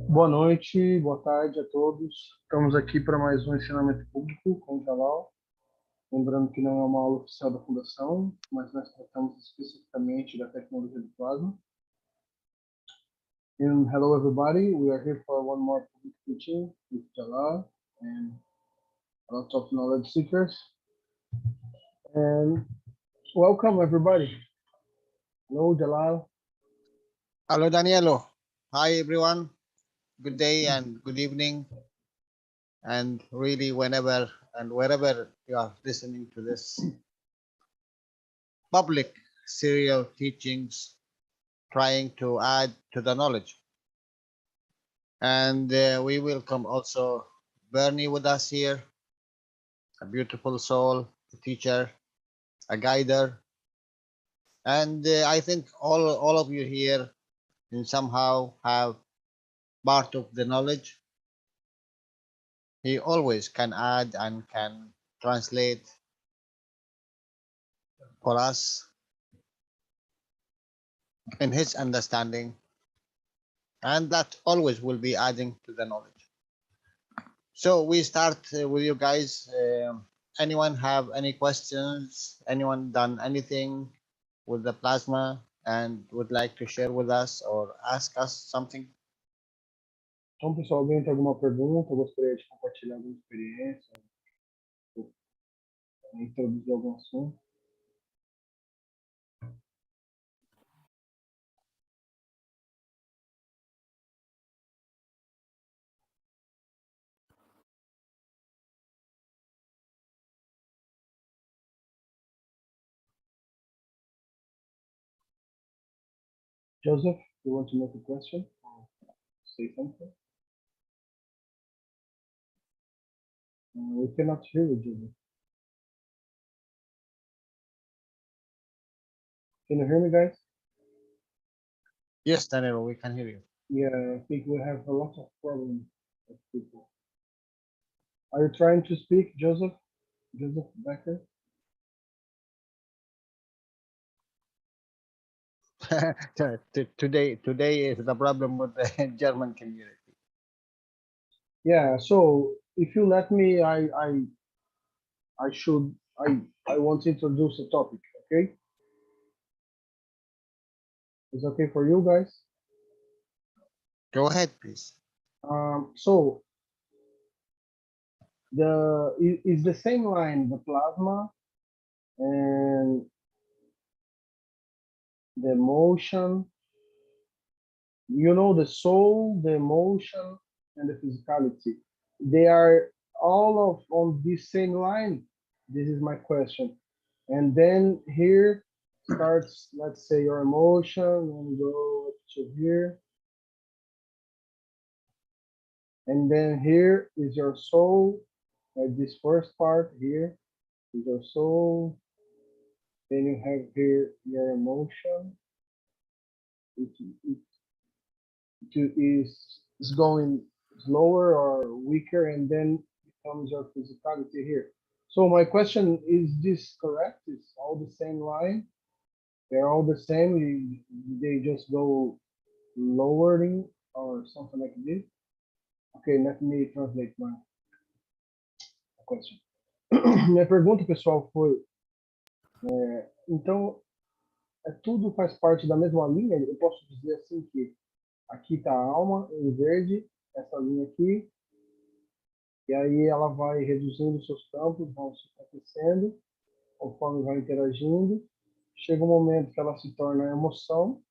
Boa noite, boa tarde a todos. Estamos aqui para mais um ensinamento público com o Jalal. Lembrando que não é uma aula oficial da Fundação, mas nós tratamos especificamente da tecnologia do plasma. And hello everybody, we are here for one more public teaching with Jalal and a lot of knowledge seekers. And welcome everybody. Hello Jalal. Hello, Danielo. Hi, everyone. Good day and good evening. And really, whenever and wherever you are listening to this public serial teachings, trying to add to the knowledge. And we welcome also Bernie with us here, a beautiful soul, a teacher, a guider. And I think all of you here and somehow have part of the knowledge. He always can add and can translate for us in his understanding, and that always will be adding to the knowledge. So we start with you guys. Anyone have any questions? Anyone done anything with the plasma and would like to share with us or ask us something? Então, pessoal, alguém tem alguma pergunta? Eu gostaria de compartilhar alguma experiência, introduzir algum assunto. Joseph, you want to make a question or say something? We cannot hear you, Joseph. Can you hear me, guys? Yes, Daniel, we can hear you. Yeah, I think we have a lot of problems with people. Are you trying to speak, Joseph? Joseph Becker? Today is the problem with the German community. Yeah, so if you let me, I want to introduce a topic, okay? Is okay for you guys? Go ahead, please. So is the same line, the plasma and the emotion, you know, the soul, the emotion, and the physicality. They are all of on this same line. This is my question. And then here starts, let's say, your emotion, and go to here. And then here is your soul. At this first part here is your soul. Then you have here your emotion. It is going slower or weaker, and then comes your physicality here. So my question is, this correct? It's all the same line? They're all the same? They just go lowering or something like this? Okay, let me translate my question. Minha pergunta, pessoal, foi: então, tudo faz parte da mesma linha? Eu posso dizer assim que aqui está a alma em verde, essa linha aqui, e aí ela vai reduzindo seus campos, vão se aquecendo, conforme vai interagindo. Chega um momento que ela se torna emoção,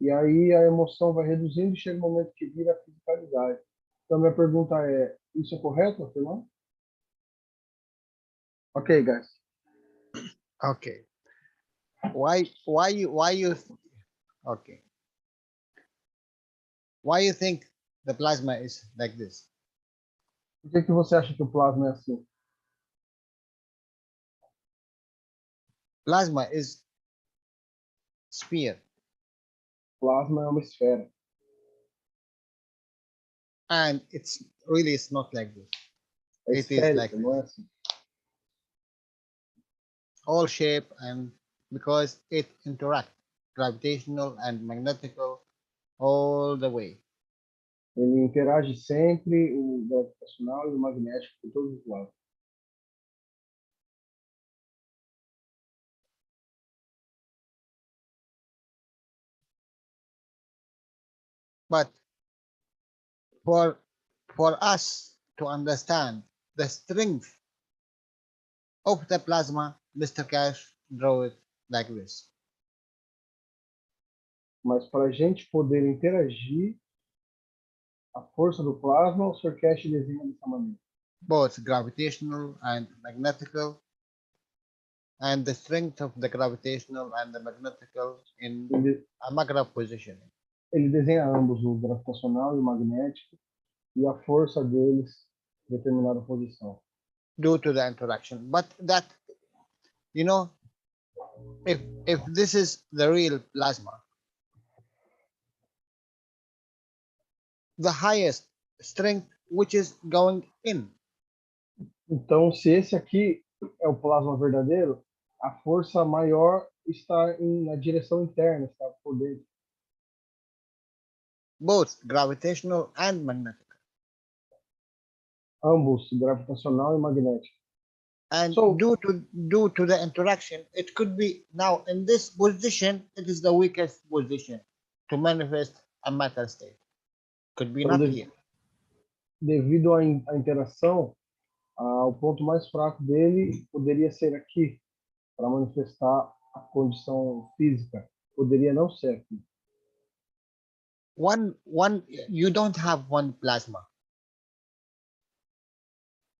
e aí a emoção vai reduzindo, e chega um momento que vira a fisicalidade. Então, minha pergunta é: isso é correto, afirmar? Okay, guys. Okay. Why you okay. Why you think the plasma is like this? Por que você acha que o plasma é assim? Plasma is sphere. Plasma é uma esfera. And it's not like this. É It is like não é this. assim. All shape, and because it interacts gravitational and magnetical all the way. Ele interage sempre, o gravitacional e o magnético, por todos os lados. But for us to understand the strength of the plasma, Mr. Keshe drew it like this. Mas para a gente poder interagir, a força do plasma, o Sr. Keshe desenha dessa maneira. Both gravitational and magnetical, and the strength of the gravitational and the magnetical in a magnetic position. Ele desenha ambos, o gravitacional e o magnético, e a força deles em determinada posição. Due to the interaction. But that, you know, if this is the real plasma, the highest strength which is going in. Então, se esse aqui é o plasma verdadeiro, a força maior está na direção interna, está por dentro. Both gravitational and magnetic. Ambos, gravitacional e magnético. And so, due to the interaction, it could be now in this position, it is the weakest position to manifest a matter state. Could be not here. Devido à interação, o ponto mais fraco dele poderia ser aqui, para manifestar a condição física. Poderia não ser aqui. You don't have one plasma.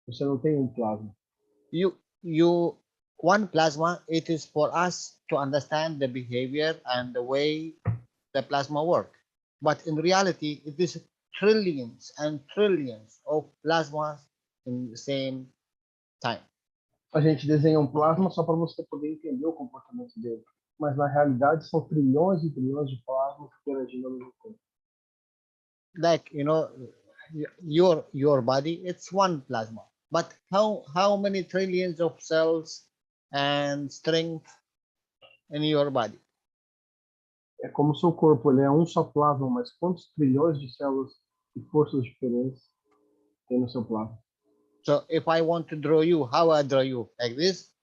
Você não tem plasma. One plasma, it is for us to understand the behavior and the way the plasma work. But in reality, it is trillions and trillions of plasmas in the same time. A gente desenha plasma só para você poder entender o comportamento dele. Mas na realidade são trilhões e trilhões de plasmas interagindo ao mesmo tempo. Like, you know, your body, it's one plasma. But how many trillions of cells and strength in your body? É como o seu corpo, ele é um só plasma, mas quantos trilhões de células e forças diferentes tem no seu plasma? So if I want to draw you, how I draw you? Like this?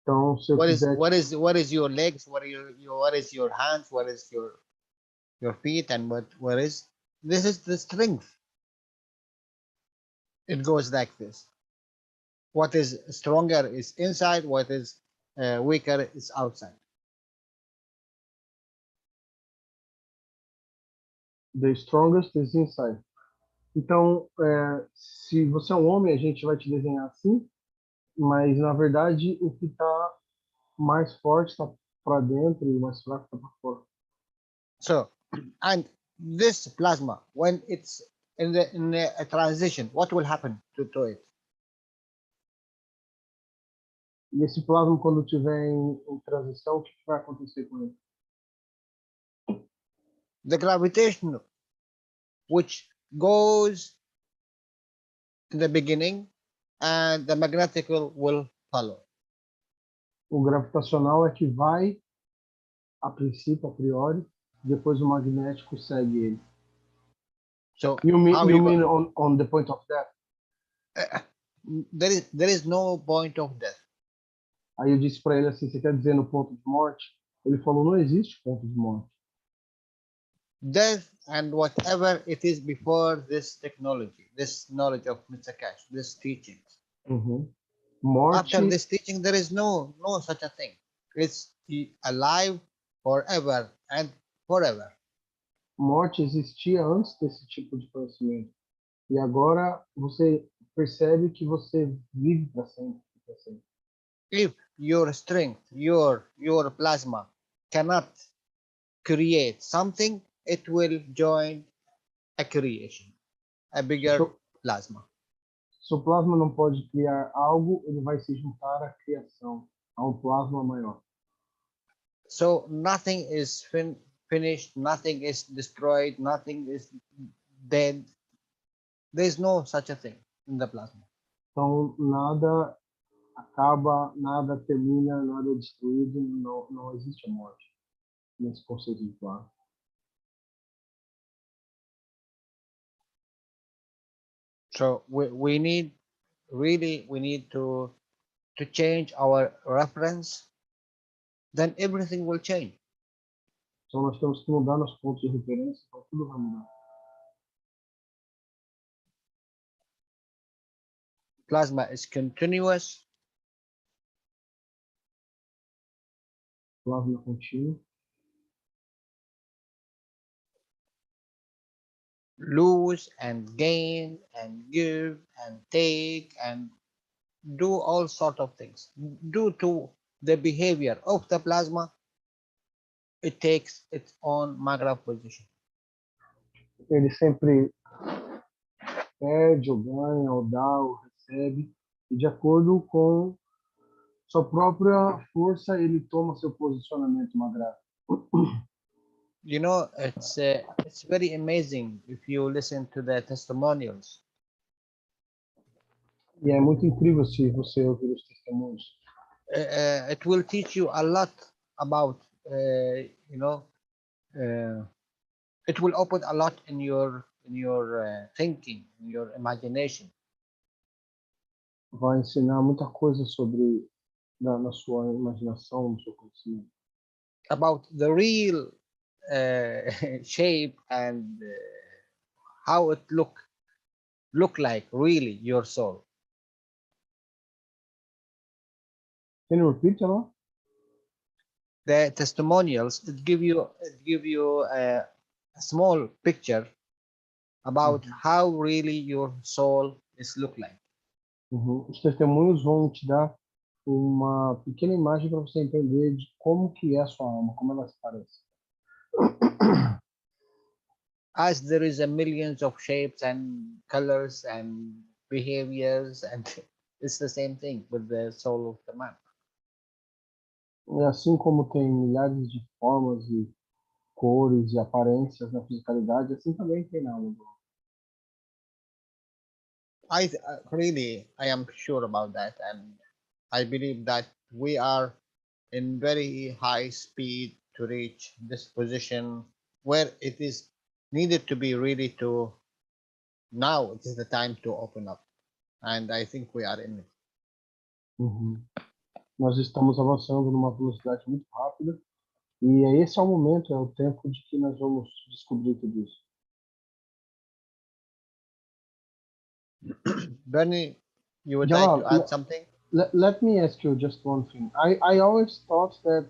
Então, se eu quiser... what is your legs? What is your hands? What is your feet? And what is this is the strength. It goes like this. What is stronger is inside. What is weaker is outside. The strongest is inside. Então, se você é um homem, a gente vai te desenhar assim, mas na verdade o que está mais forte está para dentro e o mais fraco está para fora. So, and this plasma, when it's in a transition, what will happen to it? E esse plasma, quando estiver em transição, o que vai acontecer com ele? The gravitational, which goes in the beginning, and the magnetic will follow. O gravitacional é que vai, a princípio, a priori, depois o magnético segue ele. So you mean on the point of death? There is no point of death. Aí eu disse para ele assim, você quer dizer no ponto de morte? Ele falou, não existe ponto de morte. Death and whatever it is before this technology, this knowledge of Mr. Keshe, this teachings. Morte, after this teaching, there is no such a thing. It's alive forever and forever. Morte existia antes desse tipo de conhecimento. E agora você percebe que você vive para sempre. If your strength, your plasma cannot create something, it will join a creation, a bigger plasma. Se o plasma não pode criar algo, ele vai se juntar à criação, a plasma maior. So nothing is finished, nothing is destroyed, nothing is dead. There is no such a thing in the plasma. Então nada acaba, nada termina, nada é destruído, não existe a morte nesse conceito de plasma. So we need to change our reference, then everything will change. Então nós temos que mudar nossos pontos de referência, então tudo vai mudar. Plasma is continuous, Plasma contínuo, lose and gain and give and take and do all sort of things. Due to the behavior of the plasma, it takes its own Magrav position. ele sempre perde, ou ganha, ou dá, ou recebe, e de acordo com sua própria força, ele toma seu posicionamento magrado. You know, it's very amazing if you listen to the testimonials. E é muito incrível se você ouvir os testemunhos. It will teach you a lot about, it will open a lot in your thinking, in your imagination. Vai ensinar muita coisa sobre na sua imaginação, no seu conhecimento. About the real shape and how it look like really your soul. Can you repeat, Jalal? The testimonials it give you a small picture about how really your soul is look like. Os testemunhos vão te dar uma pequena imagem para você entender de como que é a sua alma, como ela se parece. As there is a millions of shapes and colors and behaviors, and it's the same thing with the soul of the man. E assim como tem milhares de formas e cores e aparências na fisicalidade, assim também tem na alma do homem. I am sure about that, and I believe that we are in very high speed to reach this position where it is needed to be really to now it is the time to open up, and I think we are in it. Nós estamos avançando numa velocidade muito rápida e esse é o momento, é o tempo de que nós vamos descobrir tudo isso. Bernie, you would Jalal, like to add something? Let me ask you just one thing. I always thought that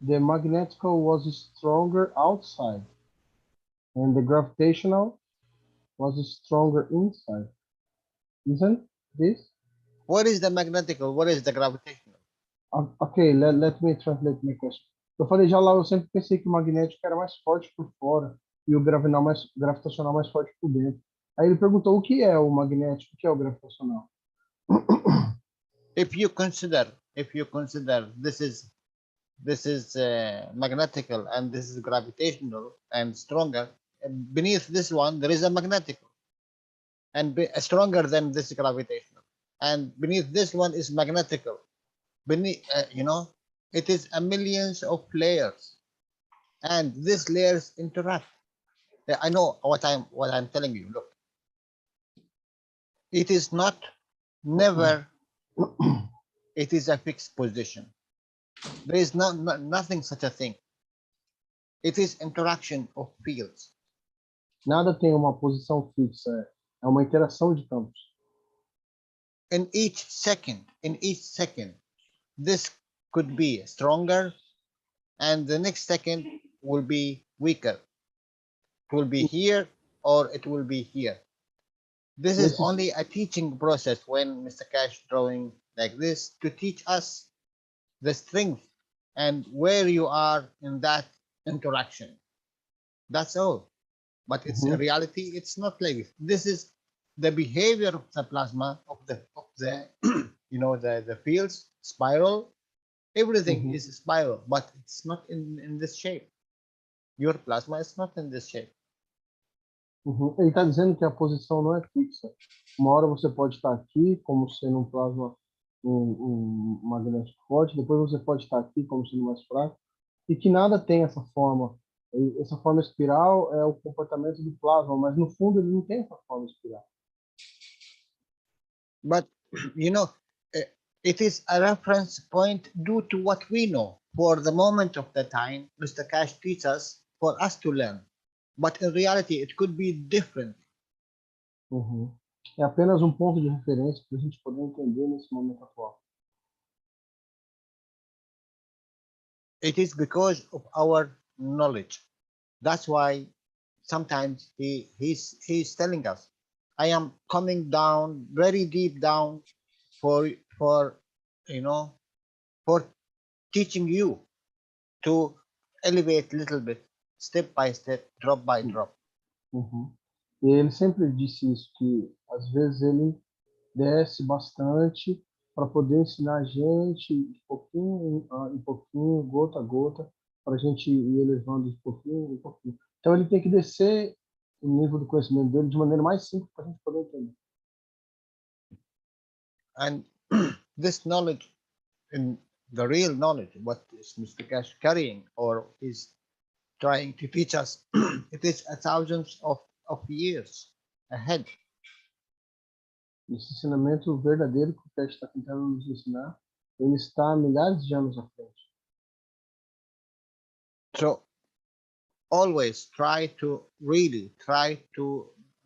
the magnetical was stronger outside and the gravitational was stronger inside. Isn't this? What is the magnetical? What is the gravitational? Okay, let me translate my question. Eu falei, Jalal, eu sempre pensei que o magnético era mais forte por fora e o gravitacional mais forte por dentro. Aí ele perguntou o que é o magnético, o que é o gravitacional. If you consider this is magnetical and this is gravitational and stronger, beneath this one there is a magnetical and stronger than this gravitational, and beneath this one is magnetical. Beneath, it is a millions of layers, and these layers interact. I know what I'm telling you. Look, it is not never. It is a fixed position. There is nothing such a thing. It is interaction of fields. Nada tem uma posição fixa, é uma interação de campos. In each second, this could be stronger, and the next second will be weaker. It will be here or it will be here. This is only a teaching process when Mr. Keshe drawing like this to teach us the strength and where you are in that interaction. That's all. But it's a reality, it's not like this. This is the behavior of the plasma of the the fields, spiral. Everything is spiral, but it's not in this shape. Your plasma is not in this shape. Ele está dizendo que a posição não é fixa. Uma hora você pode estar aqui, como sendo um plasma, um magnético forte, depois você pode estar aqui, como sendo mais fraco, e que nada tem essa forma. Essa forma espiral é o comportamento do plasma, mas no fundo ele não tem essa forma espiral. But you know, it is a reference point due to what we know. For the moment of the time, Mr. Keshe teaches us for us to learn. But in reality, it could be different. Uhum. É apenas um ponto de referência para a gente poder entender nesse momento atual. It is because of our knowledge. That's why sometimes he's telling us, I am coming down very deep down for you know for teaching you to elevate a little bit, step by step, drop by drop. Uhum. E ele sempre disse isso, que às vezes ele desce bastante para poder ensinar a gente de pouquinho em pouquinho, gota a gota, para a gente ir elevando de pouquinho em pouquinho. Então ele tem que descer o nível do conhecimento dele de maneira mais simples para a gente poder entender. And this knowledge, in the real knowledge, what is Mr. Keshe carrying or is trying to teach us, it is a thousands of years ahead. Esse ensinamento verdadeiro que o Keshe está tentando nos ensinar, ele está a milhares de anos à frente. So always try to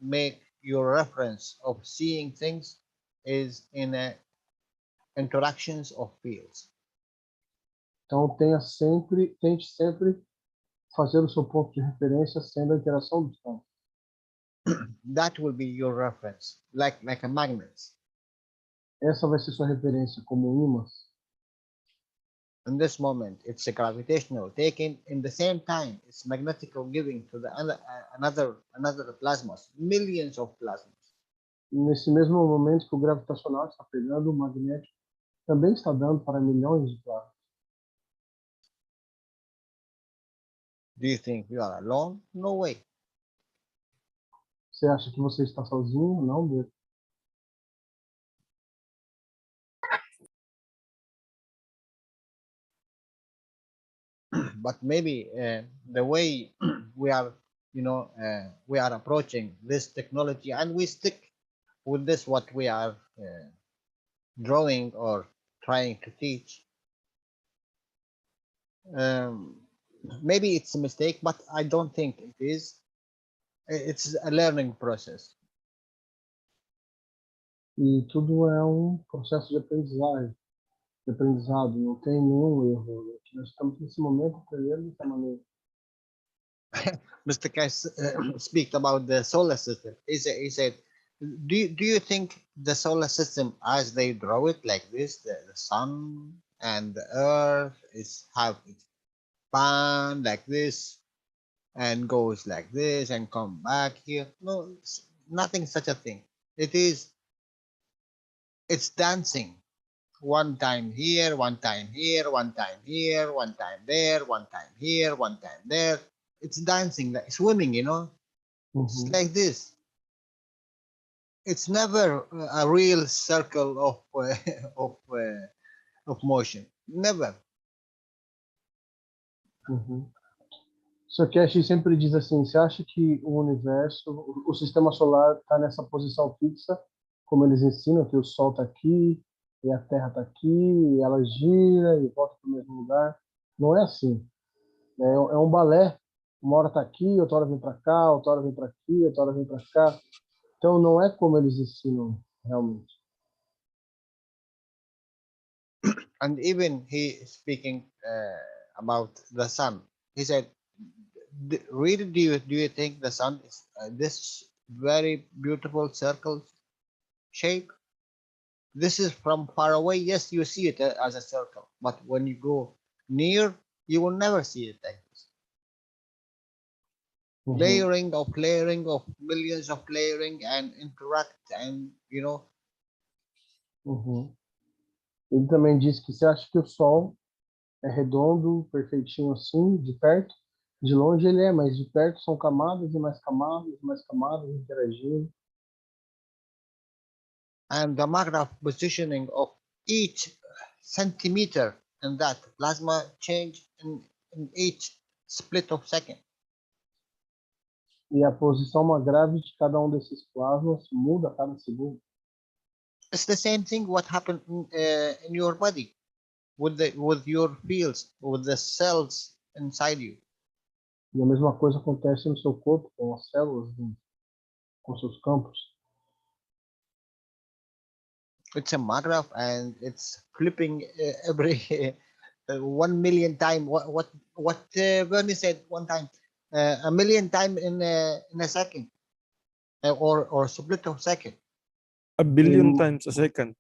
make your reference of seeing things is in a interactions of fields. Então tente sempre fazer o seu ponto de referência sendo a interação dos campos. That will be your reference, like a magnet. Essa vai ser sua referência como ímãs. In this moment, it's a gravitational. Taken in the same time, it's magnetical giving to the another plasmas, millions of plasmas. Nesse mesmo momento que o gravitacional está pegando, o magnético também está dando para milhões de plasmas. Do you think you are alone? No way. Você acha que você está sozinho? Não, Deus. But maybe the way we are, we are approaching this technology, and we stick with this what we are drawing or trying to teach. Maybe it's a mistake, but I don't think it is. It's a learning process. E tudo é um processo de aprendizado, não tem nenhum erro. Nós estamos nesse momento aprendendo dessa maneira. Mr. Keshe speak about the solar system. He said, do you think the solar system, as they draw it like this, the sun and the earth have its span like this and goes like this and come back here? No, it's nothing such a thing. It's dancing. One time here, one time here, one time here, one time there, one time here, one time there. It's dancing, like swimming, It's like this. It's never a real circle of motion. Never. Sr. Keshe sempre diz assim, você acha que o universo, o sistema solar está nessa posição fixa, como eles ensinam, que o Sol está aqui, e a Terra está aqui, e ela gira e volta para o mesmo lugar? Não é assim. É um balé. Uma hora está aqui, outra hora vem para cá, outra hora vem para aqui, outra hora vem para cá. Então não é como eles ensinam realmente. And even he speaking about the sun. He said, really, do you think the sun is this very beautiful circle shape? This is from far away. Yes, you see it as a circle, but when you go near, you will never see it like this. Layering of millions of layering and interact and Ele também disse que você acha que o Sol é redondo, perfeitinho assim, de perto. De longe ele é, mas de perto são camadas e mais camadas e mais camadas interagindo. And the matter of positioning of each centimeter in that plasma change in each split of second. E a posição grave de cada um desses plasmas muda a cada segundo. It's the same thing what happened in your body with your fields, with the cells inside you. E a mesma coisa acontece no seu corpo, com as células, com seus campos. It's a graph and it's flipping every 1 million time. What Bernie said one time, a million time in a second, or split of second. A billion Ele, times a second.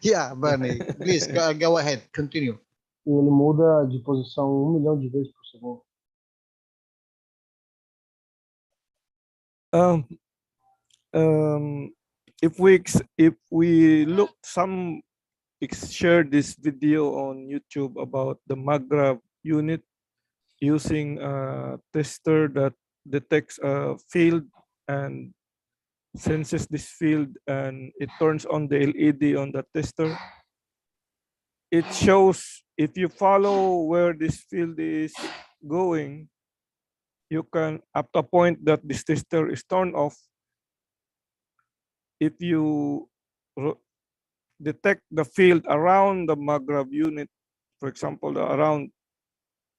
Yeah, Bernie, please go ahead, continue. e ele muda de posição 1 milhão de vezes por segundo. If we look share this video on YouTube about the Maghreb unit using a tester that detects a field and senses this field, and it turns on the LED on the tester. It shows if you follow where this field is going, you can, up to a point that this tester is turned off, if you detect the field around the Maghreb unit, for example, around,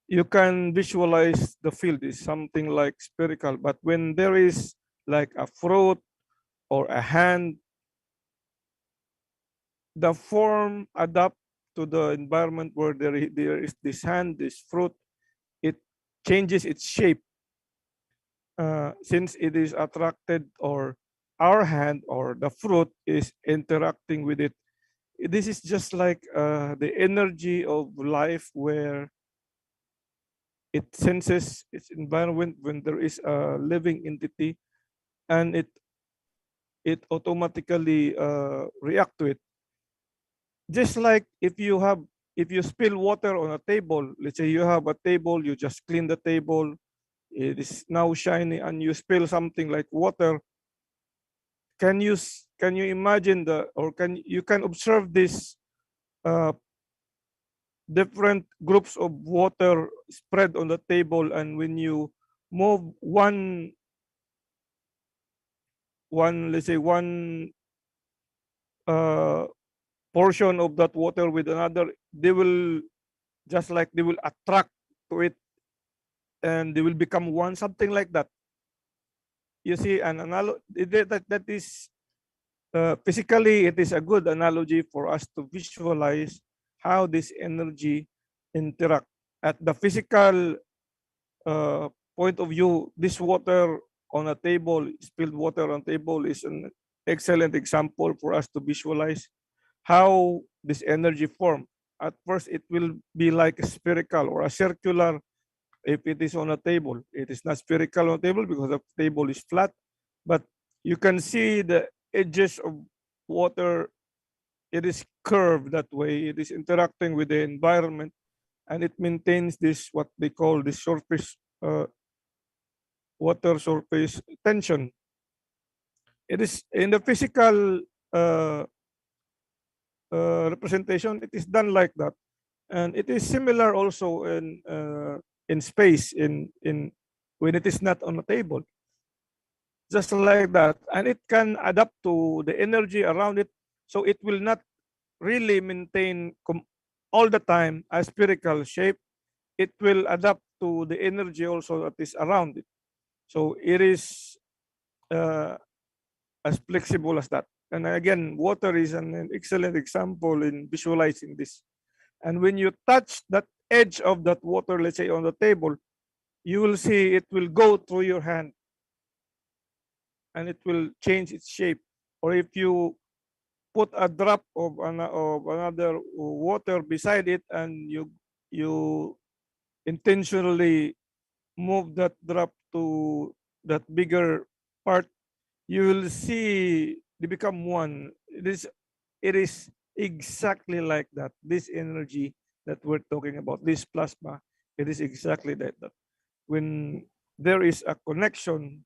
you can visualize the field is something like spherical. But when there is like a fruit or a hand, the form adapt to the environment where there is this hand, this fruit, it changes its shape. Since it is attracted, or our hand or the fruit is interacting with it. This is just like the energy of life, where it senses its environment when there is a living entity, and it automatically react to it. Just like if you spill water on a table, let's say you have a table, you just clean the table, it is now shiny, and you spill something like water. Can you imagine you can observe this different groups of water spread on the table, and when you move one let's say one portion of that water with another, they will attract to it, and they will become one, something like that. You see, an analogy that is physically, it is a good analogy for us to visualize how this energy interact. At the physical point of view, this water on a table, spilled water on a table, is an excellent example for us to visualize how this energy form. At first, it will be like a spherical or a circular if it is on a table. It is not spherical on a table because the table is flat, but you can see the edges of water. It is curved that way. It is interacting with the environment, and it maintains this, what they call the surface, water surface tension. It is in the physical representation, it is done like that. And it is similar also in space, in when it is not on a table. Just like that. And it can adapt to the energy around it. So it will not really maintain all the time a spherical shape. It will adapt to the energy also that is around it. So it is as flexible as that. And again, water is an excellent example in visualizing this. And when you touch that edge of that water, let's say on the table, you will see it will go through your hand, and it will change its shape. Or if you put a drop of another water beside it, and you intentionally move that drop to that bigger part, you will see they become one. It is exactly like that. This energy that we're talking about, this plasma, it is exactly like that. When there is a connection,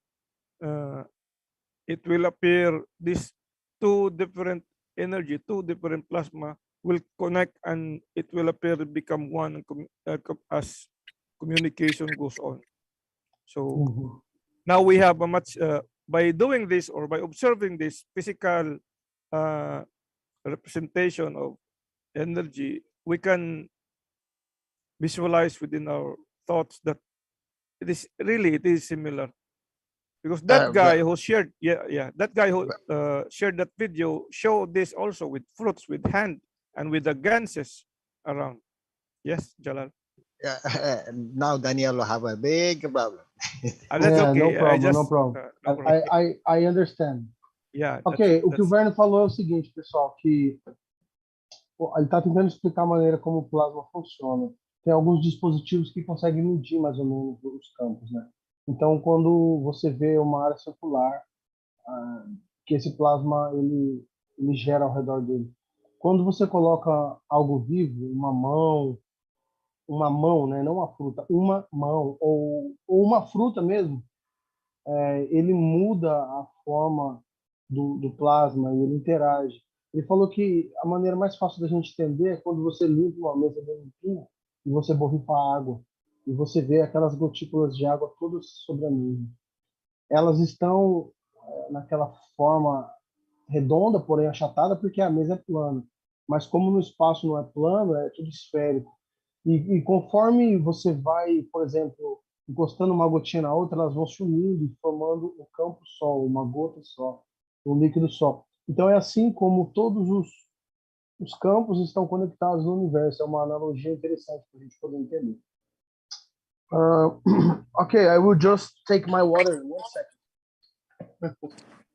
it will appear these two different energy, two different plasma will connect, and it will appear to become one as communication goes on. So now we have a much by doing this, or by observing this physical representation of energy, we can visualize within our thoughts that it is similar, because that guy who shared that guy who shared that video showed this also with fruits, with hand, and with the ganses around. Yes, Jalal. Now Daniel will have a big problem. That's Yeah, okay. no problem, I just, no problem. no problem. I understand. Yeah. Ok, o que o Verno falou é o seguinte, pessoal, que ele está tentando explicar a maneira como o plasma funciona. Tem alguns dispositivos que conseguem medir mais ou menos os campos, né? Então, quando você vê uma área circular, que esse plasma ele gera ao redor dele. Quando você coloca algo vivo, uma mão, né, não uma fruta, uma mão ou uma fruta mesmo, ele muda a forma do plasma e ele interage. Ele falou que a maneira mais fácil da gente entender é quando você limpa uma mesa bem limpinha e você borrifa a água e você vê aquelas gotículas de água todas sobre a mesa. Elas estão naquela forma redonda, porém achatada, porque a mesa é plana. Mas como no espaço não é plano, é tudo esférico. E conforme você vai, por exemplo, encostando uma gotinha na outra, elas vão se unindo e formando um campo só, uma gota só, um líquido só. Então é assim como todos os campos estão conectados no universo. É uma analogia interessante para a gente poder entender. Okay, I will just take my water in 1 second.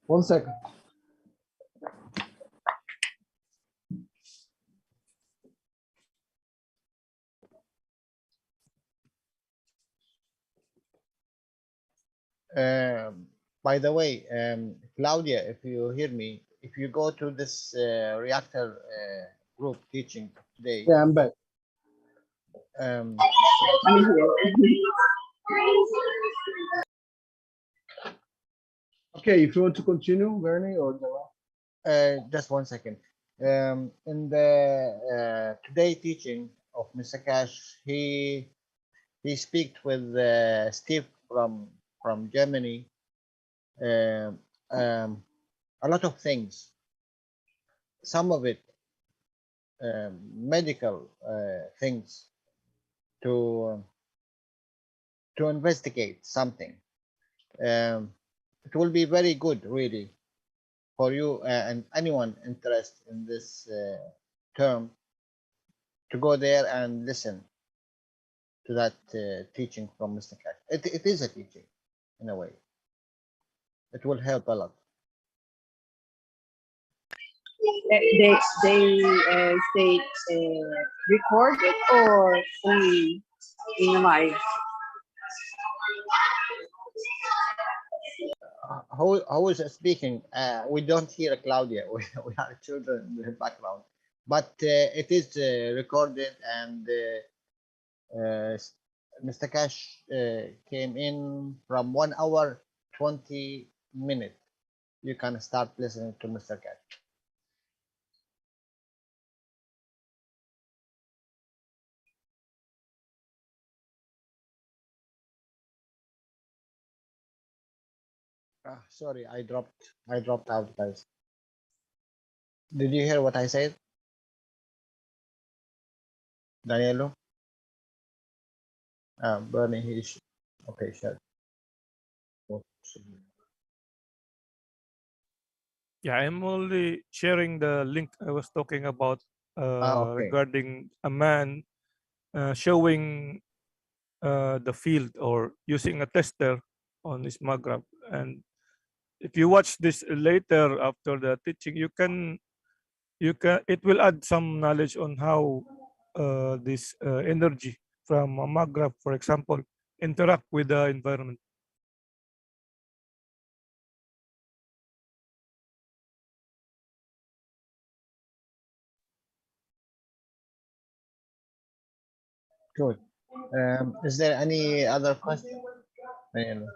1 second. By the way, Claudia, if you hear me, if you go to this reactor group teaching today, Yeah, I'm back. Um, I'm here. Okay, if you want to continue, Bernie or Jalal. just 1 second. In the today teaching of Mr. Keshe, he speak with Steve from Germany. A lot of things. Some of it medical things to investigate something. It will be very good, really, for you and anyone interested in this term to go there and listen to that teaching from Mr. Keshe. It is a teaching, in a way. It will help a lot. They record it or only in live? Who is speaking? We don't hear Claudia. We have children in the background, but it is recorded, and Mr. Keshe came in from 1 hour 20 minutes. You can start listening to Mr. Keshe. Sorry, I dropped out, guys. Did you hear what I said, Danielo? Bernie, he's okay. Sure. Yeah, I'm only sharing the link I was talking about Okay. regarding a man showing the field or using a tester on his maggraph. And if you watch this later after the teaching, it will add some knowledge on how this energy from a maggraph, for example, interact with the environment. Good. Is there any other question? Danielo?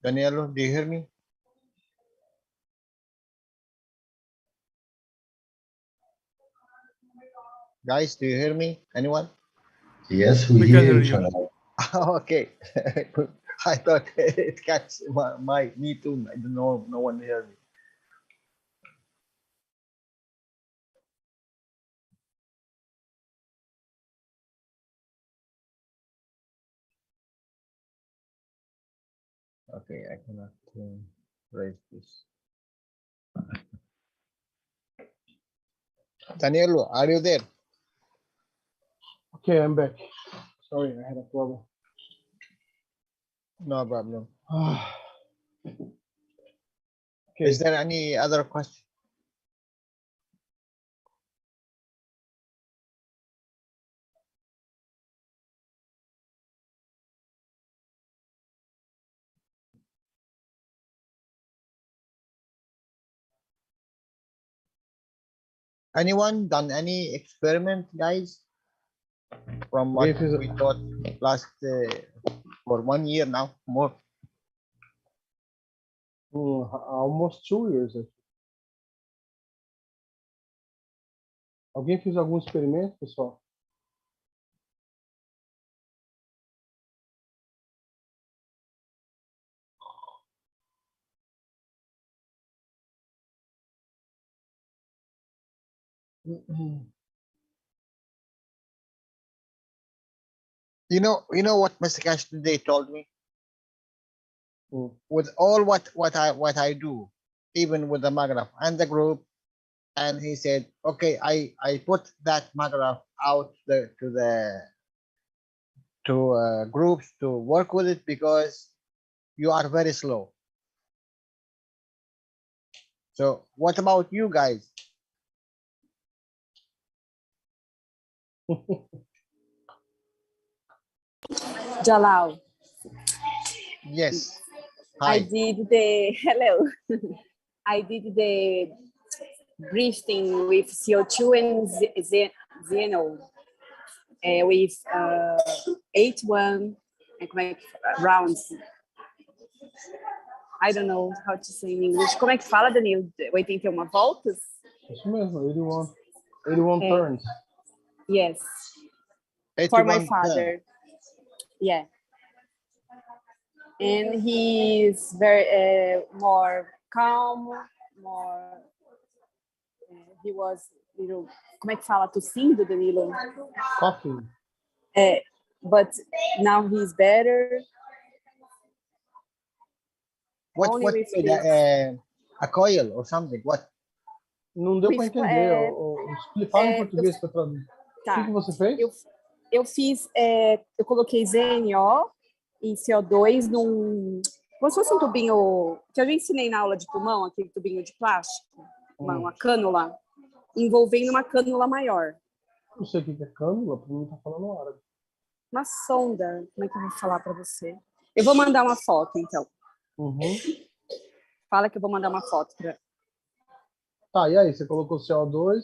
Danielo, do you hear me? Guys, do you hear me? Anyone? Yes, we We hear can hear you, you. Jalal. Okay. I thought it catch me too. I don't know. No one heard me. Okay, I cannot raise this. Daniel, are you there? Okay, I'm back. Sorry, I had a problem. No problem. Okay. Is there any other question? Anyone done any experiment, guys? From what If it's- we taught last for 1 year now, more. Almost 2 years. Alguém fez algum experimento, pessoal? You know what Mr. Cash today told me? Mm. With all what I do, even with the Magraph and the group, and he said, okay, I put that Magraph out to groups to work with it because you are very slow. So what about you guys? Jalal, Yes. I Hi. did the hello. I did the briefing with CO2 and Zeno with 8-1 rounds. I don't know how to say in English. Como é que fala, Danilo? 81 voltas? Isso mesmo, 81 É. turns. Yes. For my 81 father. Yeah. And he's very more calm, more. He was little. Como é que fala? Tossindo, Danilo? Coughing. But now he's better. What Only with you made, a coil or something? What? Não deu para With, entender. Fala em português para traduzir. Tá. O que você fez? Eu fiz, eu coloquei ZNO e CO2 num, como se fosse um tubinho, que eu já ensinei na aula de pulmão, aquele tubinho de plástico, uma cânula, envolvendo uma cânula maior. Não sei o que é cânula, para mim tá falando árabe. Uma sonda, como é que eu vou falar para você? Eu vou mandar uma foto, então. Fala que eu vou mandar uma foto. Tá, e aí, você colocou CO2?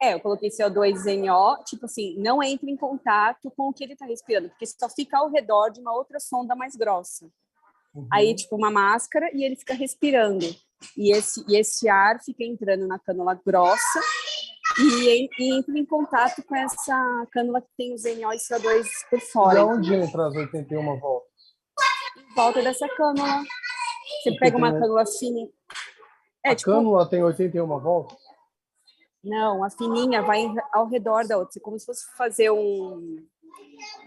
Eu coloquei CO2 NO, tipo assim, não entre em contato com o que ele está respirando, porque só fica ao redor de uma outra sonda mais grossa. Aí, tipo, uma máscara e ele fica respirando. E esse ar fica entrando na cânula grossa e entra em contato com essa cânula que tem os NO e CO2 por fora. E aonde entra as 81 voltas? Em volta dessa cânula. Você pega uma cânula fina. A cânula tem 81 voltas? Não, a fininha vai ao redor da outra, como se fosse fazer um...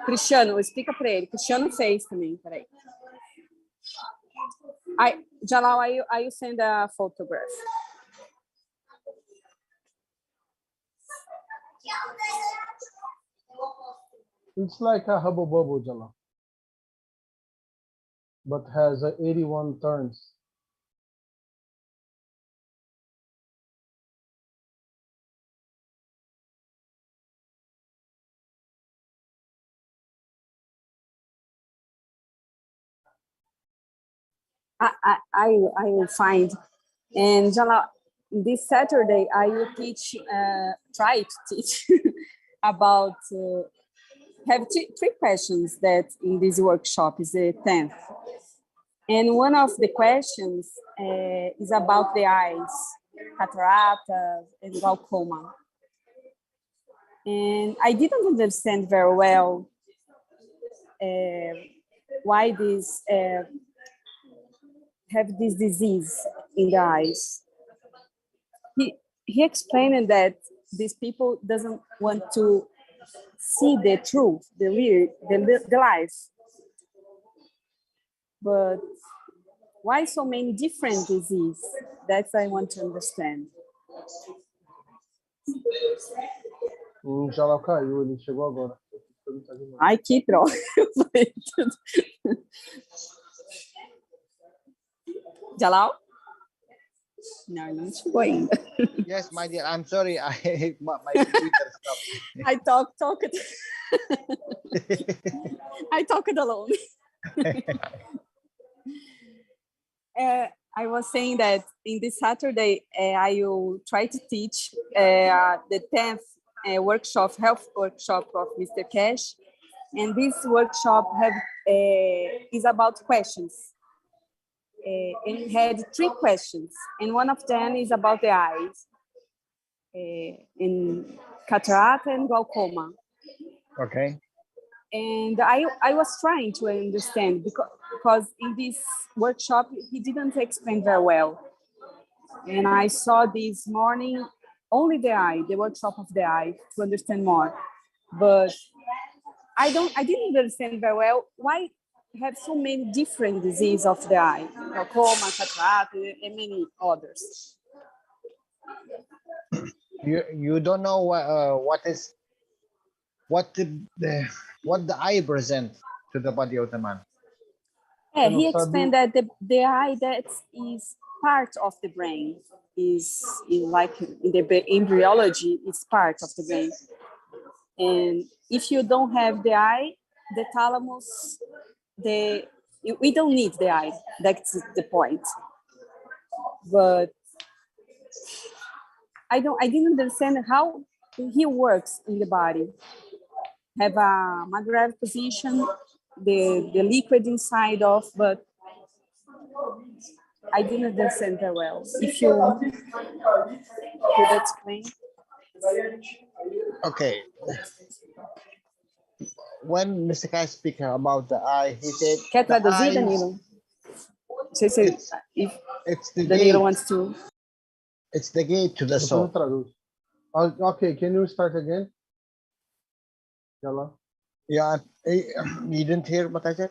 Cristiano, explica para ele. Cristiano fez também, peraí. Jalal, I send a photograph. It's like a hubble bubble, Jalal, but has 81 turns. I will find. And Jalal, this Saturday I will teach, try to teach about, have three questions that in this workshop is the 10th. And one of the questions is about the eyes, cataracts and glaucoma. And I didn't understand very well why this have this disease in the eyes. He explained that these people doesn't want to see the truth, the life. But why so many different diseases? That's I want to understand. O Jalal caiu, ele chegou agora. Ai, que droga. Jalal? Não, ele não chegou ainda. Yes, my dear. I'm sorry. My computer stopped. I talked. I talked alone. I was saying that in this Saturday, I will try to teach the 10th health workshop of Mr. Keshe. And this workshop is about questions. And it had 3 questions. And one of them is about the eyes. In cataract and glaucoma. Okay. And I was trying to understand because in this workshop, he didn't explain very well. And I saw this morning only the workshop of the eye to understand more. But I didn't understand very well why have so many different diseases of the eye, glaucoma, cataract, and many others. You don't know what the eye presents to the body of the man. Yeah, he explained that the eye that is part of the brain is like in the embryology, it's part of the brain. And if you don't have the eye, the thalamus, we don't need the eye. That's the point. But I didn't understand how he works in the body. Have a magnetic position, the liquid inside of, but I didn't understand very well. If you could explain. Okay. When Mr. Keshe speak about the eye, he said, Quer traduzir, Danilo? Não sei se it's the Danilo gate. wants to. It's the gate to the soul. Okay, can you start again? Jalal? Yeah, you didn't hear what I said?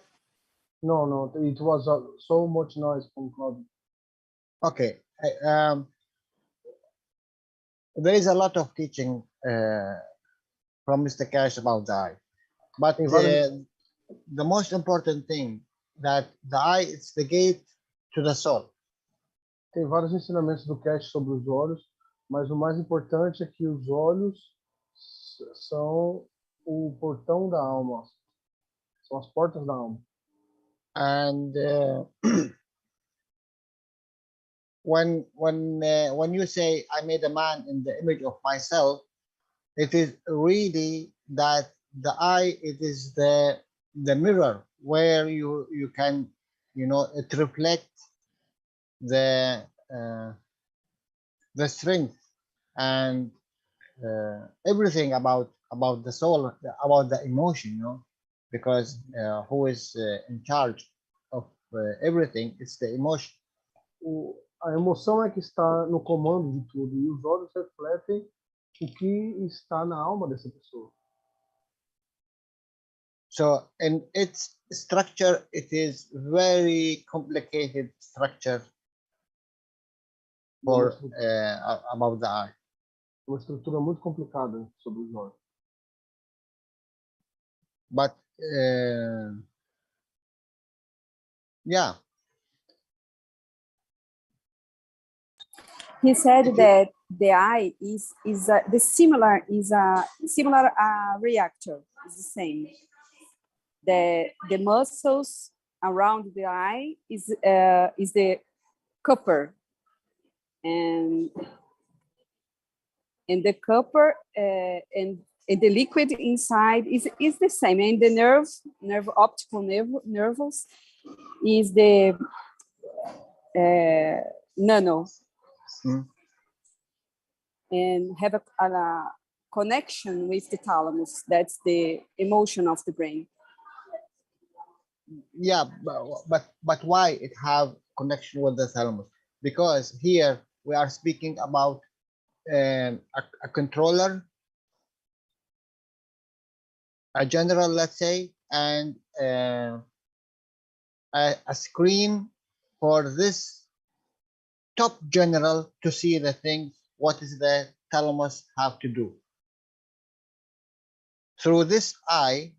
No, it was so much noise from Claudio. Okay. There is a lot of teaching from Mr. Keshe about the eye. But the most important thing that the eye is the gate to the soul. Tem vários ensinamentos do Keshe sobre os olhos, mas o mais importante é que os olhos são o portão da alma, são as portas da alma. And when you say I made a man in the image of myself, it is really that the eye, it is the mirror where you can, it reflects the strength and everything about the soul, about the emotion, because who is in charge of everything, it's the emotion. A emoção é que está no comando de tudo, e os olhos refletem o que está na alma dessa pessoa. So in its structure, it is very complicated structure for about the eye. Uma estrutura muito complicada sobre os olhos. But yeah. He said that the eye is a similar reactor. It's the same. The muscles around the eye is the copper, and the copper and the liquid inside is the same. And the optical nerves is the nano. And have a connection with the thalamus. That's the emotion of the brain. Yeah, but why it have connection with the thalamus? Because here we are speaking about a controller, a general, let's say, and a screen for this top general to see the things. What is the thalamus have to do? Through this eye,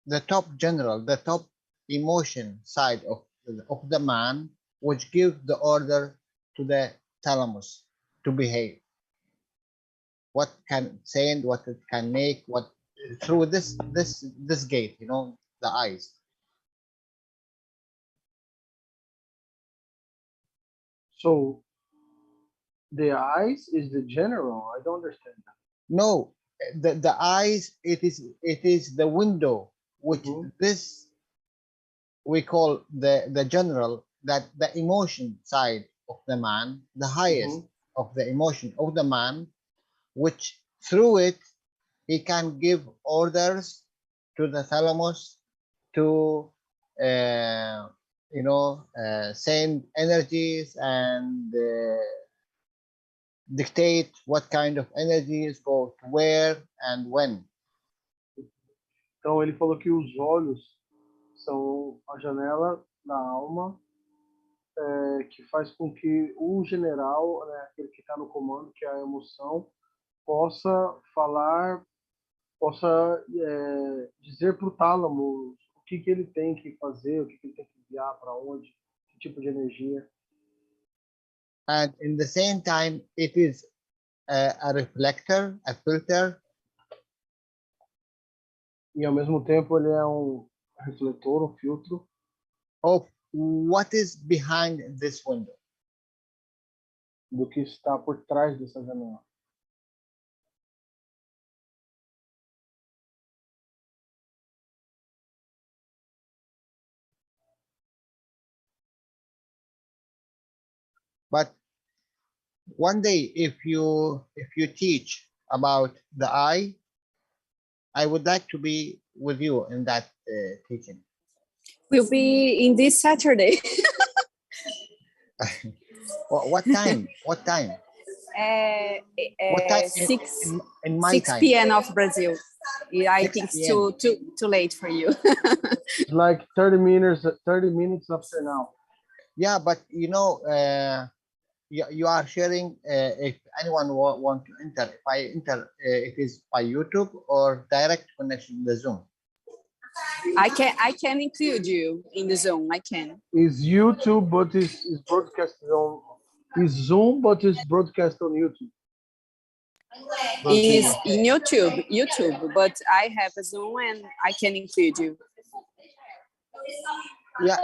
the top general, the top emotion side of the man, which gives the order to the thalamus to behave. What can send, what it can make, what through this gate, you know, the eyes. So the eyes is the general. I don't understand that. No, the eyes, it is the window which this we call the general, that the emotion side of the man, the highest of the emotion of the man, which through it he can give orders to the thalamus to send energies and dictate what kind of energies go to where and when. Então ele falou que os olhos são a janela da alma, que faz com que o general, né, aquele que está no comando, que é a emoção, possa falar, possa dizer para o tálamo o que ele tem que fazer, o que ele tem que enviar, para onde, que tipo de energia. And in the same time, it is a reflector, a filter. E ao mesmo tempo ele é um refletor, um filtro. Of what is behind this window. Do que está por trás dessa janela. But one day, if you teach about the eye, I would like to be with you in that teaching. We'll be in this Saturday. What time? What time? What time? 6 p.m. of Brazil. I think it's too late for you. It's like 30 minutes after now. Yeah, but you know, you are sharing. If anyone want to enter, if I enter, it is by YouTube or direct connection to the Zoom. I can include you in the Zoom. I can. It's YouTube, but it's broadcasted on. It's Zoom, but it's broadcast on YouTube. Is in YouTube, but I have a Zoom and I can include you. Yeah,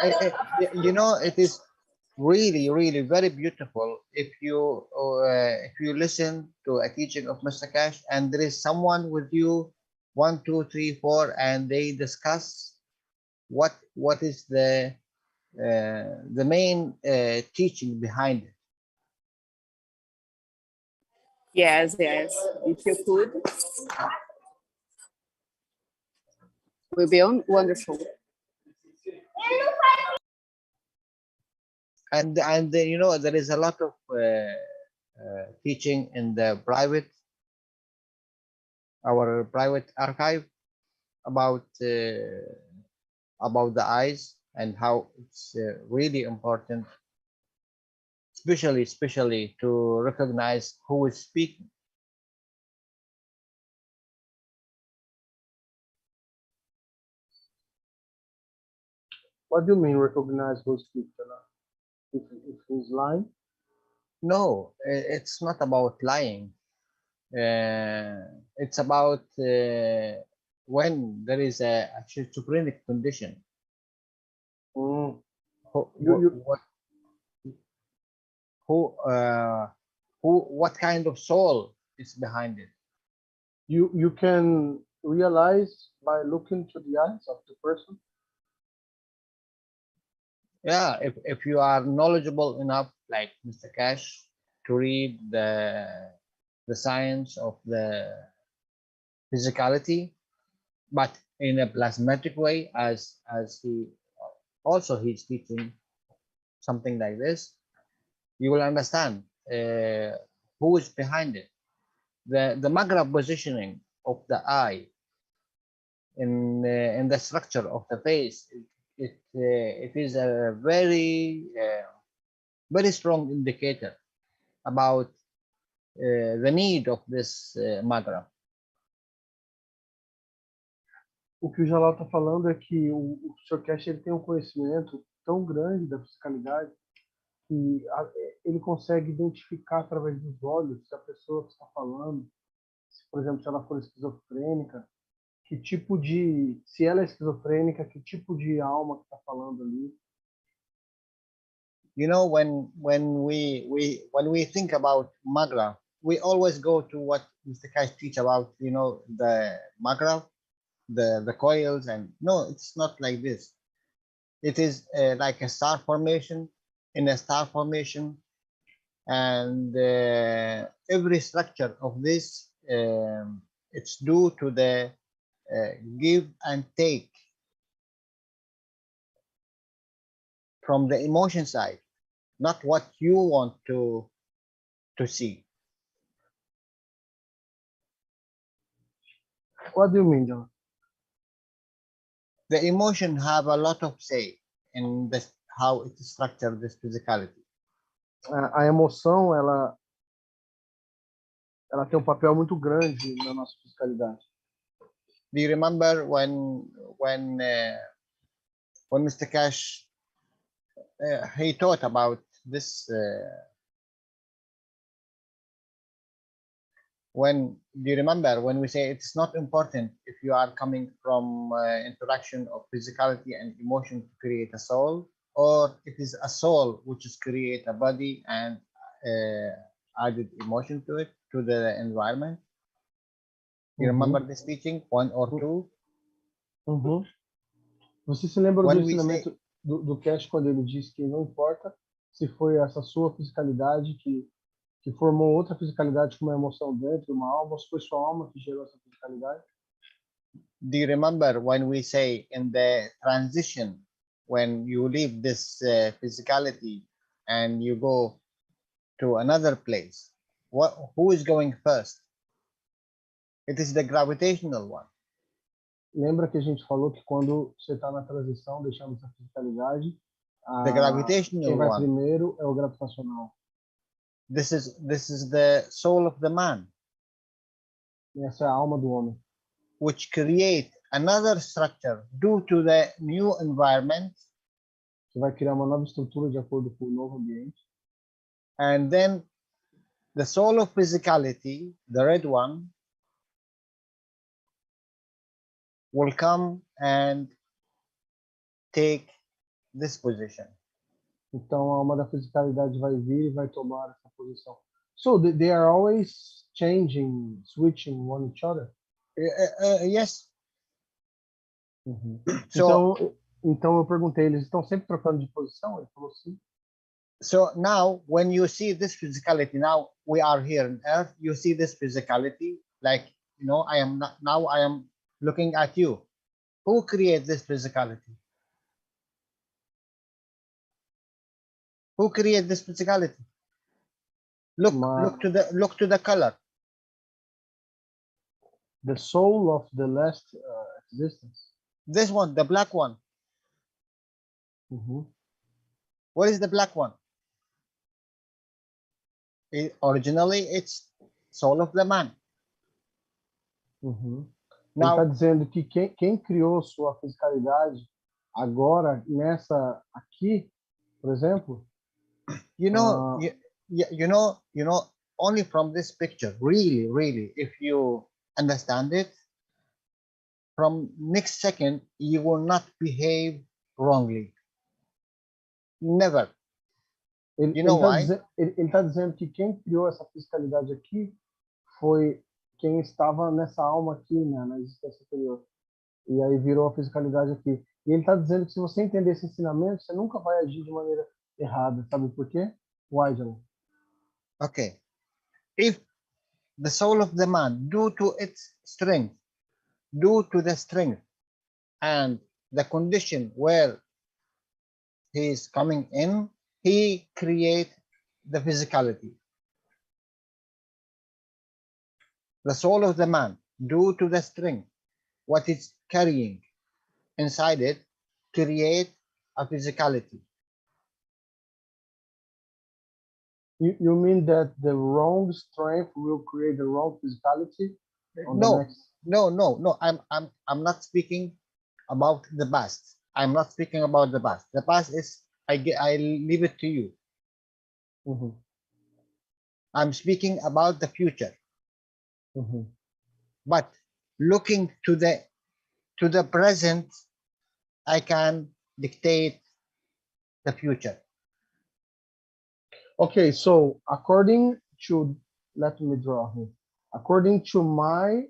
you know, it is really, really very beautiful if you listen to a teaching of Mr. Keshe and there is someone with you, 1, 2, 3, 4, and they discuss what is the main teaching behind it. Yes. If you could, will be wonderful. And you know, there is a lot of teaching in the our private archive about the eyes and how it's really important, especially to recognize who is speaking. What do you mean recognize who's speaking? If he's lying? No, it's not about lying. It's about when there is a schizophrenic condition. What kind of soul is behind it? You can realize by looking to the eyes of the person. Yeah, if you are knowledgeable enough, like Mr. Keshe, to read the the science of the physicality, but in a plasmatic way, as he's teaching something like this, you will understand who is behind it. The macro positioning of the eye in the structure of the face, it is a very very strong indicator about the need of this macro. O que o Jalal está falando é que o Sr. Keshe ele tem um conhecimento tão grande da fiscalidade que ele consegue identificar através dos olhos se a pessoa está falando, se, por exemplo, se ela for esquizofrênica, que tipo de, se ela é esquizofrênica, que tipo de alma que está falando ali. You know, when we think about magra, we always go to what Mr. Keshe teach about, you know, the magra, the coils, and no, it's not like this. It is like a star formation in a star formation, and every structure of this it's due to the give and take from the emotion side, not what you want to see. What do you mean, John? The emotion have a lot of say in this, how it is structured, this physicality. A emoção, ela tem um papel muito grande na nossa fiscalidade. Do you remember when Mr. Keshe he taught about this? Do you remember when we say it's not important if you are coming from interaction of physicality and emotion to create a soul, or it is a soul which is create a body and added emotion to it, to the environment? You remember this teaching, 1 or 2? Uhum. Você se lembra When do we ensinamento do Keshe quando ele diz que não importa se foi essa sua fisicalidade que formou outra fisicalidade com uma emoção dentro, uma alma, ou se foi sua alma que gerou essa fisicalidade? Do you remember when we say in the transition, when you leave this physicality and you go to another place, who is going first? It is the gravitational one. Lembra que a gente falou que quando você está na transição, deixando essa fisicalidade, The gravitational quem vai one. primeiro é o gravitacional. This is the soul of the man, E essa é a alma do homem, which create another structure due to the new environment, que vai criar uma nova estrutura de acordo com o novo ambiente. and then the soul of physicality, the red one, will come and take this position. Então a alma da fisicalidade vai vir e vai tomar essa posição. So they are always changing, switching one each other. Yes. So, então eu perguntei, eles estão sempre trocando de posição? Ele falou sim. So now when you see this physicality, now we are here on earth, you see this physicality, like, you know, I am looking at you. Who created this physicality? Who created this physicality? Look to the color. The soul of the last existence. This one, the black one. What is the black one? Originally, it's soul of the man. Ele Now, está dizendo que quem criou sua fisicalidade agora, nessa aqui, por exemplo, you know, only from this picture, really, if you understand it, from next second, you will not behave wrongly. Never. You know why? Ele está dizendo que quem criou essa fisicalidade aqui foi quem estava nessa alma aqui, né, na existência anterior. E aí virou a fisicalidade aqui. E ele está dizendo que se você entender esse ensinamento, você nunca vai agir de maneira errada. Sabe por quê? Why, Jalal? Okay. If the soul of the man, due to its strength, due to the strength and the condition where he is coming in, he creates the physicality. The soul of the man, due to the strength, what it's carrying inside it, create a physicality. You mean that the wrong strength will create the wrong physicality? No. I'm not speaking about the past. I'm not speaking about the past. The past is I leave it to you. Mm-hmm. I'm speaking about the future. Mm-hmm. But looking to the present, I can dictate the future. Okay, so according to, let me draw here. According to my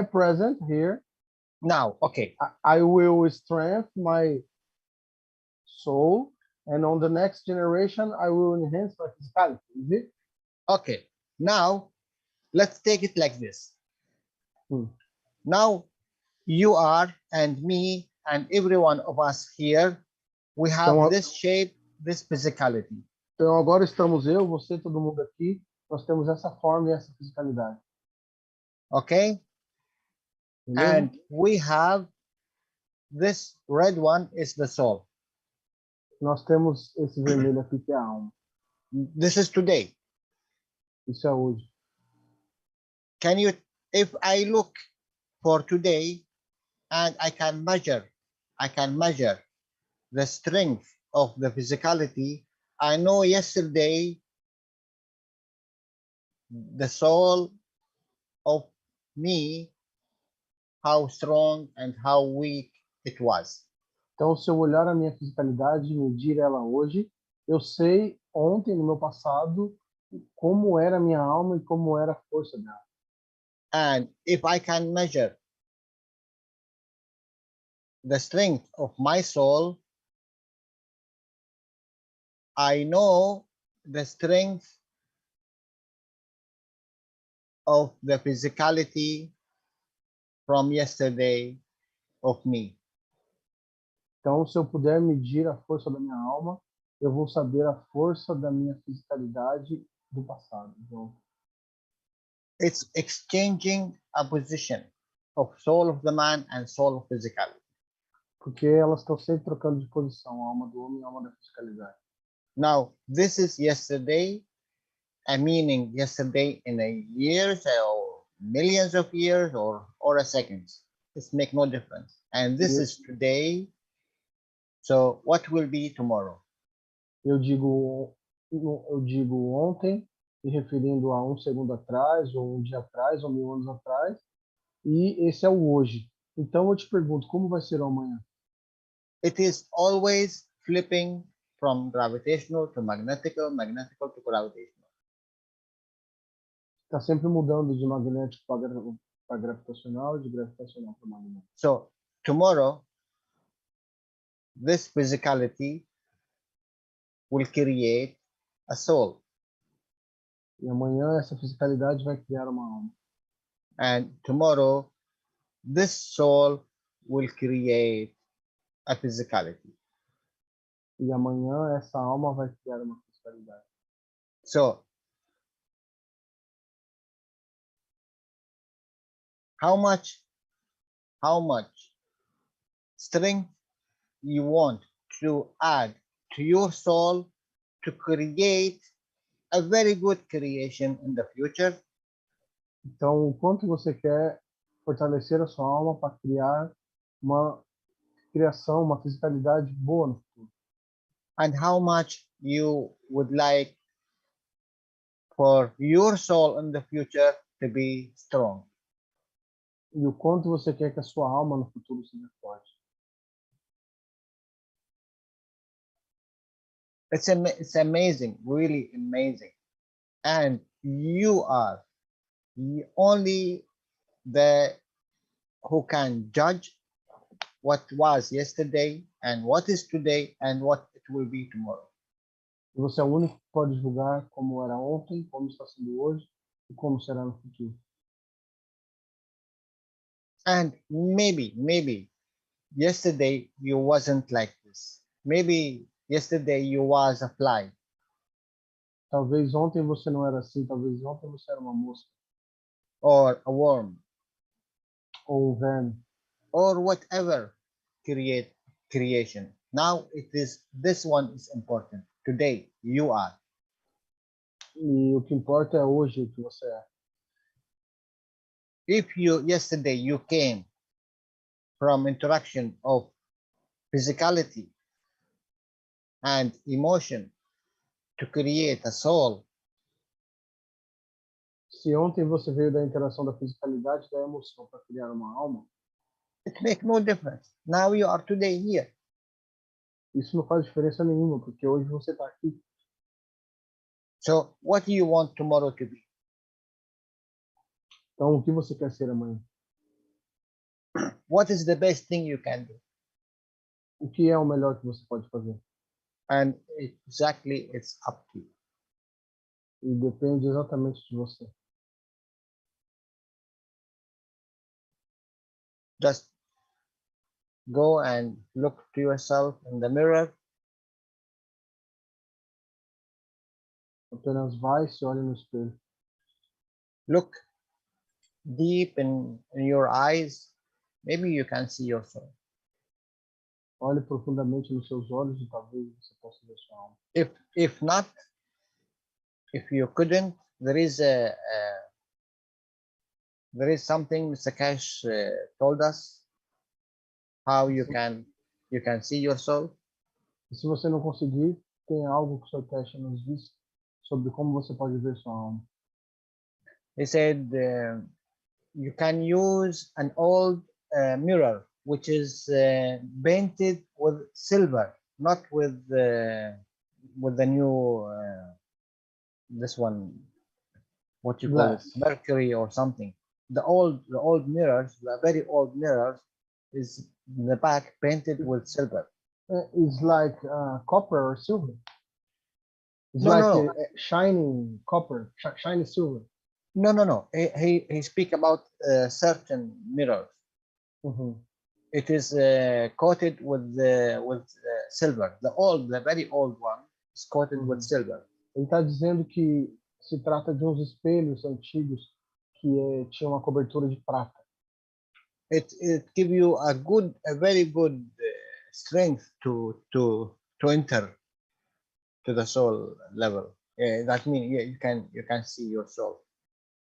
present here, Now, okay. I will strengthen my soul, and on the next generation, I will enhance my physicality. Is it? Okay. Now, let's take it like this. Now, you are, and me, and every one of us here, we have Então, this shape, this physicality. Então agora estamos eu, você, todo mundo aqui. Nós temos essa forma e essa fisicalidade. Okay? Beleza? And we have this red one is the soul. Nós temos esse vermelho aqui que é a alma. This is today. Isso é hoje. Can you, if I look for today and I can measure the strength of the physicality, I know yesterday the soul of me, how strong and how weak it was. Então, se eu olhar a minha fisicalidade e medir ela hoje, eu sei ontem, no meu passado, como era a minha alma e como era a força dela. And if I can measure the strength of my soul, I know the strength of the physicality from yesterday of me. Então, se eu puder medir a força da minha alma, eu vou saber a força da minha fisicalidade do passado. Então, it's exchanging a position of soul of the man and soul of physicality. Porque elas estão sempre trocando de posição, a alma do homem e a alma da fisicalidade. Now, this is yesterday, meaning yesterday in a years or millions of years or a seconds. This make no difference. And this is today. So what will be tomorrow? Eu digo ontem, me referindo a um segundo atrás, ou um dia atrás, ou 1000 anos atrás, e esse é o hoje. Então eu te pergunto, como vai ser o amanhã? It is always flipping from gravitational to magnetical, magnetical to gravitational. Está sempre mudando de magnético para gravitacional, de gravitacional para magnético. So tomorrow, this physicality will create a soul. E amanhã essa fisicalidade vai criar uma alma. And tomorrow, this soul will create a physicality. E amanhã essa alma vai criar uma fisicalidade. So, how much strength you want to add to your soul to create a very good creation in the future? Então, o quanto você quer fortalecer a sua alma para criar uma criação, uma fisicalidade boa no futuro? And how much you would like for your soul in the future to be strong? E o quanto você quer que a sua alma no futuro seja forte? It's amazing, really amazing. And you are the only who can judge what was yesterday and what is today and what it will be tomorrow. E você é o único que pode julgar como era ontem, como está sendo hoje e como será no futuro. And maybe yesterday you wasn't like this. Maybe yesterday you was a fly. Talvez ontem você não era assim, talvez ontem você era uma mosca Or a worm, ou um verme. or whatever creation. Now this one is important. Today you are. E o que importa é hoje o que você é. If yesterday you came from interaction of physicality and emotion to create a soul, Se ontem você veio da interação da fisicalidade, da emoção para criar uma alma, it makes no difference. Now you are today here. isso não faz diferença nenhuma, porque hoje você está aqui. So what do you want tomorrow to be? Então, o que você quer ser amanhã? What is the best thing you can do? O que é o melhor que você pode fazer? And exactly, it's up to you. E depende exatamente de você. Just go and look to yourself in the mirror. Apenas vai, se olha no espelho. Look deep in your eyes. Maybe you can see yourself. Olhe profundamente nos seus olhos e talvez você possa ver sua alma. If not, if you couldn't, there is something Mr. Keshe told us how you can see yourself. E se você não conseguir, tem algo que o Sr. Keshe nos disse sobre como você pode ver sua alma. He said you can use an old mirror which is painted with silver, not with the new this one, what you call it, Glass. mercury or something. The old mirrors, the very old mirrors, is in the back painted with silver. It's like copper or silver. It's No, like no. shining copper, shiny silver. No. He speak about certain mirrors. Uhum. It is coated with silver. The very old one is coated with silver. Ele está dizendo que se trata de uns espelhos antigos que tinham uma cobertura de prata. It give you a very good strength to enter to the soul level. That means you can see your soul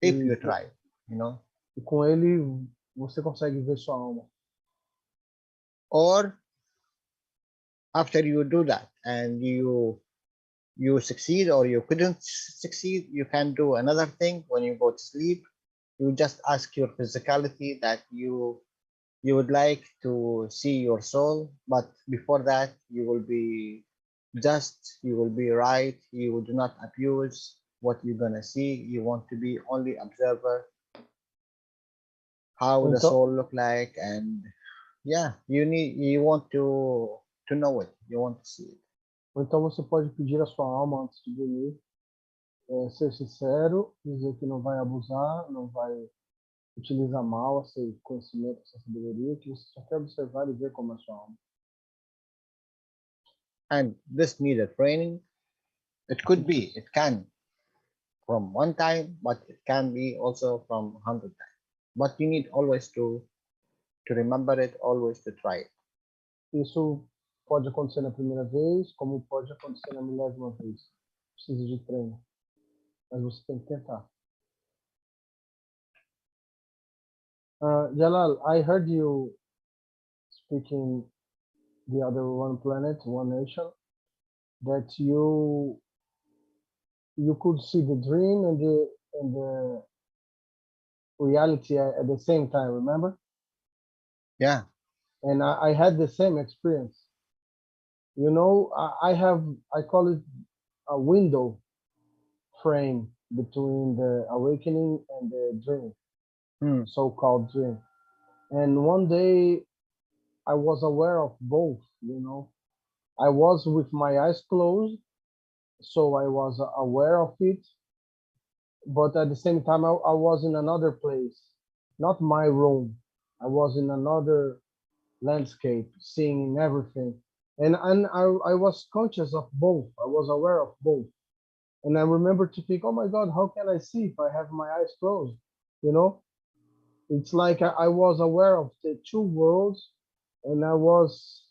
if you try, you know. E com ele você consegue ver sua alma. Or after you do that and you succeed or you couldn't succeed, you can do another thing. When you go to sleep, you just ask your physicality that you would like to see your soul, but before that you will be right. You do not abuse what you're gonna see. You want to be only observer, how the soul look like, and yeah, you want to know it. You want to see it. Então você pode pedir a sua alma antes de dormir, ser sincero, dizer que não vai abusar, não vai utilizar mal esse conhecimento, essa sabedoria, que você só quer observar e ver como é a sua alma. And this needs a training. It can from one time, but it can be also from 100 times. But you need always to remember it, always to try it. Isso pode acontecer na primeira vez, como pode acontecer na milésima vez. Precisa de treino. Mas você tem que tentar. Jalal, I heard you speaking the other one planet, one nation, that you could see the dream and the reality at the same time, remember? Yeah. And I had the same experience. You know, I call it a window frame between the awakening and the dream, so-called dream. And one day I was aware of both, you know. I was with my eyes closed so I was aware of it, but at the same time I was in another place, not my room. I was in another landscape, seeing everything, and I was conscious of both. I was aware of both, and I remember to think, oh my God, how can I see if I have my eyes closed? You know, it's like I was aware of the two worlds, and I was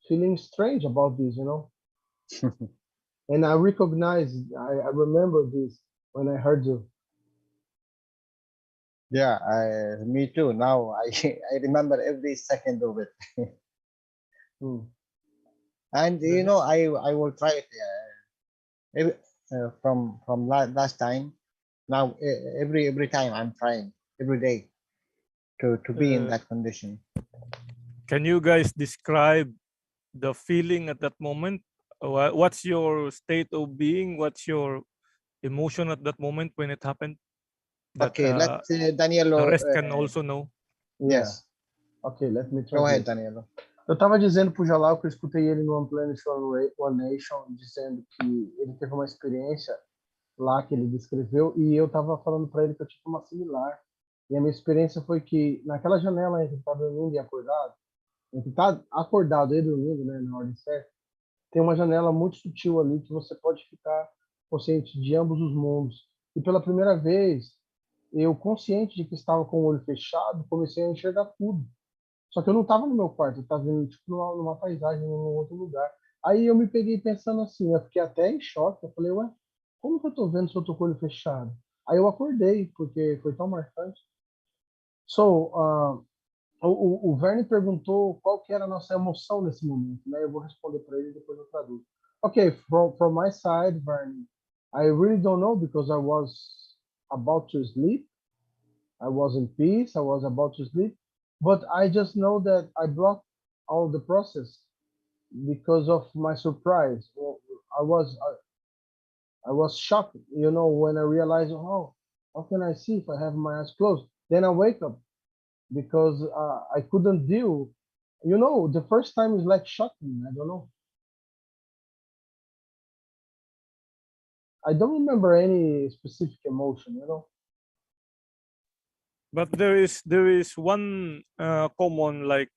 feeling strange about this, you know. And I recognized, I remember this when I heard you. Yeah, me too. Now I I remember every second of it. Hmm. And you know, I will try it every, from last time. Now every time I'm trying every day to be in that condition. Can you guys describe the feeling at that moment? What's your state of being? What's your emotion at that moment when it happened? That Okay, let's the Danielo. rest can also know. Yeah. Yes, Okay, let me go ahead, translate. Danielo. Eu estava dizendo pro Jalal que eu escutei ele no Unplanished One Nation, dizendo que ele teve uma experiência lá que ele descreveu, e eu estava falando para ele que eu tive uma similar. E a minha experiência foi que naquela janela entre estar dormindo e acordado, entre estar acordado e dormindo, né, na ordem certa, tem uma janela muito sutil ali que você pode ficar consciente de ambos os mundos. E pela primeira vez, eu, consciente de que estava com o olho fechado, comecei a enxergar tudo. Só que eu não estava no meu quarto, eu estava vendo tipo numa paisagem, num outro lugar. Aí eu me peguei pensando assim, eu fiquei até em choque. Eu falei, ué, como que eu estou vendo se eu estou com o olho fechado? Aí eu acordei, porque foi tão marcante. So, o Verne perguntou qual que era a nossa emoção nesse momento, né? Eu vou responder para ele e depois eu traduzo. Okay, from my side, Verne, I really don't know because I was about to sleep. I was in peace. I was about to sleep, but I just know that I blocked all the process because of my surprise. I was I was shocked, you know, when I realized, oh, how can I see if I have my eyes closed? Then I wake up because I couldn't deal. You know, the first time is like shocking. I don't know. I don't remember any specific emotion, you know. But there is one common, like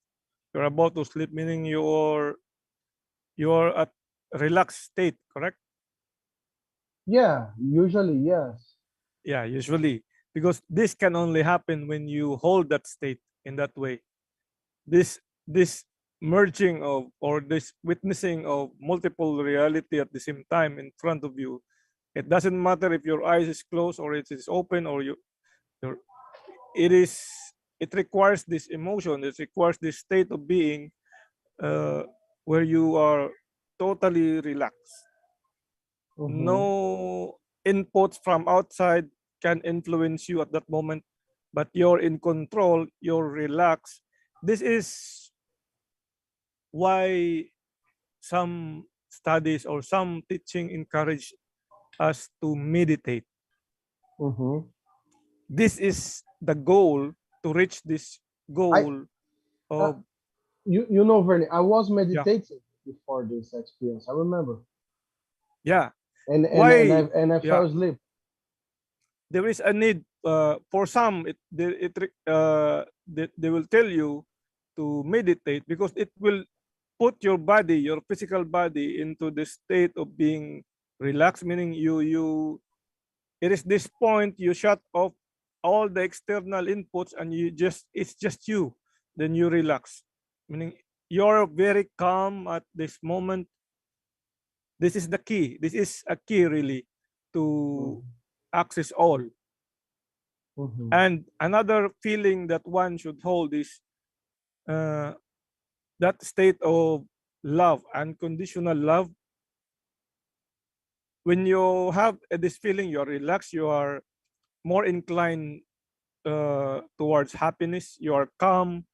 you're about to sleep, meaning you're at relaxed state, correct? Yeah, usually yes. Yeah, usually, because this can only happen when you hold that state in that way. This merging of, or this witnessing of multiple reality at the same time in front of you. It doesn't matter if your eyes is closed or it is open, or it requires this emotion. It requires this state of being where you are totally relaxed. No inputs from outside can influence you at that moment, but you're in control, you're relaxed. This is why some studies or some teaching encourage us to meditate. This is the goal, to reach this goal of you know, Vernie, I was meditating before this experience. I remember. Yeah. And Why? I fell asleep. There is a need for some. They will tell you to meditate because it will put your body, your physical body, into the state of being relaxed. Meaning it is this point you shut off all the external inputs and it's just you. Then you relax. Meaning you're very calm at this moment. This is the key. This is a key really to access all. And another feeling that one should hold is that state of love, unconditional love. When you have this feeling, you're relaxed, you are more inclined towards happiness, you are calm.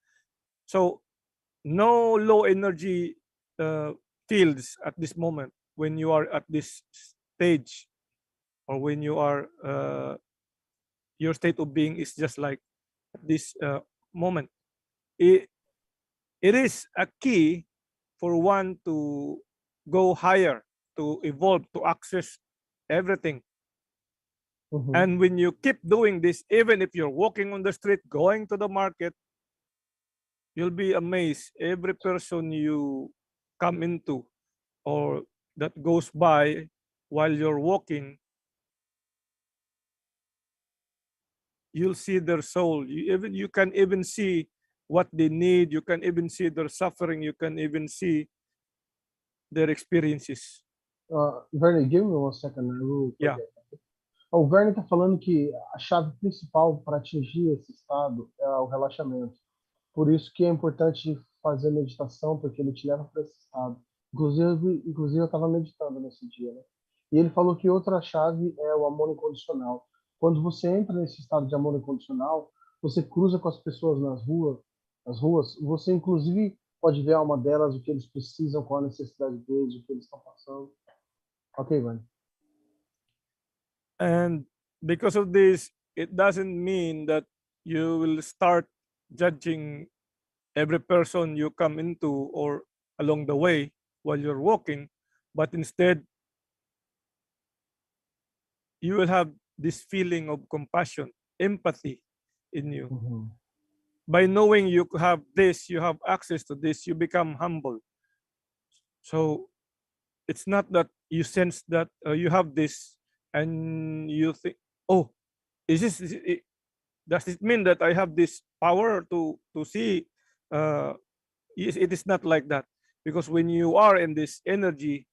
So no low energy fields at this moment when you are at this stage, or when you are your state of being is just like this moment. It is a key for one to go higher, to evolve, to access everything. Uhum. And when you keep doing this, even if you're walking on the street, going to the market, you'll be amazed. Every person you come into or that goes by while you're walking, you'll see their soul. You can even see what they need. You can even see their suffering. You can even see their experiences. Verne, give me 1 second. I will Yeah. forget. O Verne está falando que a chave principal para atingir esse estado é o relaxamento. Por isso que é importante fazer meditação, porque ele te leva para esse estado. Inclusive eu estava meditando nesse dia, né? E ele falou que outra chave é o amor incondicional. Quando você entra nesse estado de amor incondicional, você cruza com as pessoas nas ruas, você inclusive pode ver a alma delas, o que eles precisam, qual a necessidade deles, o que eles estão passando. Ok, Verne. And because of this, it doesn't mean that you will start judging every person you come into or along the way while you're walking, but instead you will have this feeling of compassion, empathy in you. Uhum. By knowing you have this, you have access to this, you become humble. So it's not that you sense that you have this and you think, oh, does it mean that I have this power to see? It is not like that. Because when you are in this energy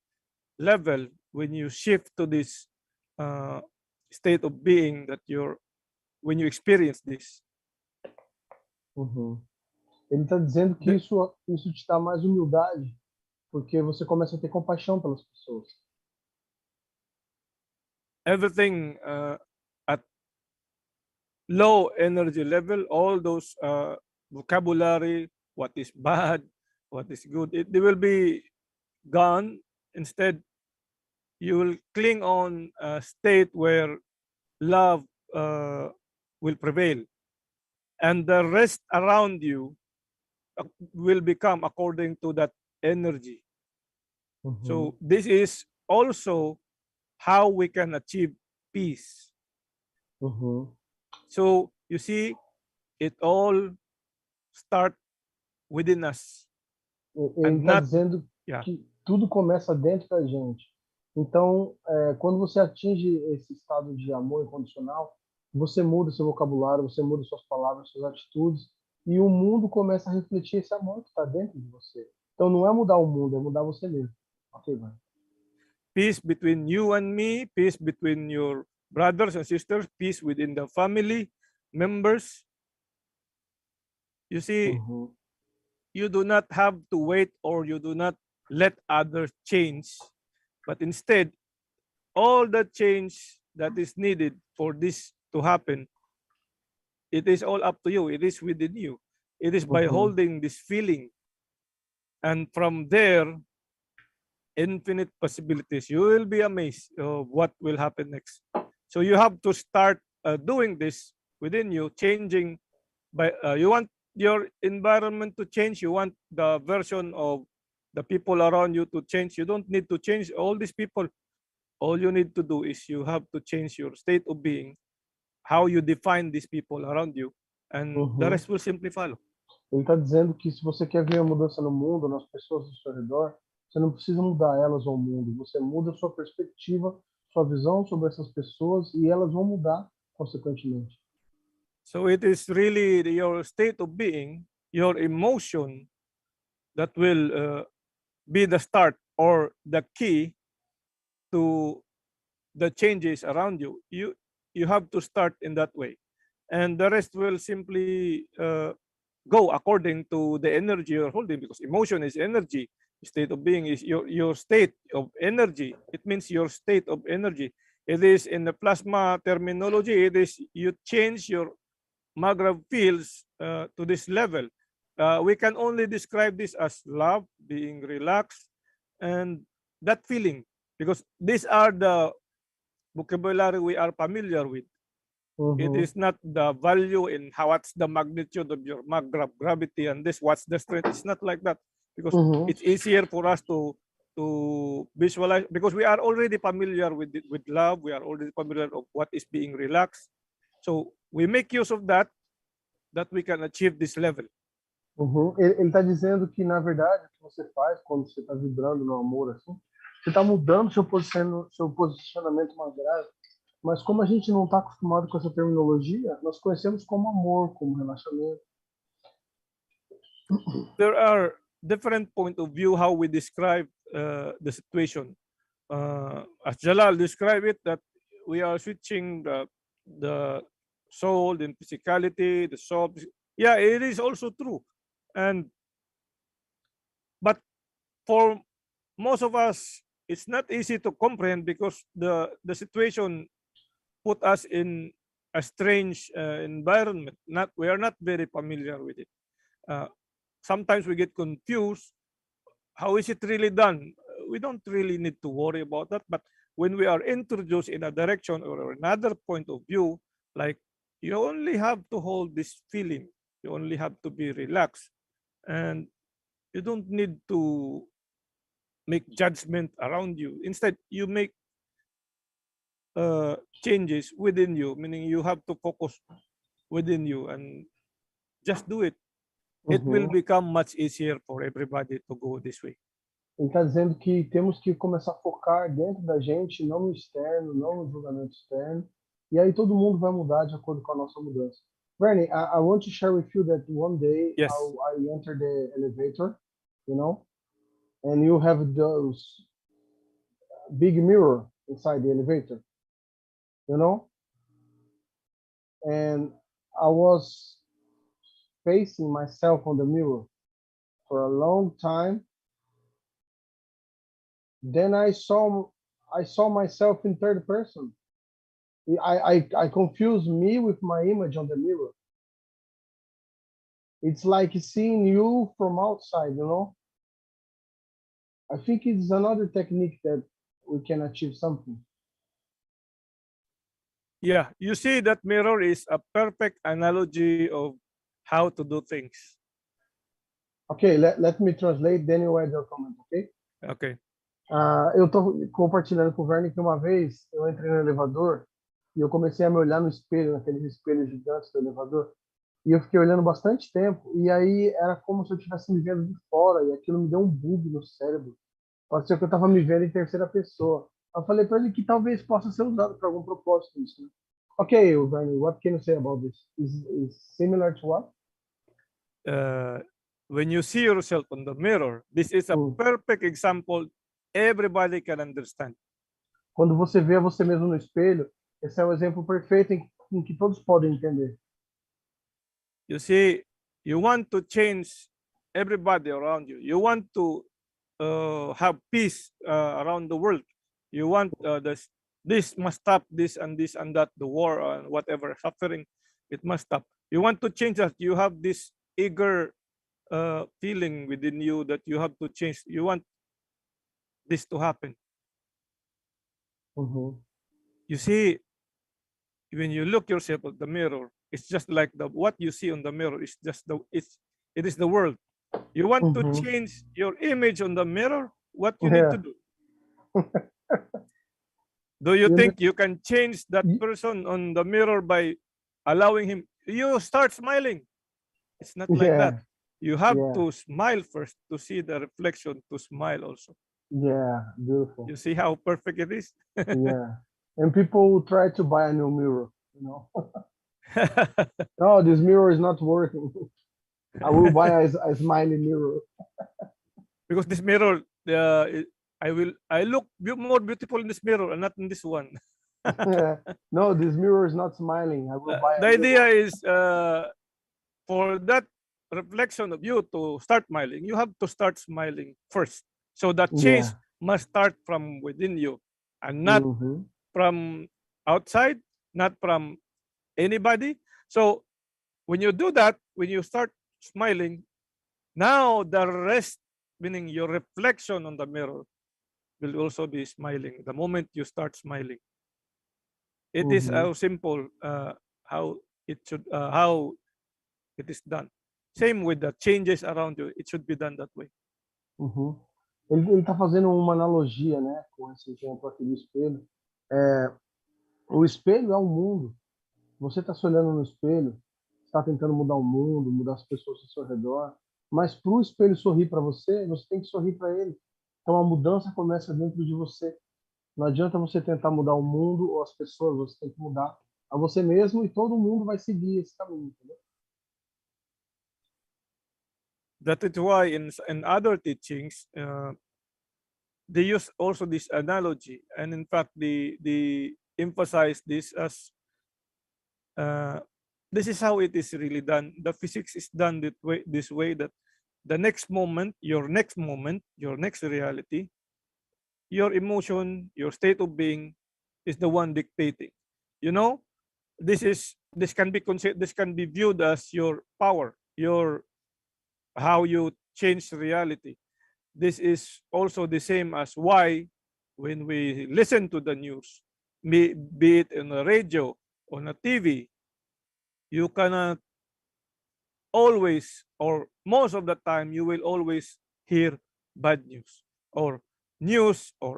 level, when you shift to this state of being when you experience this. Uhum. Ele está dizendo que isso te dá mais humildade, porque você começa a ter compaixão pelas pessoas. Everything at low energy level, all those vocabulary, what is bad, what is good, they will be gone. Instead, you will cling on a state where love will prevail. And the rest around you will become according to that energy. Uhum. So this is also how we can achieve peace. Uhum. So you see, it all starts within us. Ele está dizendo que tudo começa dentro da gente. Então, quando você atinge esse estado de amor incondicional, você muda seu vocabulário, você muda suas palavras, suas atitudes, e o mundo começa a refletir esse amor que está dentro de você. Então, não é mudar o mundo, é mudar você mesmo. Ok, vai. Peace between you and me, peace between your brothers and sisters, peace within the family members. You see, you do not have to wait or you do not let others change, but instead, all the change that is needed for this to happen, it is all up to you. It is within you. It is by holding this feeling. And from there, infinite possibilities. You will be amazed of what will happen next. So you have to start doing this within you, changing. You want your environment to change. You want the version of the people around you to change. You don't need to change all these people. All you need to do is you have to change your state of being, how you define these people around you, and the rest will simply follow. Ele está dizendo que se você quer ver a mudança no mundo, nas pessoas ao seu redor, você não precisa mudar elas ou o mundo. Você muda a sua perspectiva, sua visão sobre essas pessoas e elas vão mudar consequentemente. So it is really your state of being, your emotion, that will be the start or the key to the changes around you. You have to start in that way, and the rest will simply go according to the energy you're holding, because emotion is energy. State of being is your state of energy. It means your state of energy. It is in the plasma terminology. It is you change your magnetic fields to this level. We can only describe this as love, being relaxed, and that feeling, because these are the vocabulary we are familiar with. It is not the value in what's the magnitude of your gravity and this, what's the strength. It's not like that, because it's easier for us to to visualize, because we are already familiar with love, we are already familiar of what is being relaxed. So we make use of that we can achieve this level. Ele está dizendo que, na verdade, o que você faz quando você está vibrando no amor, assim, você está mudando seu posicionamento mais grave. Mas como a gente não está acostumado com essa terminologia, nós conhecemos como amor, como relaxamento. There are different point of view how we describe the situation. As Jalal described it, that we are switching the soul, the physicality, the soul. Yeah, it is also true. But for most of us, it's not easy to comprehend because the situation put us in a strange environment. We are not very familiar with it. Sometimes we get confused. How is it really done? We don't really need to worry about that. But when we are introduced in a direction or another point of view, like you only have to hold this feeling, you only have to be relaxed, and you don't need to make judgment around you. Instead, you make changes within you, meaning you have to focus within you and just do it. It will become much easier for everybody to go this way. Ele está dizendo que temos que começar a focar dentro da gente, não no externo, não no julgamento externo. E aí todo mundo vai mudar de acordo com a nossa mudança. Bernie, I want to share with you that one day Yes. I entered the elevator, you know, and you have those big mirror inside the elevator, you know, and I was facing myself on the mirror for a long time. Then I saw myself in third person. I confused me with my image on the mirror. It's like seeing you from outside, you know. I think it's another technique that we can achieve something. Yeah, you see that mirror is a perfect analogy of how to do things. Okay, let me translate, then you add your comment, okay? Okay. Eu tô compartilhando com o Verne que uma vez eu entrei no elevador e eu comecei a me olhar no espelho, naqueles espelhos gigantes do elevador, e eu fiquei olhando bastante tempo, e aí era como se eu estivesse me vendo de fora, e aquilo me deu um bug no cérebro. Parecia que eu estava me vendo em terceira pessoa. Eu falei para ele que talvez possa ser usado para algum propósito isso, né? Okay, Verne, what can you say about this? Is similar to what? When you see yourself on the mirror, this is a perfect example everybody can understand. Quando você vê você mesmo no espelho, esse é o exemplo perfeito em que todos podem entender. You see, you want to change everybody around you. You want to have peace around the world. You want this must stop, this and that, the war and whatever suffering, it must stop. You want to change that. You have this eager feeling within you that you have to change. You want this to happen. You see, when you look yourself at the mirror, it's just like what you see on the mirror is just it is the world. You want to change your image on the mirror, what you need to do? Do you think you can change that person on the mirror by allowing him? You start smiling. It's not like that. You have to smile first to see the reflection, to smile also. Yeah, beautiful. You see how perfect it is? Yeah. And people will try to buy a new mirror, you know. No, this mirror is not working. I will buy a smiley mirror. Because this mirror, I look more beautiful in this mirror and not in this one. No, this mirror is not smiling. I will buy the idea is for that reflection of you to start smiling, you have to start smiling first. So that change must start from within you and not from outside, not from anybody. So when you do that, when you start smiling, now the rest, meaning your reflection on the mirror, will also be smiling the moment you start smiling. It is how simple how it is done. Same with the changes around you, it should be done that way. Ele está fazendo uma analogia, né, com esse exemplo aqui do espelho. O espelho é o mundo. Você está se olhando no espelho, está tentando mudar o mundo, mudar as pessoas ao seu redor, mas para o espelho sorrir para você, você tem que sorrir para ele. Então a mudança começa dentro de você. Não adianta você tentar mudar o mundo ou as pessoas, você tem que mudar a você mesmo e todo mundo vai seguir esse caminho, entendeu? That is why in other teachings, they use also this analogy, and in fact, they emphasize this as this is how it is really done. The physics is done this way that the next moment, your next reality, your emotion, your state of being is the one dictating. You know, this can be viewed as your power, your how you change reality. This is also the same as why when we listen to the news, be it on a radio, on a TV, you cannot always, or most of the time, you will always hear bad news or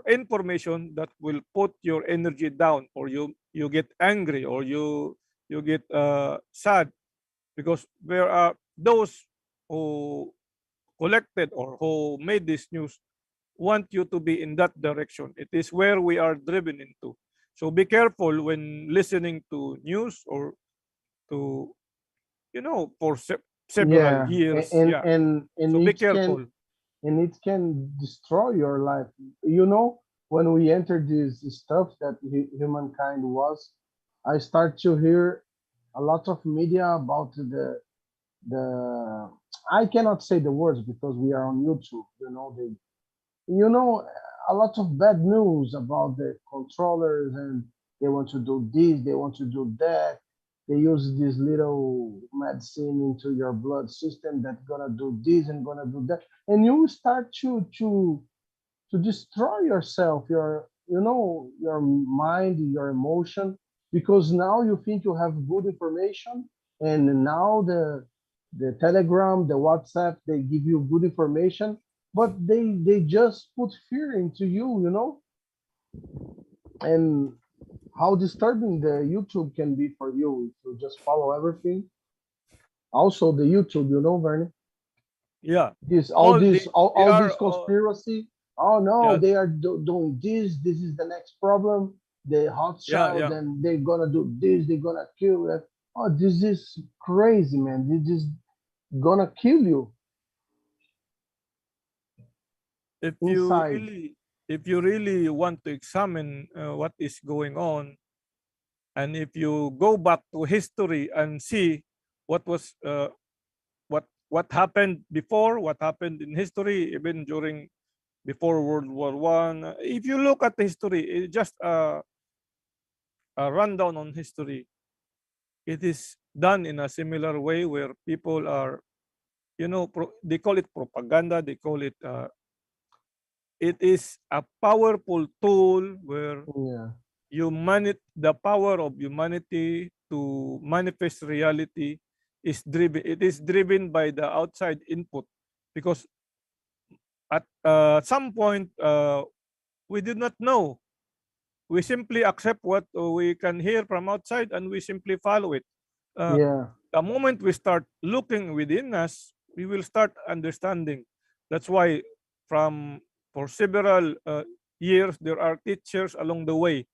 information that will put your energy down, or you get angry, or you get sad, because there are those who collected or who made this news want you to be in that direction. It is where we are driven into. So be careful when listening to news or to, for several years. Yeah. And So be careful. it can destroy your life. You know, when we entered this stuff that humankind was, I start to hear a lot of media about the I cannot say the words because we are on YouTube. A lot of bad news about the controllers, and they want to do this, they want to do that. They use this little medicine into your blood system that's gonna do this and gonna do that, and you start to destroy yourself, your mind, your emotion, because now you think you have good information, and now the Telegram, the WhatsApp, they give you good information, but they just put fear into you, and how disturbing the YouTube can be for you if you just follow everything. Also, the YouTube, Vernon. Yeah. All They this are, conspiracy. Oh no, yeah. they are doing this. This is the next problem. The hot child, Yeah. and they're gonna do this. They're gonna kill that. Oh, this is crazy, man. This is gonna kill you If inside. you really want to examine what is going on, and if you go back to history and see what was what happened before, what happened in history, even before World War I. If you look at history, it's just a rundown on history. It is done in a similar way where people are, they call it propaganda. They call it. It is a powerful tool where Yeah. the power of humanity to manifest reality is driven. It is driven by the outside input, because at some point we did not know. We simply accept what we can hear from outside, and we simply follow it. Yeah. The moment we start looking within us, we will start understanding. That's why for several years, there are teachers along the way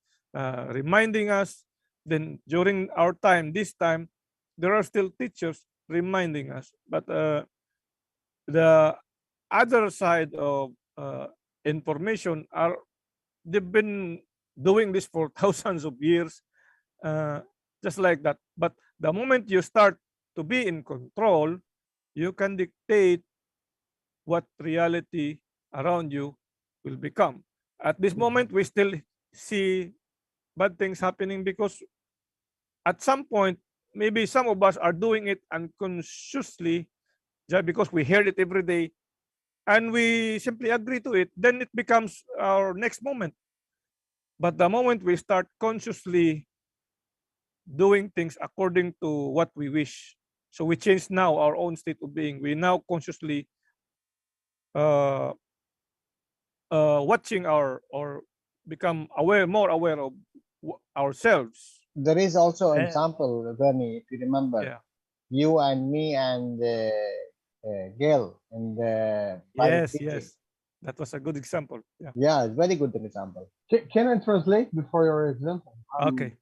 reminding us. Then during our time, this time, there are still teachers reminding us. But the other side of information they've been doing this for thousands of years, just like that. But the moment you start to be in control, you can dictate what reality around you will become. At this moment, we still see bad things happening because at some point, maybe some of us are doing it unconsciously just because we hear it every day and we simply agree to it. Then it becomes our next moment. But the moment we start consciously doing things according to what we wish, so we change now our own state of being. We now consciously watching or become aware, more aware of ourselves. There is also an And- example, Bernie, if you remember, Yeah. you and me and Gail in the private teaching. Yes. That was a good example. Yeah. Yeah, it's very good example. Can I translate before your example? Okay.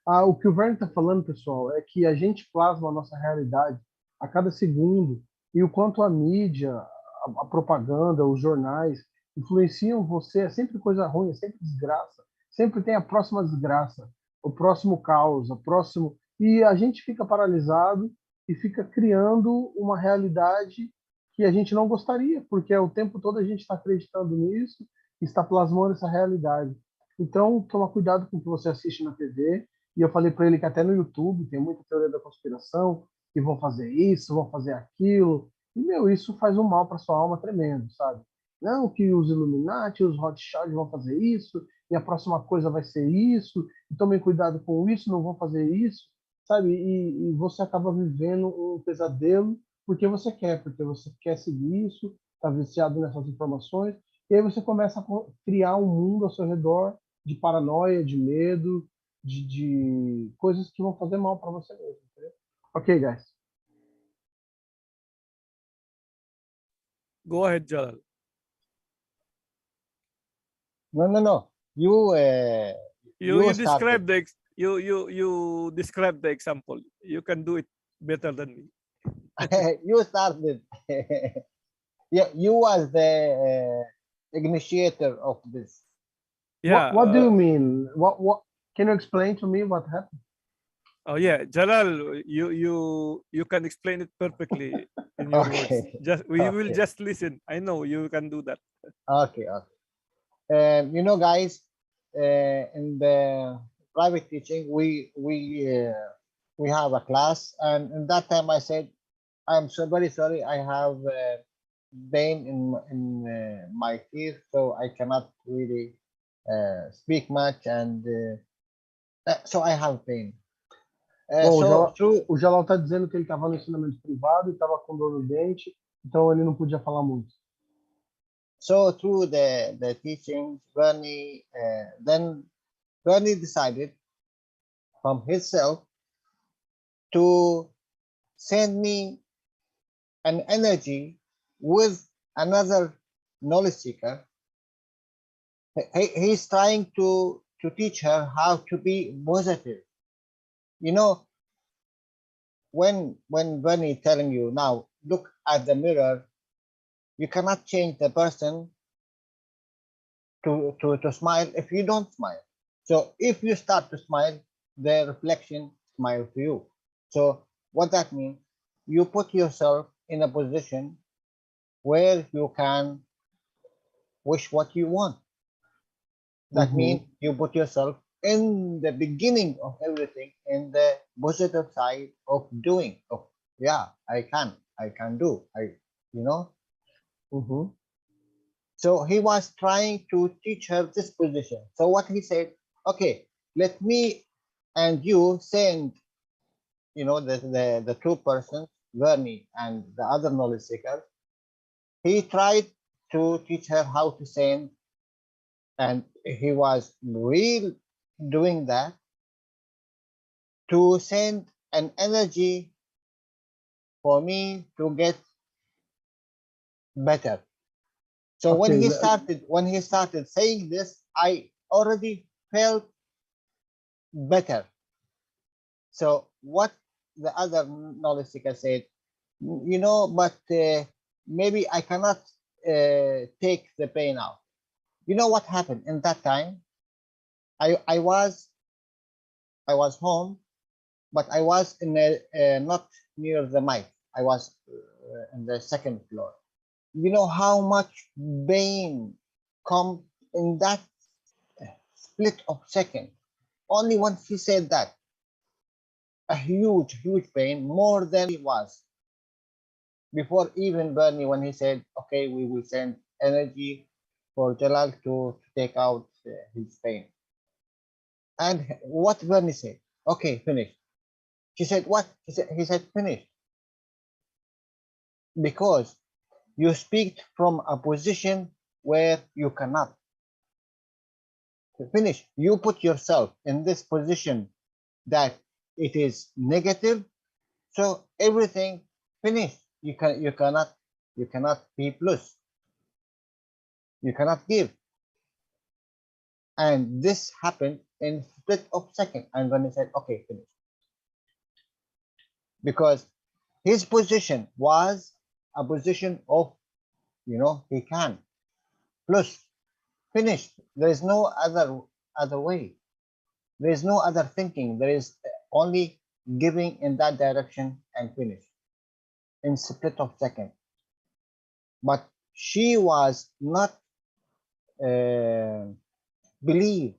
O que o Verne está falando, pessoal, é que a gente plasma a nossa realidade a cada segundo e o quanto a mídia, a propaganda, os jornais influenciam você. É sempre coisa ruim, é sempre desgraça. Sempre tem a próxima desgraça, o próximo caos, o próximo... E a gente fica paralisado e fica criando uma realidade que a gente não gostaria, porque o tempo todo a gente está acreditando nisso e está plasmando essa realidade. Então, toma cuidado com o que você assiste na TV. E eu falei para ele que até no YouTube tem muita teoria da conspiração, que vão fazer isso, vão fazer aquilo. E, meu, isso faz um mal para sua alma tremendo, sabe? Não, que os Illuminati, os Rothschild vão fazer isso, e a próxima coisa vai ser isso, e tomem cuidado com isso, não vão fazer isso, sabe? E você acaba vivendo um pesadelo porque você quer seguir isso, está viciado nessas informações, e aí você começa a criar um mundo ao seu redor de paranoia, de medo, de coisas que vão fazer mal para você mesmo. Entendeu? Ok, guys. Go ahead, Jalal. No. You You started. describe you describe the example. You can do it better than me. You started. Yeah, you was the initiator of this. Yeah. What do you mean? What? Can you explain to me what happened? Oh yeah, Jalal, you can explain it perfectly in your words. Okay. We will Okay. just listen. I know you can do that. Okay. You know, guys, in the private teaching, we have a class, and in that time I said, I'm so very sorry. I have pain in my teeth, so I cannot really speak much, and so I have pain. O Jalal está dizendo que ele estava no ensinamento privado e estava com dor no dente, então ele não podia falar muito. So through the teachings, Bernie decided from himself to send me an energy with another knowledge seeker. He's trying to teach her how to be positive. You know, when Bernie telling you now, look at the mirror, you cannot change the person to smile if you don't smile. So if you start to smile, the reflection smile to you. So what that means, you put yourself in a position where you can wish what you want. That means you put yourself in the beginning of everything, in the positive side of doing. Of I can do. You know. So he was trying to teach her this position. So what he said, okay, let me and you send, you know, the two persons, Bernie and the other knowledge seeker. He tried to teach her how to send, and he was really doing that, to send an energy for me to get better. So Okay, when he started saying this, I already felt better. So what the other knowledge seeker said, you know, but maybe I cannot take the pain out. You know what happened in that time? I was home, but I was in not near the mic. I was in the second floor. You know how much pain come in that split of second. Only when he said that, a huge pain, more than it was before. Even Bernie, when he said, okay, we will send energy for Jalal to take out his pain. And what Bernie said, okay, finish. She said, what? He said, finish. Because you speak from a position where you cannot finish. You put yourself in this position that it is negative, so everything finished. You cannot be plus. You cannot give. And this happened in split of second. And when he said, okay, finish. Because his position was a position of, he can. Plus, finished. There is no other way. There is no other thinking. There is only giving in that direction and finish in split of second. But she was not believe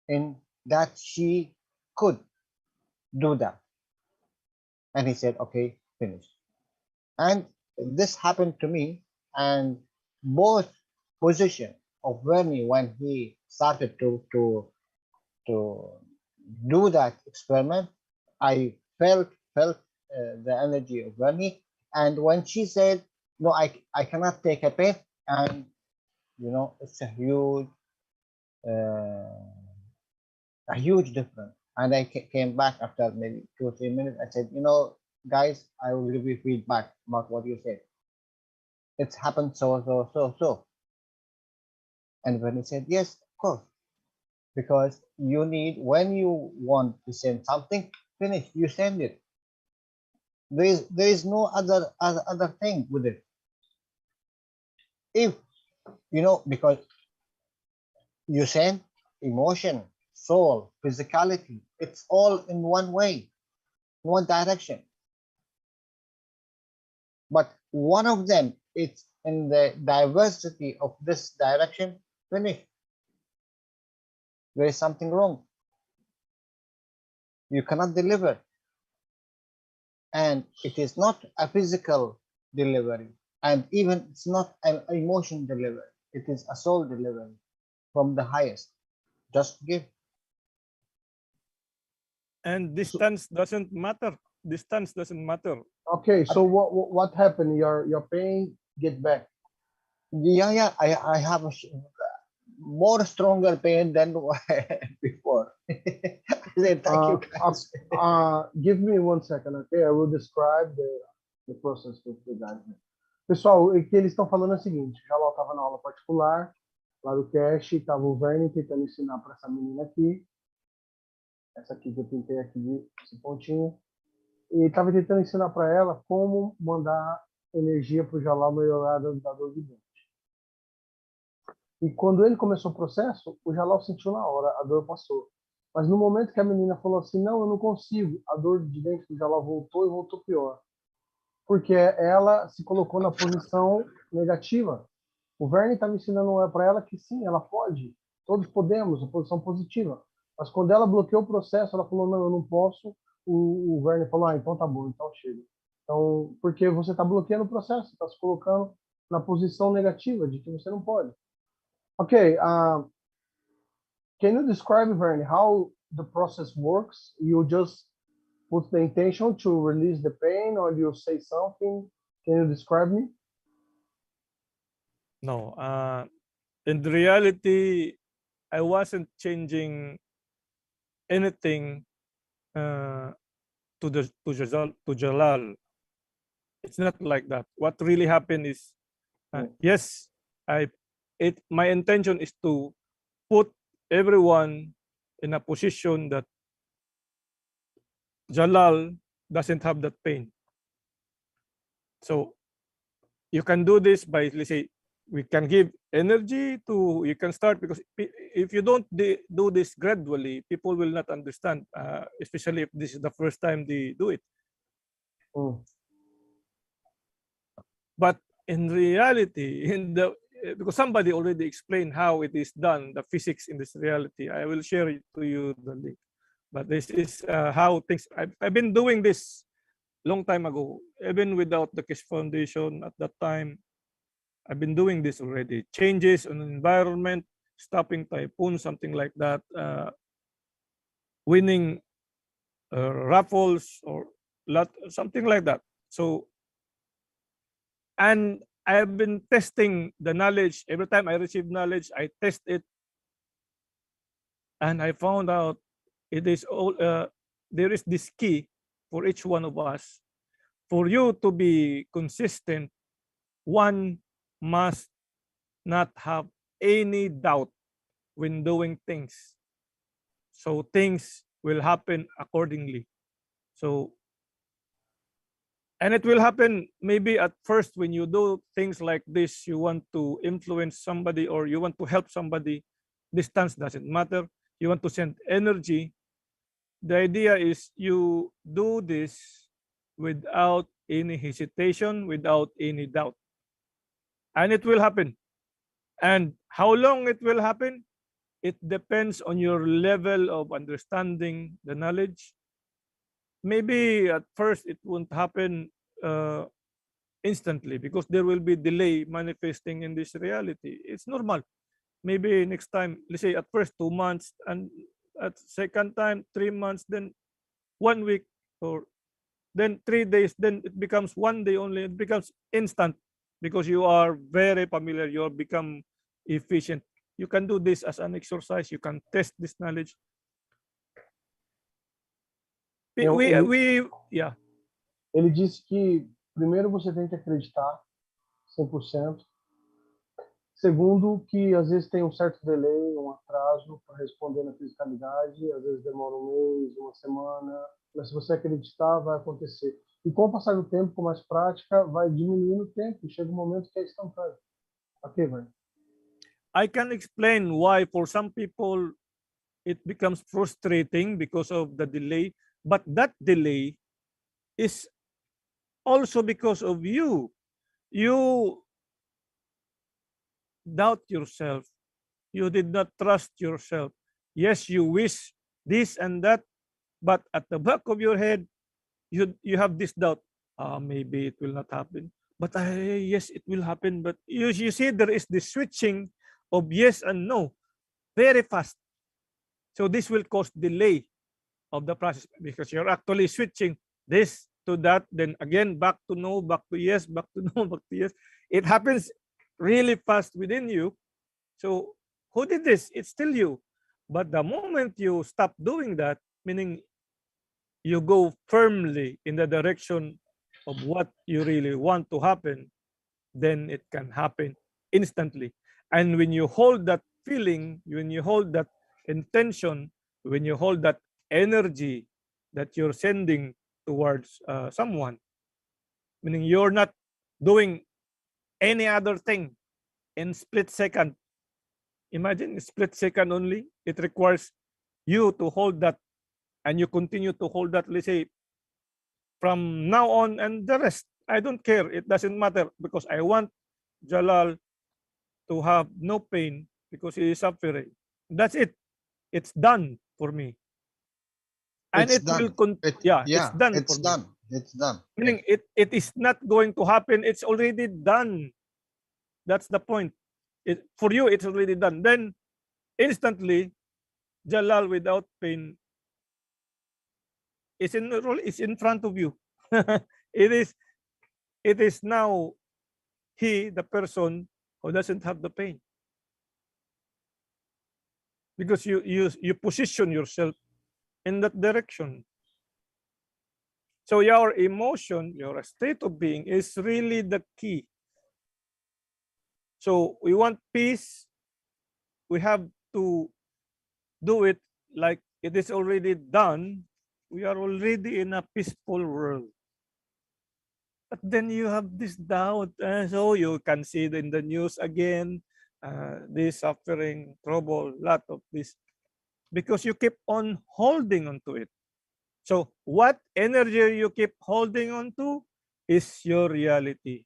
in that she could do that. And he said, okay, finish. And this happened to me, and both position of Vernie when he started to do that experiment, I felt the energy of Vernie. And when she said, no, I cannot take a pen, and it's a huge difference. And I came back after maybe 2 or 3 minutes. I said, guys, I will give you feedback about what you said. It's happened so. And when he said, yes, of course, because you need, when you want to send something, finish, you send it. There is no other thing with it. If because you send emotion, soul, physicality, it's all in one way, one direction. But one of them, it's in the diversity of this direction, finish. There is something wrong. You cannot deliver. And it is not a physical delivery. And even it's not an emotion delivery. It is a soul delivery from the highest. Just give. And distance doesn't matter. Distance doesn't matter. Okay, so what happened? Your pain get back. Yeah. I have a more stronger pain than before. I said, thank you, guys. Give me 1 second, okay? I will describe the process with you guys. Pessoal, o que eles estão falando é o seguinte: o Jalal estava na aula particular, lá do Keshe, estava o Vernie tentando ensinar para essa menina aqui, essa aqui que eu pintei aqui, esse pontinho, e estava tentando ensinar para ela como mandar energia para o Jalal melhorar da dor de dente. E quando ele começou o processo, o Jalal sentiu na hora, a dor passou. Mas no momento que a menina falou assim, não, eu não consigo, a dor de dente do Jalal voltou e voltou pior. Porque ela se colocou na posição negativa. O Vernie estava ensinando para ela que sim, ela pode, todos podemos, a posição positiva. Mas quando ela bloqueou o processo, ela falou, não, eu não posso. O Vernie falou, então tá bom, então chega. Então, porque você está bloqueando o processo, está se colocando na posição negativa de que você não pode. Okay, can you describe, Vernie, how the process works? You just put the intention to release the pain, or you say something? Can you describe me? No, in reality, I wasn't changing anything to Jalal. It's not like that. What really happened is, yes, my intention is to put everyone in a position that Jalal doesn't have that pain. So you can do this by, let's say, we can give energy to, you can start, because if you don't do this gradually, people will not understand, especially if this is the first time they do it. But in reality, because somebody already explained how it is done, the physics in this reality, I will share it to you the link. But this is how things, I've been doing this long time ago, even without the Keshe Foundation at that time. I've been doing this already. Changes in the environment, stopping typhoon, something like that, winning raffles or something like that. So, and I have been testing the knowledge. Every time I receive knowledge, I test it. And I found out it is all, there is this key for each one of us. For you to be consistent, one must not have any doubt when doing things. So things will happen accordingly. So, and it will happen maybe at first when you do things like this, you want to influence somebody or you want to help somebody, distance doesn't matter. You want to send energy. The idea is you do this without any hesitation, without any doubt. And it will happen. And how long it will happen? It depends on your level of understanding the knowledge. Maybe at first it won't happen instantly because there will be delay manifesting in this reality. It's normal. Maybe next time, let's say at first 2 months, and at second time 3 months, then 1 week, or then 3 days, then it becomes 1 day only. It becomes instant because you are very familiar. You have become efficient. You can do this as an exercise. You can test this knowledge. Yeah. Ele disse que primeiro você tem que acreditar 100%. Segundo, que às vezes tem um certo delay, um atraso para responder na fisicalidade, às vezes demora um mês, uma semana, mas se você acreditar, vai acontecer. E com o passar do tempo, com mais prática, vai diminuindo o tempo, e chega um momento que é instantâneo. Ok, vai. I can explain why for some people it becomes frustrating because of the delay, but that delay is also because of you. You doubt yourself. You did not trust yourself. Yes, you wish this and that, but at the back of your head, you have this doubt. Maybe it will not happen. But yes, it will happen. But you see, there is this switching of yes and no very fast. So this will cause delay of the process because you're actually switching this to that, then again back to no, back to yes, back to no, back to yes. It happens really fast within you. So who did this? It's still you. But the moment you stop doing that, meaning you go firmly in the direction of what you really want to happen, then it can happen instantly. And when you hold that feeling, when you hold that intention, when you hold that energy that you're sending towards someone, meaning you're not doing any other thing in split second. Imagine split second only. It requires you to hold that, and you continue to hold that, let's say, from now on, and the rest, I don't care. It doesn't matter because I want Jalal to have no pain because he is suffering. That's it. It's done for me. And It's it done. will it's done. It's for done. me. It's done. Meaning it is not going to happen. It's already done. That's the point. For you, it's already done. Then instantly, Jalal without pain is in front of you. it is now he, the person who doesn't have the pain. Because you position yourself in that direction. So your emotion, your state of being is really the key. So we want peace. We have to do it like it is already done. We are already in a peaceful world. But then you have this doubt. So you can see it in the news again, this suffering, trouble, lot of this. Because you keep on holding on to it. So what energy you keep holding on to is your reality.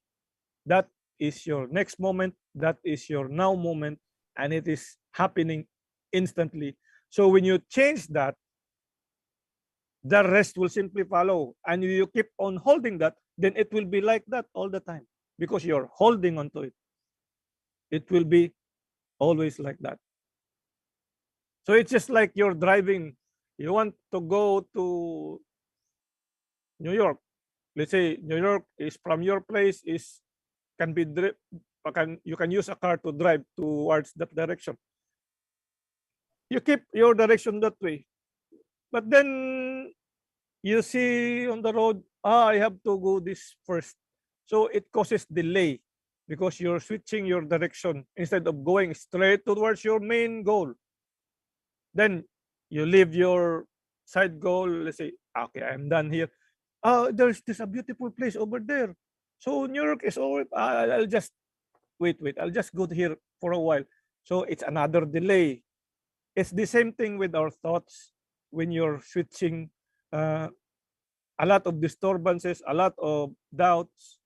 That is your next moment. That is your now moment. And it is happening instantly. So when you change that, the rest will simply follow. And you keep on holding that, then it will be like that all the time. Because you're holding on to it. It will be always like that. So it's just like you're driving. You want to go to New York. Let's say New York is from your place is can be you can use a car to drive towards that direction. You keep your direction that way, but then you see on the road, I have to go this first, so it causes delay because you're switching your direction instead of going straight towards your main goal. Then you leave your side goal. Let's say, okay, I'm done here. There's this a beautiful place over there. So New York is over. I'll just wait. I'll just go here for a while. So it's another delay. It's the same thing with our thoughts when you're switching. A lot of disturbances, a lot of doubts.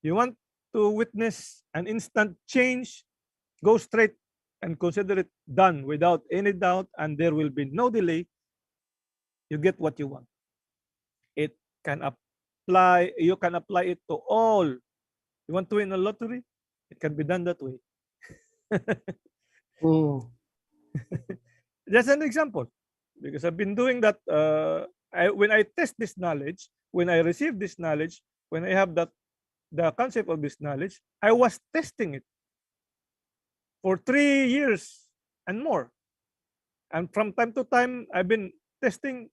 You want to witness an instant change, go straight and consider it done without any doubt, and there will be no delay. You get what you want. It can apply, you can apply it to all. You want to win a lottery? It can be done that way. Just an example, because I've been doing that. When I test this knowledge, when I receive this knowledge, when I have the concept of this knowledge, I was testing it for 3 years and more. And from time to time, I've been testing.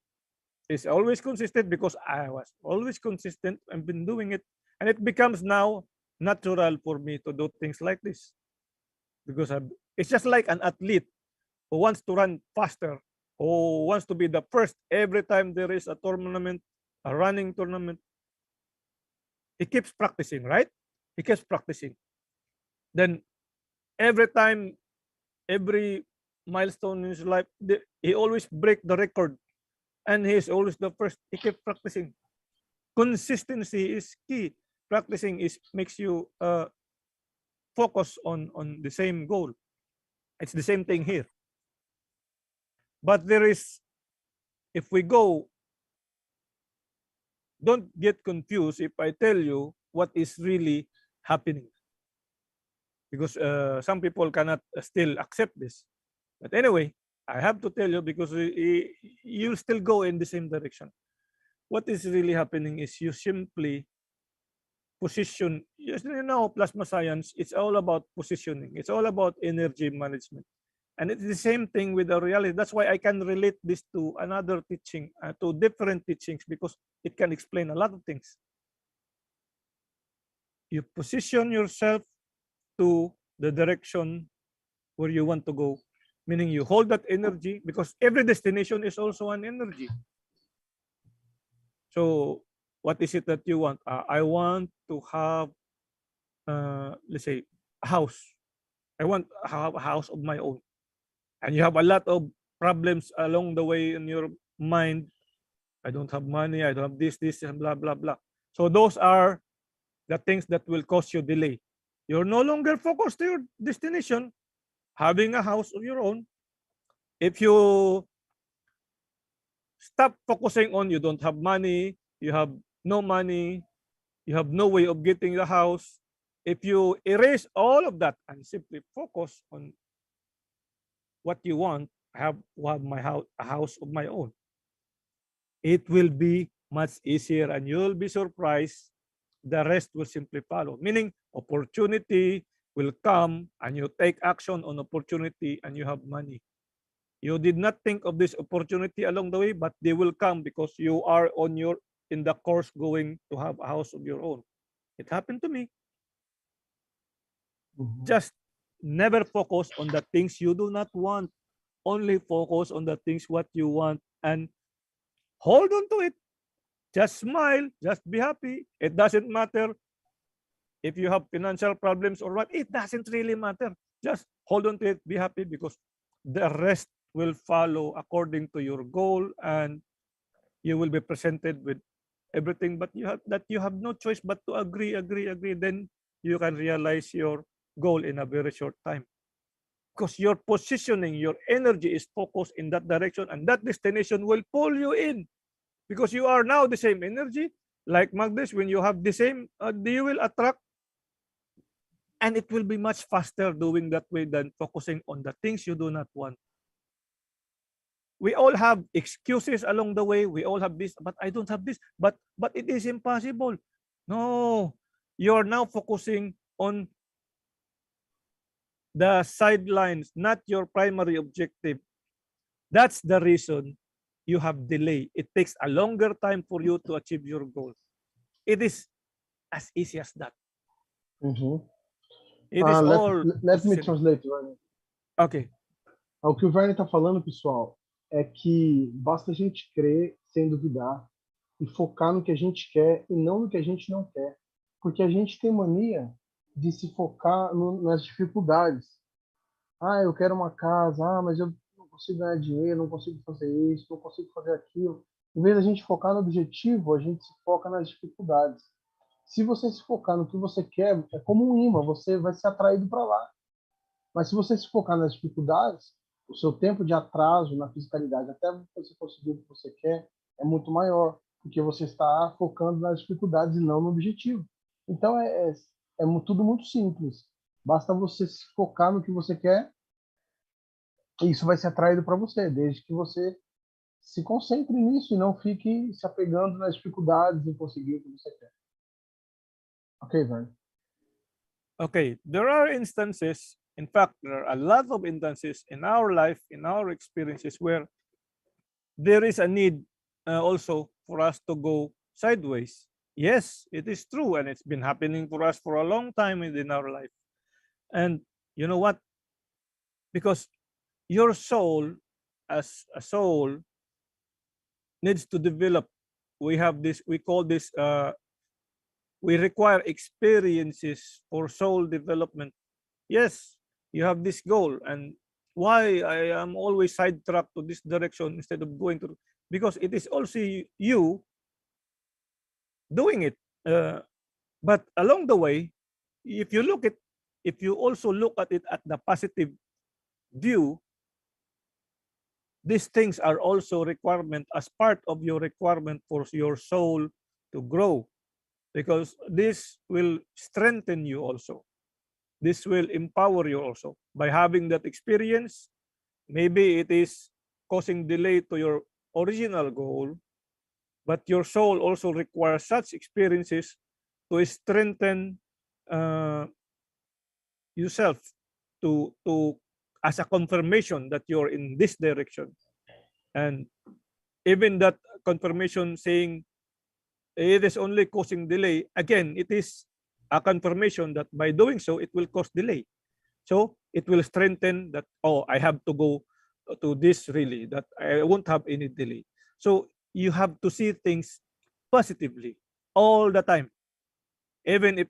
It's always consistent because I was always consistent. I've been doing it. And it becomes now natural for me to do things like this. Because it's just like an athlete who wants to run faster, who wants to be the first every time there is a tournament, a running tournament. He keeps practicing, right? He keeps practicing. Then every time, every milestone in his life, he always break the record. And he is always the first. He keeps practicing. Consistency is key. Practicing makes you focus on the same goal. It's the same thing here. But there is, if we go, don't get confused if I tell you what is really happening. Because some people cannot still accept this. But anyway, I have to tell you because you'll still go in the same direction. What is really happening is you simply position. You know, plasma science, it's all about positioning. It's all about energy management. And it's the same thing with the reality. That's why I can relate this to another teaching, to different teachings, because it can explain a lot of things. You position yourself to the direction where you want to go, meaning you hold that energy, because every destination is also an energy. So what is it that you want? I want to have, let's say, a house. I want to have a house of my own. And you have a lot of problems along the way in your mind. I don't have money. I don't have this, and blah, blah, blah. So those are the things that will cause you delay. You're no longer focused to your destination, having a house of your own. If you stop focusing on you don't have money, you have no money, you have no way of getting the house, if you erase all of that and simply focus on what you want, have my house, a house of my own, it will be much easier and you'll be surprised. The rest will simply follow. Meaning opportunity will come and you take action on opportunity and you have money. You did not think of this opportunity along the way, but they will come because you are in the course going to have a house of your own. It happened to me. Just never focus on the things you do not want. Only focus on the things what you want and hold on to it. Just smile, just be happy. It doesn't matter if you have financial problems or what. It doesn't really matter. Just hold on to it, be happy, because the rest will follow according to your goal and you will be presented with everything, but you have no choice but to agree. Then you can realize your goal in a very short time, because your positioning, your energy is focused in that direction, and that destination will pull you in because you are now the same energy. Like magnets, when you have the same, you will attract, and it will be much faster doing that way than focusing on the things you do not want. We all have excuses along the way. We all have this, but I don't have this, but it is impossible. No, you're now focusing on the sidelines, not your primary objective. That's the reason you have delay. It takes a longer time for you to achieve your goal. It is as easy as that. It is all. Let me translate, Verne. Okay. O que o Verne está falando, pessoal, é que basta a gente crer sem duvidar e focar no que a gente quer e não no que a gente não quer. Porque a gente tem mania de se focar nas dificuldades. Ah, eu quero uma casa, mas eu não consigo ganhar dinheiro, não consigo fazer isso, não consigo fazer aquilo. Em vez da gente focar no objetivo, a gente se foca nas dificuldades. Se você se focar no que você quer, é como um imã, você vai ser atraído para lá. Mas se você se focar nas dificuldades, o seu tempo de atraso na fiscalidade, até você conseguir o que você quer, é muito maior, porque você está focando nas dificuldades e não no objetivo. Então, é tudo muito simples. Basta você se focar no que você quer e isso vai ser atraído para você, desde que você se concentre nisso e não fique se apegando nas dificuldades em conseguir o que você quer. Ok, Verne? Okay, there are instances, in fact, there are a lot of instances in our life, in our experiences, where there is a need also for us to go sideways. Yes, it is true, and it's been happening for us for a long time in our life. And you know what? Because your soul, as a soul, needs to develop. We have this, we call this, we require experiences for soul development. Yes, you have this goal, and why I am always sidetracked to this direction instead of going to, because it is also you doing it. But along the way, if you also look at it at the positive view, these things are also requirement as part of your requirement for your soul to grow, because this will strengthen you also. This will empower you also by having that experience. Maybe it is causing delay to your original goal, but your soul also requires such experiences to strengthen yourself to as a confirmation that you're in this direction. And even that confirmation saying it is only causing delay, again, it is a confirmation that by doing so, it will cause delay. So it will strengthen that, oh, I have to go to this really, that I won't have any delay. So you have to see things positively all the time. Even if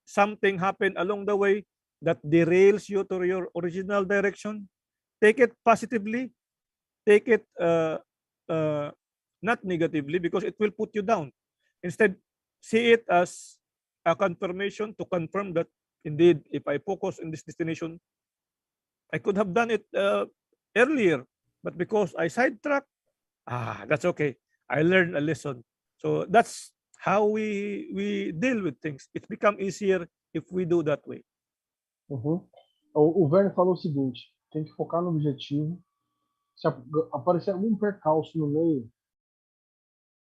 something happened along the way that derails you to your original direction, take it positively, take it not negatively, because it will put you down. Instead, see it as a confirmation to confirm that indeed, if I focus on this destination, I could have done it earlier, but because I sidetracked, that's okay. I learned a lesson. So that's how we deal with things. It becomes easier if we do that way. O Verne falou o seguinte: tem que focar no objetivo. Se aparecer algum percalço no meio,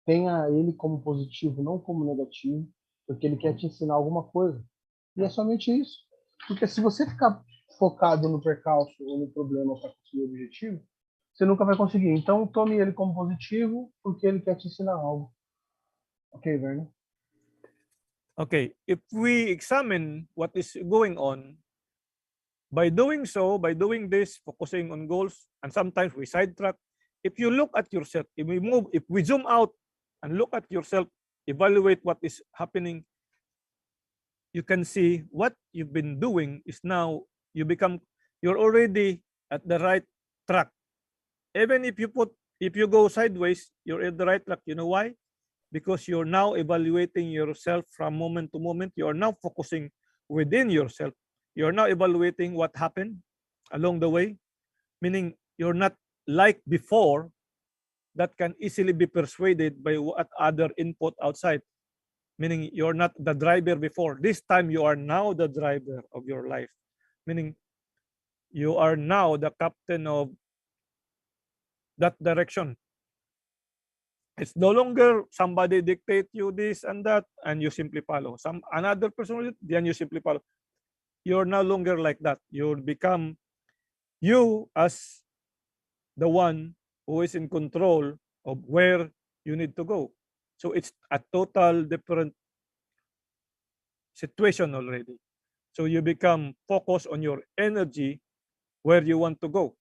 tenha ele como positivo, não como negativo, porque ele quer te ensinar alguma coisa. E é somente isso. Porque se você ficar focado no percalço ou no problema para conseguir o objetivo, você nunca vai conseguir. Então, tome ele como positivo, porque ele quer te ensinar algo. Ok, Verne? Okay, if we examine what is going on, by doing so, by doing this, focusing on goals, and sometimes we sidetrack, if you look at yourself, if we zoom out and look at yourself, evaluate what is happening, you can see what you've been doing is now, you're already at the right track. Even if you go sideways, you're at the right track. You know why? Because you're now evaluating yourself from moment to moment. You are now focusing within yourself. You're now evaluating what happened along the way, meaning you're not like before that can easily be persuaded by what other input outside, meaning you're not the driver before. This time you are now the driver of your life, meaning you are now the captain of that direction. It's no longer somebody dictate you this and that, and you simply follow. Another person, then you simply follow. You're no longer like that. You become you as the one who is in control of where you need to go. So it's a total different situation already. So you become focused on your energy where you want to go.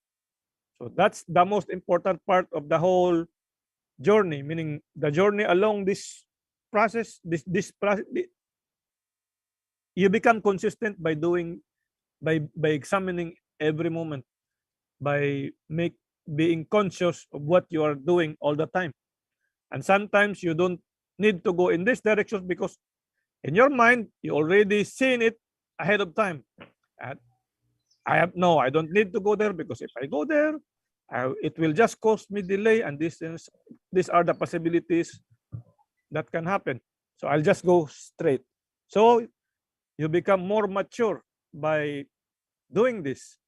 So that's the most important part of the whole journey, meaning the journey along this process, this process, you become consistent by doing, by examining every moment, by being conscious of what you are doing all the time. And sometimes you don't need to go in this direction because in your mind you already seen it ahead of time. And I don't need to go there because if I go there, it will just cause me delay, and these are the possibilities that can happen. So I'll just go straight. So you become more mature by doing this.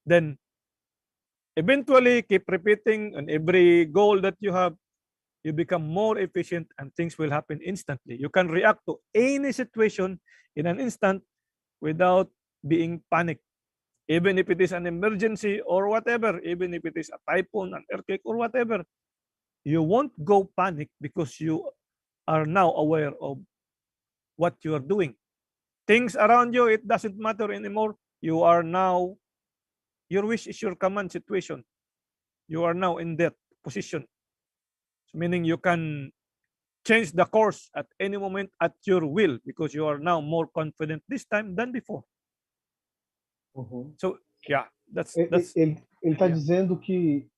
Then eventually keep repeating, and every goal that you have, you become more efficient and things will happen instantly. You can react to any situation in an instant without being panicked. Even if it is an emergency or whatever, even if it is a typhoon, an earthquake or whatever, you won't go panic because you are now aware of what you are doing. Things around you, it doesn't matter anymore. You are now, your wish is your command situation. You are now in that position, meaning you can change the course at any moment at your will because you are now more confident this time than before. So yeah, that's Ele está yeah. dizendo que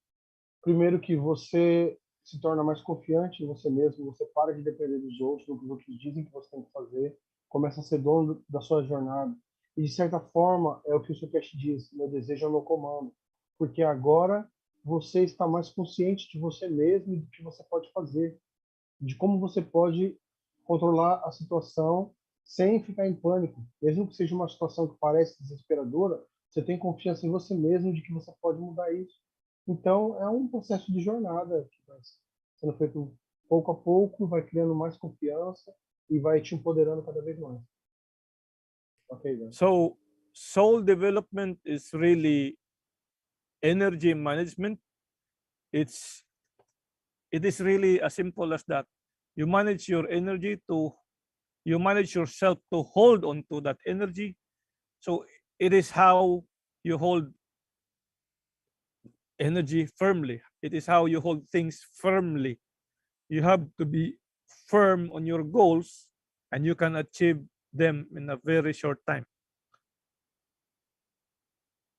primeiro que você se torna mais confiante em você mesmo, você para de depender dos outros, do que os outros dizem que você tem que fazer, começa a ser dono da sua jornada. E de certa forma é o que o Sr. Keshe diz: meu desejo é o meu comando, porque agora você está mais consciente de você mesmo e do que você pode fazer, de como você pode controlar a situação sem ficar em pânico. Mesmo que seja uma situação que parece desesperadora, você tem confiança em você mesmo de que você pode mudar isso. Então, é um processo de jornada que vai sendo feito pouco a pouco, vai criando mais confiança e vai te empoderando cada vez mais. Okay, then. So soul development is really energy management. It is really as simple as that. You manage your energy you manage yourself to hold on to that energy. So it is how you hold energy firmly. It is how you hold things firmly. You have to be firm on your goals, and you can achieve them in a very short time.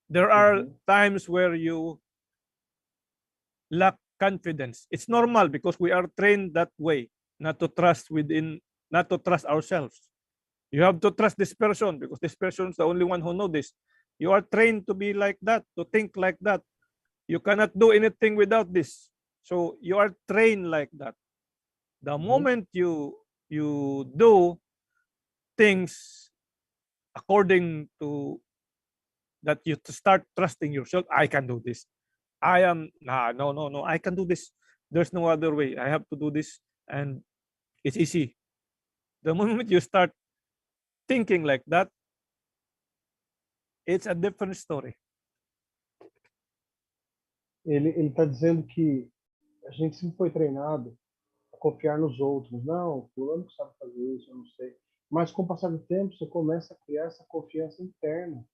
There are times where you lack confidence. It's normal because we are trained that way, not to trust not to trust ourselves. You have to trust this person because this person is the only one who knows this. You are trained to be like that, to think like that. You cannot do anything without this. So you are trained like that. The moment you do things according to that, you start trusting yourself. I can do this. I am no. I can do this. There's no other way. I have to do this, and it's easy. The moment you start thinking like that, it's a different story. Ele está dizendo que a gente sempre foi treinado a confiar nos outros. Não, fulano que sabe fazer isso, eu não sei. Mas com o passar do tempo, você começa a criar essa confiança interna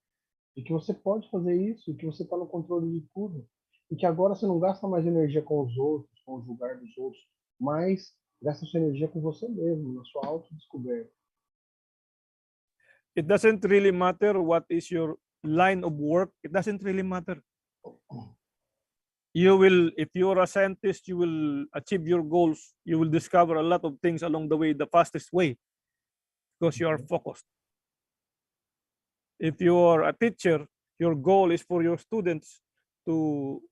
de que você pode fazer isso, que você está no controle de tudo. E que agora você não gasta mais energia com os outros, com o julgar dos outros, mas gasta sua energia com você mesmo, na sua autodescoberta. It doesn't really matter what is your line of work. It doesn't really matter. You will, if you're a scientist, you will achieve your goals. You will discover a lot of things along the way, the fastest way, because you are focused. If you are a teacher, your goal is for your students to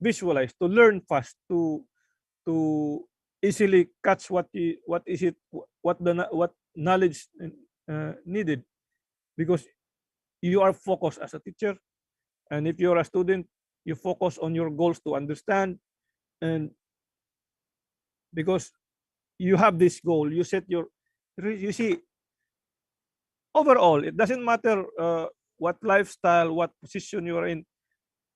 visualize, to learn fast, to easily catch what knowledge needed, because you are focused as a teacher. And if you're a student, you focus on your goals to understand, and because you have this goal. You set your, you see, overall, it doesn't matter what lifestyle, what position you are in.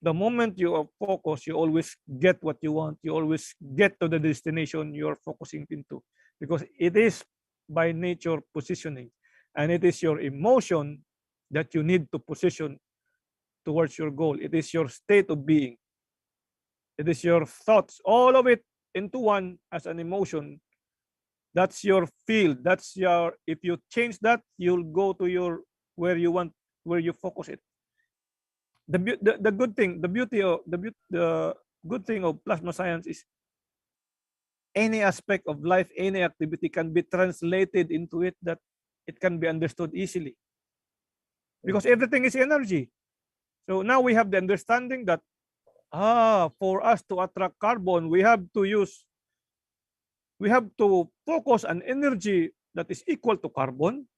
The moment you are focused, you always get what you want. You always get to the destination you are focusing into, because it is by nature positioning, and it is your emotion that you need to position towards your goal. It is your state of being. It is your thoughts, all of it into one as an emotion. That's your field. That's your, if you change that, you'll go to your, where you want, where you focus it. The good thing, the good thing of plasma science is any aspect of life, any activity can be translated into it, that it can be understood easily, because everything is energy. So now we have the understanding that for us to attract carbon, we have to focus on energy that is equal to carbon.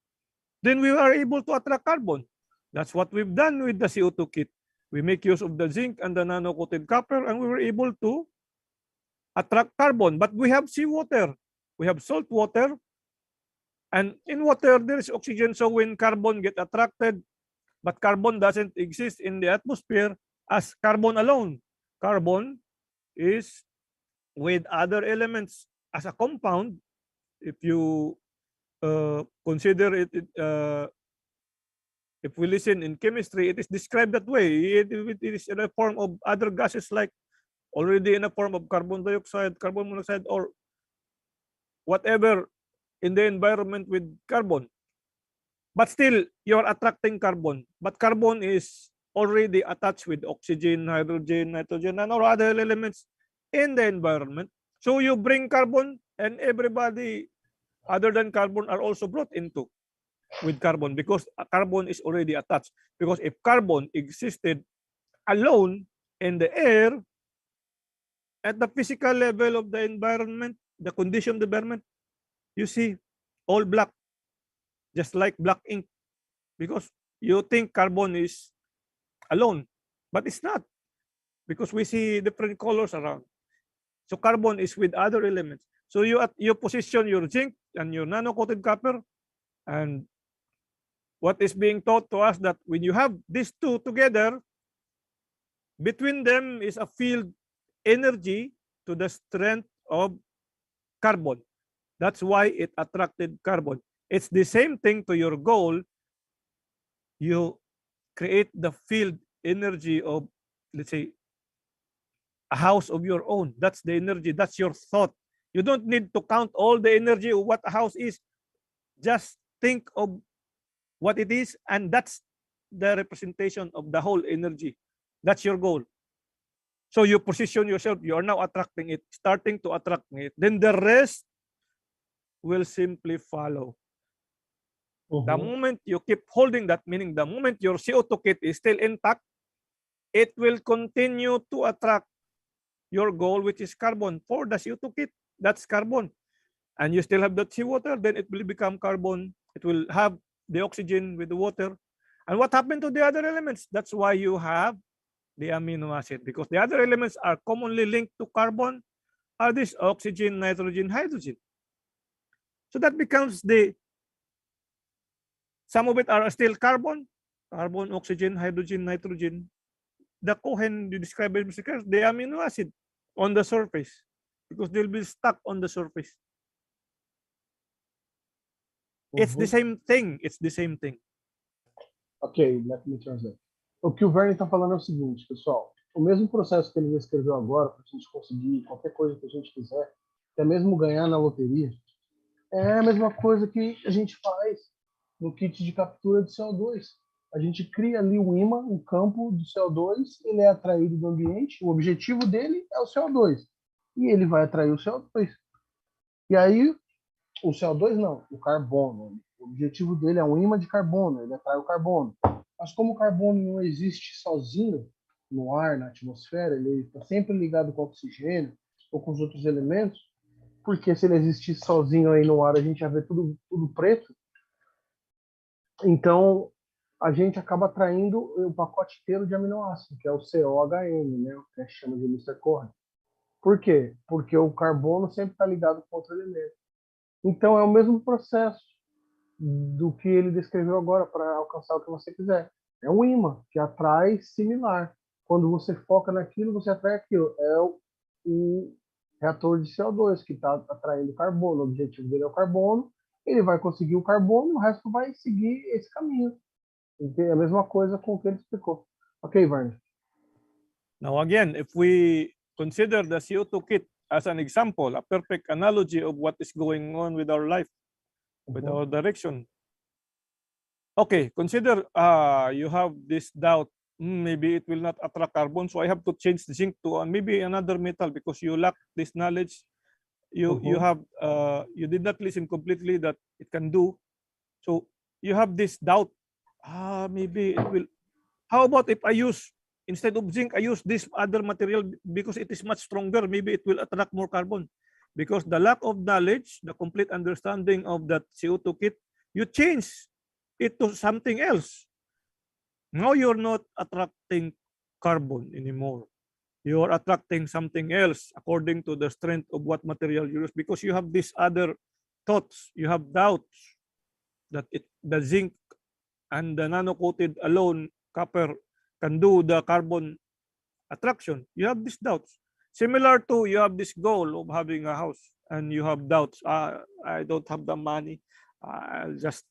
Then we are able to attract carbon. That's what we've done with the CO2 kit. We make use of the zinc and the nano-coated copper, and we were able to attract carbon. But we have seawater, we have salt water, and in water there is oxygen. So when carbon get attracted, but carbon doesn't exist in the atmosphere as carbon alone. Carbon is with other elements as a compound. If you consider it, if we listen in chemistry, it is described that way. It is in a form of other gases, like already in a form of carbon dioxide, carbon monoxide, or whatever in the environment with carbon. But still, you're attracting carbon. But carbon is already attached with oxygen, hydrogen, nitrogen, and all other elements in the environment. So you bring carbon, and everybody other than carbon are also brought into with carbon, because carbon is already attached. Because if carbon existed alone in the air, at the physical level of the environment, the condition of the environment, you see all black, just like black ink, because you think carbon is alone, but it's not, because we see different colors around. So carbon is with other elements. So you position your zinc and your nano-coated copper, and what is being taught to us that when you have these two together, between them is a field energy to the strength of carbon. That's why it attracted carbon. It's the same thing to your goal. You create the field energy of, let's say, a house of your own. That's the energy. That's your thought. You don't need to count all the energy of what a house is. Just think of what it is, and that's the representation of the whole energy. That's your goal. So you position yourself. You are now attracting it, starting to attract it. Then the rest will simply follow. The moment you keep holding that, meaning the moment your CO2 kit is still intact, it will continue to attract your goal, which is carbon. For the CO2 kit, that's carbon. And you still have that seawater, then it will become carbon. It will have the oxygen with the water. And what happened to the other elements? That's why you have the amino acid, because the other elements are commonly linked to carbon, are this oxygen, nitrogen, hydrogen. So that becomes the, some of it are still carbon, oxygen, hydrogen, nitrogen. The Cohen you describe it, the amino acid on the surface, because they'll be stuck on the surface. It's the same thing. It's the same thing. Ok, let me translate. O que o Verne está falando é o seguinte, pessoal. O mesmo processo que ele descreveu agora, para a gente conseguir qualquer coisa que a gente quiser, até mesmo ganhar na loteria, é a mesma coisa que a gente faz no kit de captura de CO2. A gente cria ali um ímã, um campo do CO2, ele é atraído do ambiente, o objetivo dele é o CO2. E ele vai atrair o CO2. E aí, o CO2 não, o carbono. O objetivo dele é um ímã de carbono, ele atrai o carbono. Mas como o carbono não existe sozinho no ar, na atmosfera, ele está sempre ligado com o oxigênio ou com os outros elementos, porque se ele existisse sozinho aí no ar, a gente ia ver tudo preto. Então, a gente acaba atraindo o pacote inteiro de aminoácidos, que é o COHM, né, que a gente chama de Mr. Cohen. Por quê? Porque o carbono sempre está ligado com outro elemento. Então, é o mesmo processo do que ele descreveu agora para alcançar o que você quiser. É um ímã que atrai similar. Quando você foca naquilo, você atrai aquilo. É o reator de CO2 que está atraindo carbono. O objetivo dele é o carbono. Ele vai conseguir o carbono, o resto vai seguir esse caminho. É a mesma coisa com o que ele explicou. Ok, Varney? Now again, if we consider the CO2 kit as an example, a perfect analogy of what is going on with our life, with our direction. Okay, consider you have this doubt, maybe it will not attract carbon, so I have to change the zinc to maybe another metal because you lack this knowledge. You did not listen completely that it can do. So you have this doubt. Maybe it will. How about if I use, instead of zinc, I use this other material because it is much stronger. Maybe it will attract more carbon. Because the lack of knowledge, the complete understanding of that CO2 kit, you change it to something else. Now you're not attracting carbon anymore. You're attracting something else according to the strength of what material you use, because you have these other thoughts, you have doubts that the zinc and the nano-coated alone copper can do the carbon attraction. You have these doubts. Similar to you have this goal of having a house and you have doubts. I don't have the money. I'll just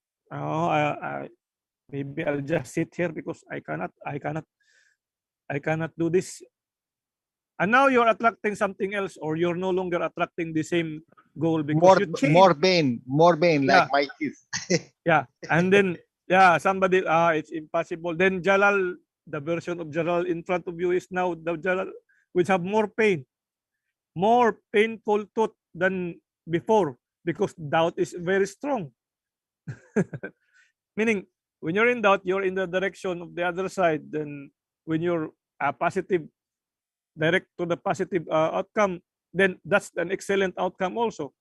maybe I'll just sit here because I cannot do this. And now you're attracting something else, or you're no longer attracting the same goal because you change. More pain, like my kids. Yeah, and then somebody it's impossible. Then Jalal, the version of Jalal in front of you is now the Jalal which have more pain, more painful thought than before, because doubt is very strong. Meaning, when you're in doubt, you're in the direction of the other side. Then when you're positive, direct to the positive outcome, then that's an excellent outcome also.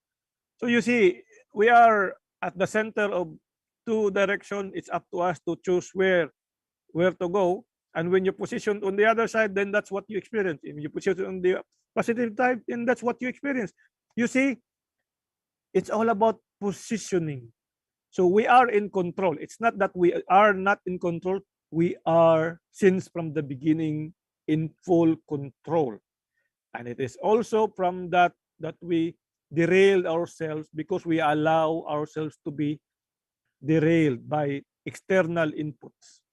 So you see, we are at the center of two directions. It's up to us to choose where to go. And when you position on the other side, then that's what you experience. If you position on the positive side, then that's what you experience. You see, it's all about positioning. So we are in control. It's not that we are not in control. We are, since from the beginning, in full control. And it is also from that we derail ourselves, because we allow ourselves to be derailed by external inputs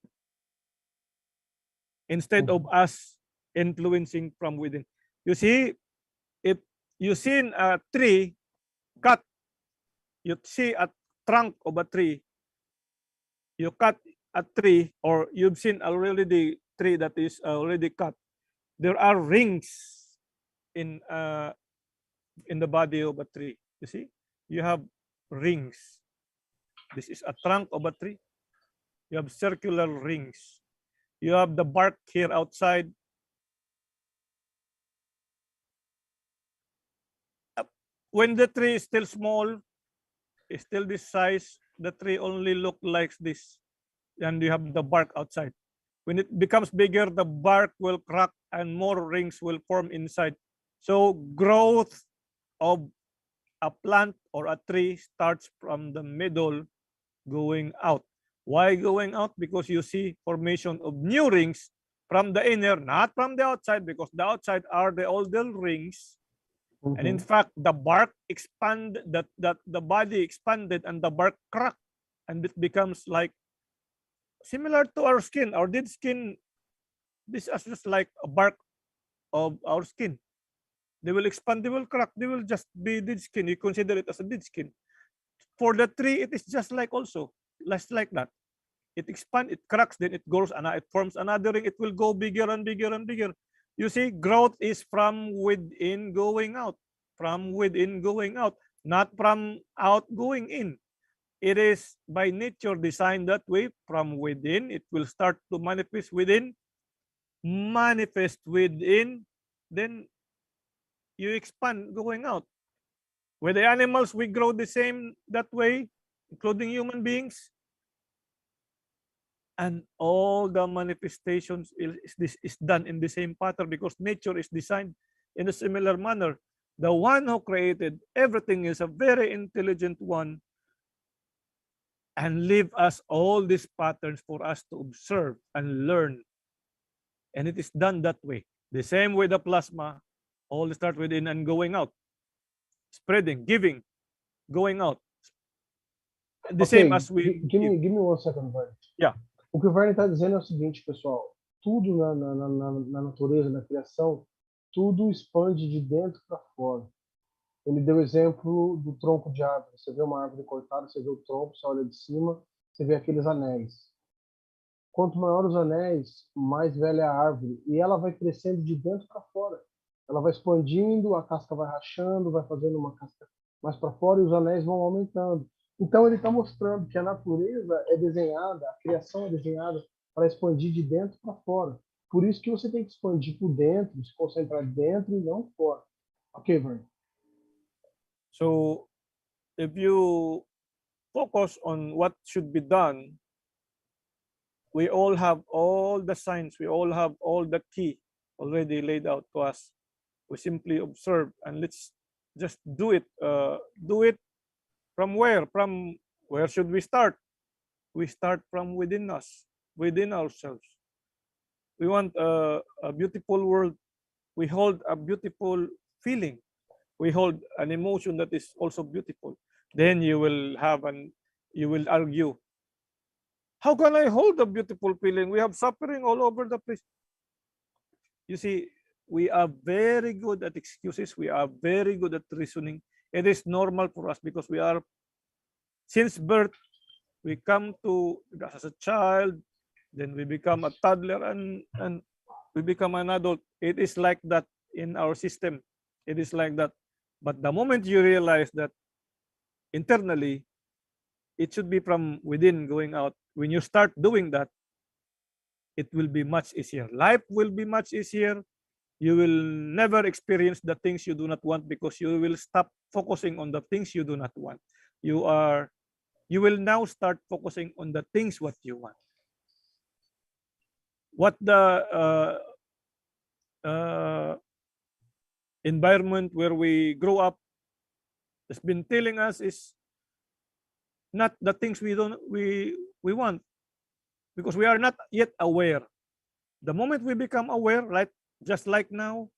instead of us influencing from within. You see, if you see a tree cut, you see a trunk of a tree, you cut a tree, or you've seen already the tree that is already cut, there are rings in the body of a tree. You see, you have rings. This is a trunk of a tree. You have circular rings. You have the bark here outside. When the tree is still small, is still this size, the tree only look like this. And you have the bark outside. When it becomes bigger, the bark will crack and more rings will form inside. So growth of a plant or a tree starts from the middle going out. Why going out? Because you see formation of new rings from the inner, not from the outside, because the outside are the older rings. And in fact, the bark expanded, the body expanded and the bark cracked, and it becomes like similar to our skin. Our dead skin, this is just like a bark of our skin. They will expand, they will crack, they will just be dead skin. You consider it as a dead skin. For the tree, it is just like also, less like that. It expands, it cracks, then it grows, and it forms another ring. It will go bigger and bigger and bigger. You see, growth is from within going out. From within going out, not from out going in. It is by nature designed that way. From within, it will start to manifest within. Manifest within, then you expand going out. With the animals, we grow the same that way, including human beings. And all the manifestations is done in the same pattern, because nature is designed in a similar manner, the one who created everything is a very intelligent one and leave us all these patterns for us to observe and learn. And it is done that way. The same way the plasma, all start within and going out, spreading, giving, going out. The same as we give me 1 second, Verne. Yeah. O que o Verne está dizendo é o seguinte, pessoal. Tudo na natureza, na criação, tudo expande de dentro para fora. Ele deu o exemplo do tronco de árvore. Você vê uma árvore cortada, você vê o tronco, você olha de cima, você vê aqueles anéis. Quanto maior os anéis, mais velha é a árvore. E ela vai crescendo de dentro para fora. Ela vai expandindo, a casca vai rachando, vai fazendo uma casca mais para fora e os anéis vão aumentando. Então ele está mostrando que a natureza é desenhada, a criação é desenhada para expandir de dentro para fora. Por isso que você tem que expandir por dentro, se concentrar dentro e não fora. Ok, Verne? So if you focus on what should be done, we all have all the signs, we all have all the key already laid out to us. We simply observe and let's just do it. Do it from where? From where should we start? We start from within us, within ourselves. We want a beautiful world. We hold a beautiful feeling. We hold an emotion that is also beautiful. Then you will argue, how can I hold a beautiful feeling? We have suffering all over the place. You see, we are very good at excuses. We are very good at reasoning. It is normal for us because we are, since birth, we come to, as a child, then we become a toddler and we become an adult. It is like that in our system. It is like that. But the moment you realize that internally, it should be from within going out. When you start doing that, it will be much easier. Life will be much easier. You will never experience the things you do not want because you will stop focusing on the things you do not want. You will now start focusing on the things what you want. What the environment where we grow up has been telling us is not the things we want, because we are not yet aware. The moment we become aware, like just like now,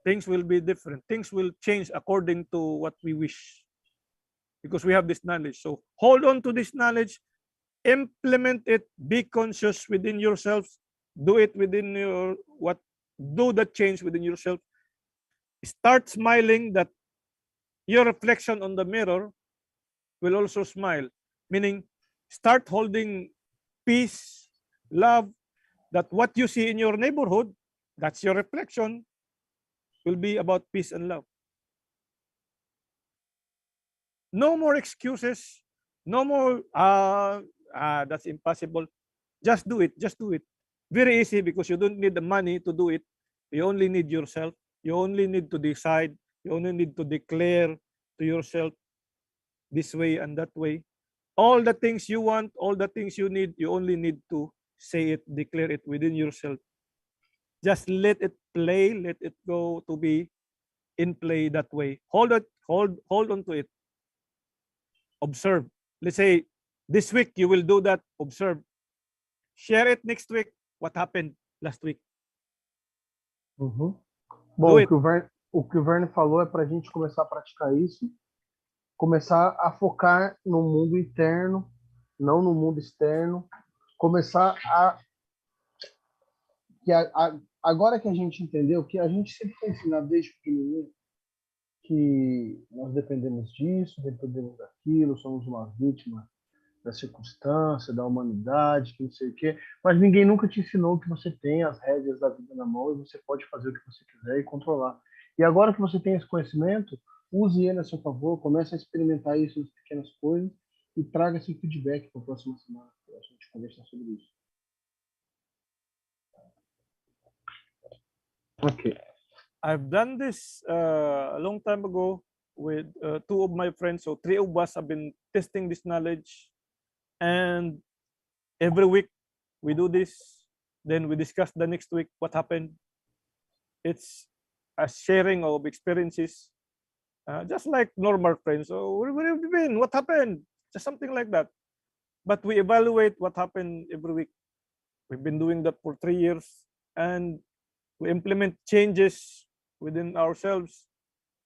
things will be different. Things will change according to what we wish, because we have this knowledge. So hold on to this knowledge, implement it, be conscious within yourselves, do it within your do the change within yourself. Start smiling that your reflection on the mirror will also smile, meaning start holding peace, love, that what you see in your neighborhood, that's your reflection, will be about peace and love. No more excuses, no more, that's impossible. Just do it, just do it. Very easy because you don't need the money to do it. You only need yourself. You only need to decide. You only need to declare to yourself this way and that way. All the things you want, all the things you need, you only need to say it, declare it within yourself. Just let it play, let it go to be in play that way. Hold on to it. Observe. Let's say this week you will do that. Observe. Share it next week. What happened last week? Uhum. Bom, o que o Verne falou é para a gente começar a praticar isso, começar a focar no mundo interno, não no mundo externo, começar agora que a gente entendeu, que a gente sempre foi ensinado desde pequenininho, que nós dependemos disso, dependemos daquilo, somos uma vítima da circunstância, da humanidade, que não sei o quê, mas ninguém nunca te ensinou que você tem as rédeas da vida na mão e você pode fazer o que você quiser e controlar. E agora que você tem esse conhecimento, use ele a seu favor, comece a experimentar isso nas pequenas coisas e traga esse feedback para a próxima semana, para a gente conversar sobre isso. Ok. I've done this a long time ago with 2 of my friends. So 3 of us have been testing this knowledge. And every week we do this. Then we discuss the next week what happened. It's a sharing of experiences, just like normal friends. So where have you been? What happened? Just something like that. But we evaluate what happened every week. We've been doing that for 3 years, and we implement changes within ourselves,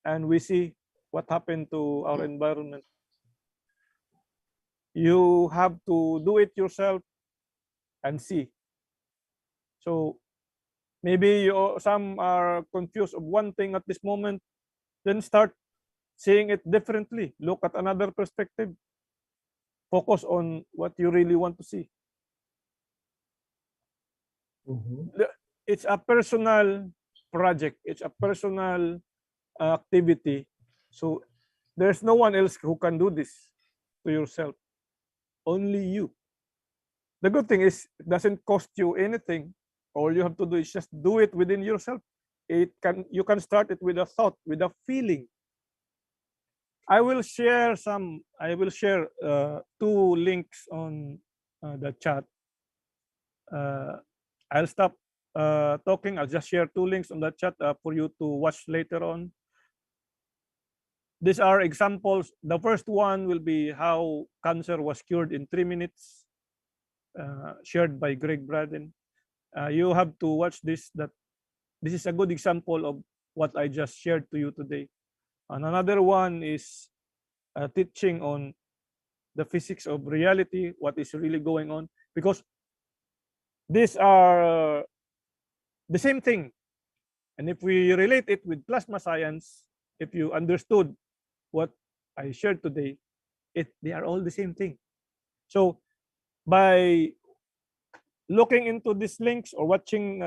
and we see what happened to our environment. You have to do it yourself and see. So maybe some are confused of one thing at this moment, then start seeing it differently. Look at another perspective. Focus on what you really want to see. It's a personal project. It's a personal activity. So there's no one else who can do this to yourself. Only you. The good thing is it doesn't cost you anything. All you have to do is just do it within yourself. You can start it with a thought, with a feeling. I will share 2 links on the chat. I'll stop talking. I'll just share 2 links on the chat for you to watch later on. These are examples. The first one will be how cancer was cured in 3 minutes, shared by Greg Braden. You have to watch this. This is a good example of what I just shared to you today. And another one is a teaching on the physics of reality, what is really going on, because these are the same thing. And if we relate it with plasma science, if you understood what I shared today, they are all the same thing. So by looking into these links or watching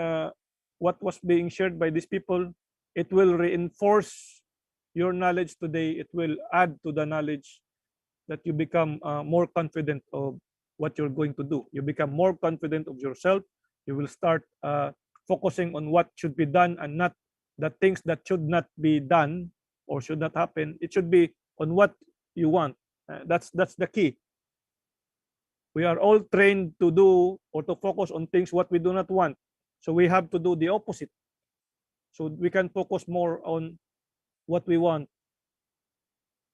what was being shared by these people, it will reinforce your knowledge today. It will add to the knowledge that you become more confident of what you're going to do. You become more confident of yourself. You will start focusing on what should be done and not the things that should not be done or should not happen. It should be on what you want. That's the key. We are all trained to do or to focus on things what we do not want. So we have to do the opposite. So we can focus more on what we want.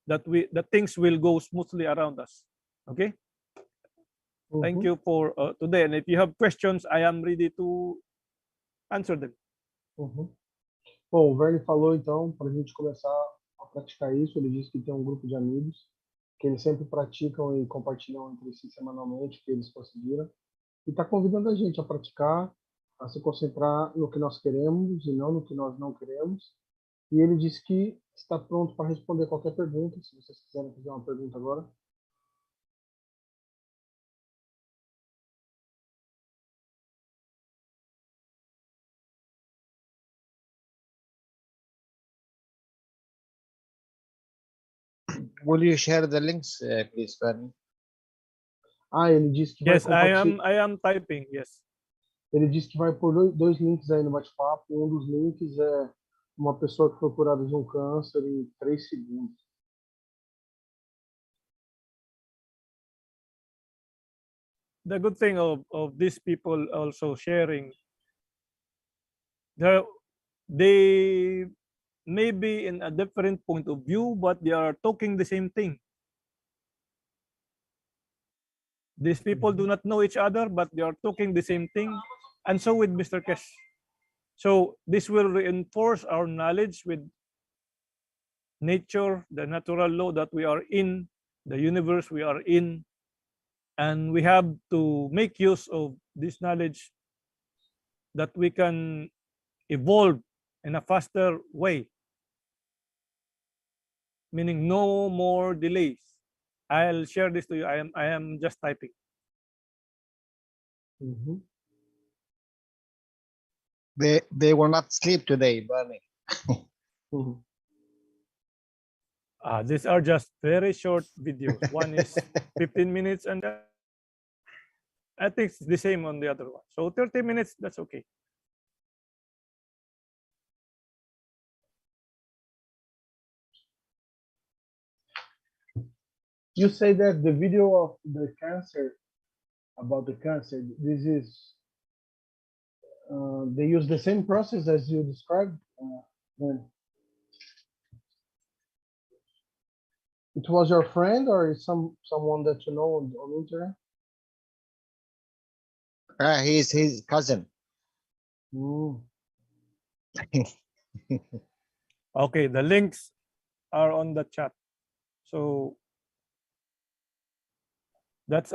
That things will go smoothly around us. Okay. Thank you for today. And if you have questions, I am ready to answer them. Bom, o Verne falou então para a gente começar a praticar isso. Ele disse que tem um grupo de amigos que eles sempre praticam e compartilham entre si semanalmente, que eles conseguiram. E está convidando a gente a praticar, a se concentrar no que nós queremos e não no que nós não queremos. E ele disse que está pronto para responder qualquer pergunta, se vocês quiserem fazer uma pergunta agora. Will you share the links, please, Bernie? Ele disse que vai Yes, I am typing. Yes. Ele disse que vai pôr 2 links aí no bate-papo. Um dos links é uma pessoa que foi curada de um câncer em 3 segundos. The good thing of these people also sharing, they may be in a different point of view, but they are talking the same thing. These people do not know each other, but they are talking the same thing. And so with Mr. Keshe. So this will reinforce our knowledge with nature, the natural law that we are in, the universe we are in. And we have to make use of this knowledge that we can evolve in a faster way. Meaning no more delays. I'll share this to you. I am just typing. They will not sleep today, Bernie. These are just very short videos. One is 15 minutes and I think it's the same on the other one. So 30 minutes, that's okay. You say that the video of the cancer, about the cancer, this is, they use the same process as you described? And it was your friend or someone that you know on internet? He's his cousin. Mm. Okay, the links are on the chat. So that's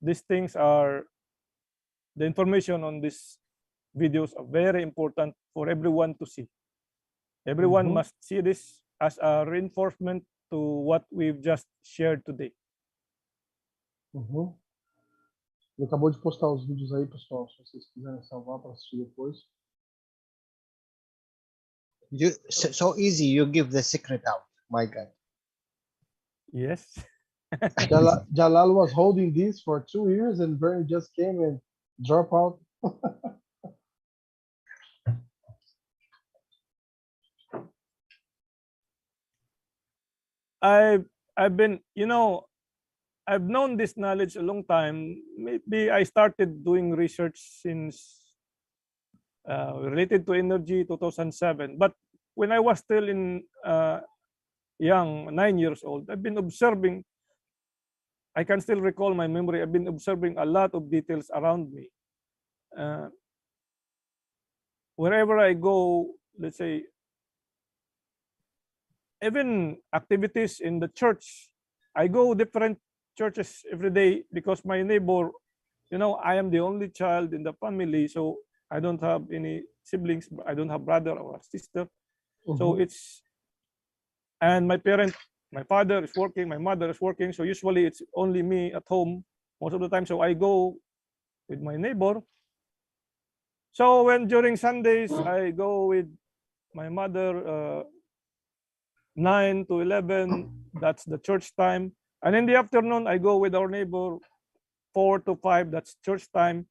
these things are the information on these videos are very important for everyone to see. Everyone Mhm. must see this as a reinforcement to what we've just shared today. Uhum. Ele acabou de postar os vídeos aí, pessoal, se vocês quiserem salvar para assistir depois. So easy, you give the secret out. My God. Yes. Jalal was holding this for 2 years and Bernie just came and dropped out. I've been, I've known this knowledge a long time. Maybe I started doing research since related to energy 2007. But when I was still in young, 9 years old, I've been observing. I can still recall my memory. I've been observing a lot of details around me. Wherever I go, let's say, even activities in the church, I go different churches every day because my neighbor, I am the only child in the family, so I don't have any siblings. I don't have brother or a sister. So Mhm. and my father is working, my mother is working, so usually it's only me at home most of the time. So I go with my neighbor. So when during Sundays I go with my mother, 9 to 11, that's the church time. And in the afternoon, I go with our neighbor, 4 to 5, that's church time.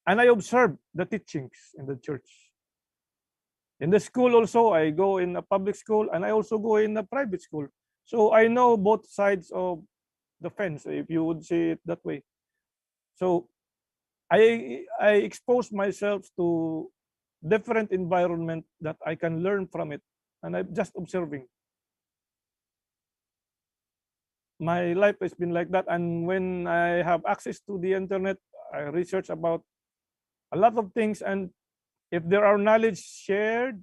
And I observe the teachings in the church. In the school also, I go in a public school and I also go in a private school. So I know both sides of the fence, if you would say it that way. So I expose myself to different environment that I can learn from it. And I'm just observing. My life has been like that. And when I have access to the internet, I research about a lot of things. And if there are knowledge shared,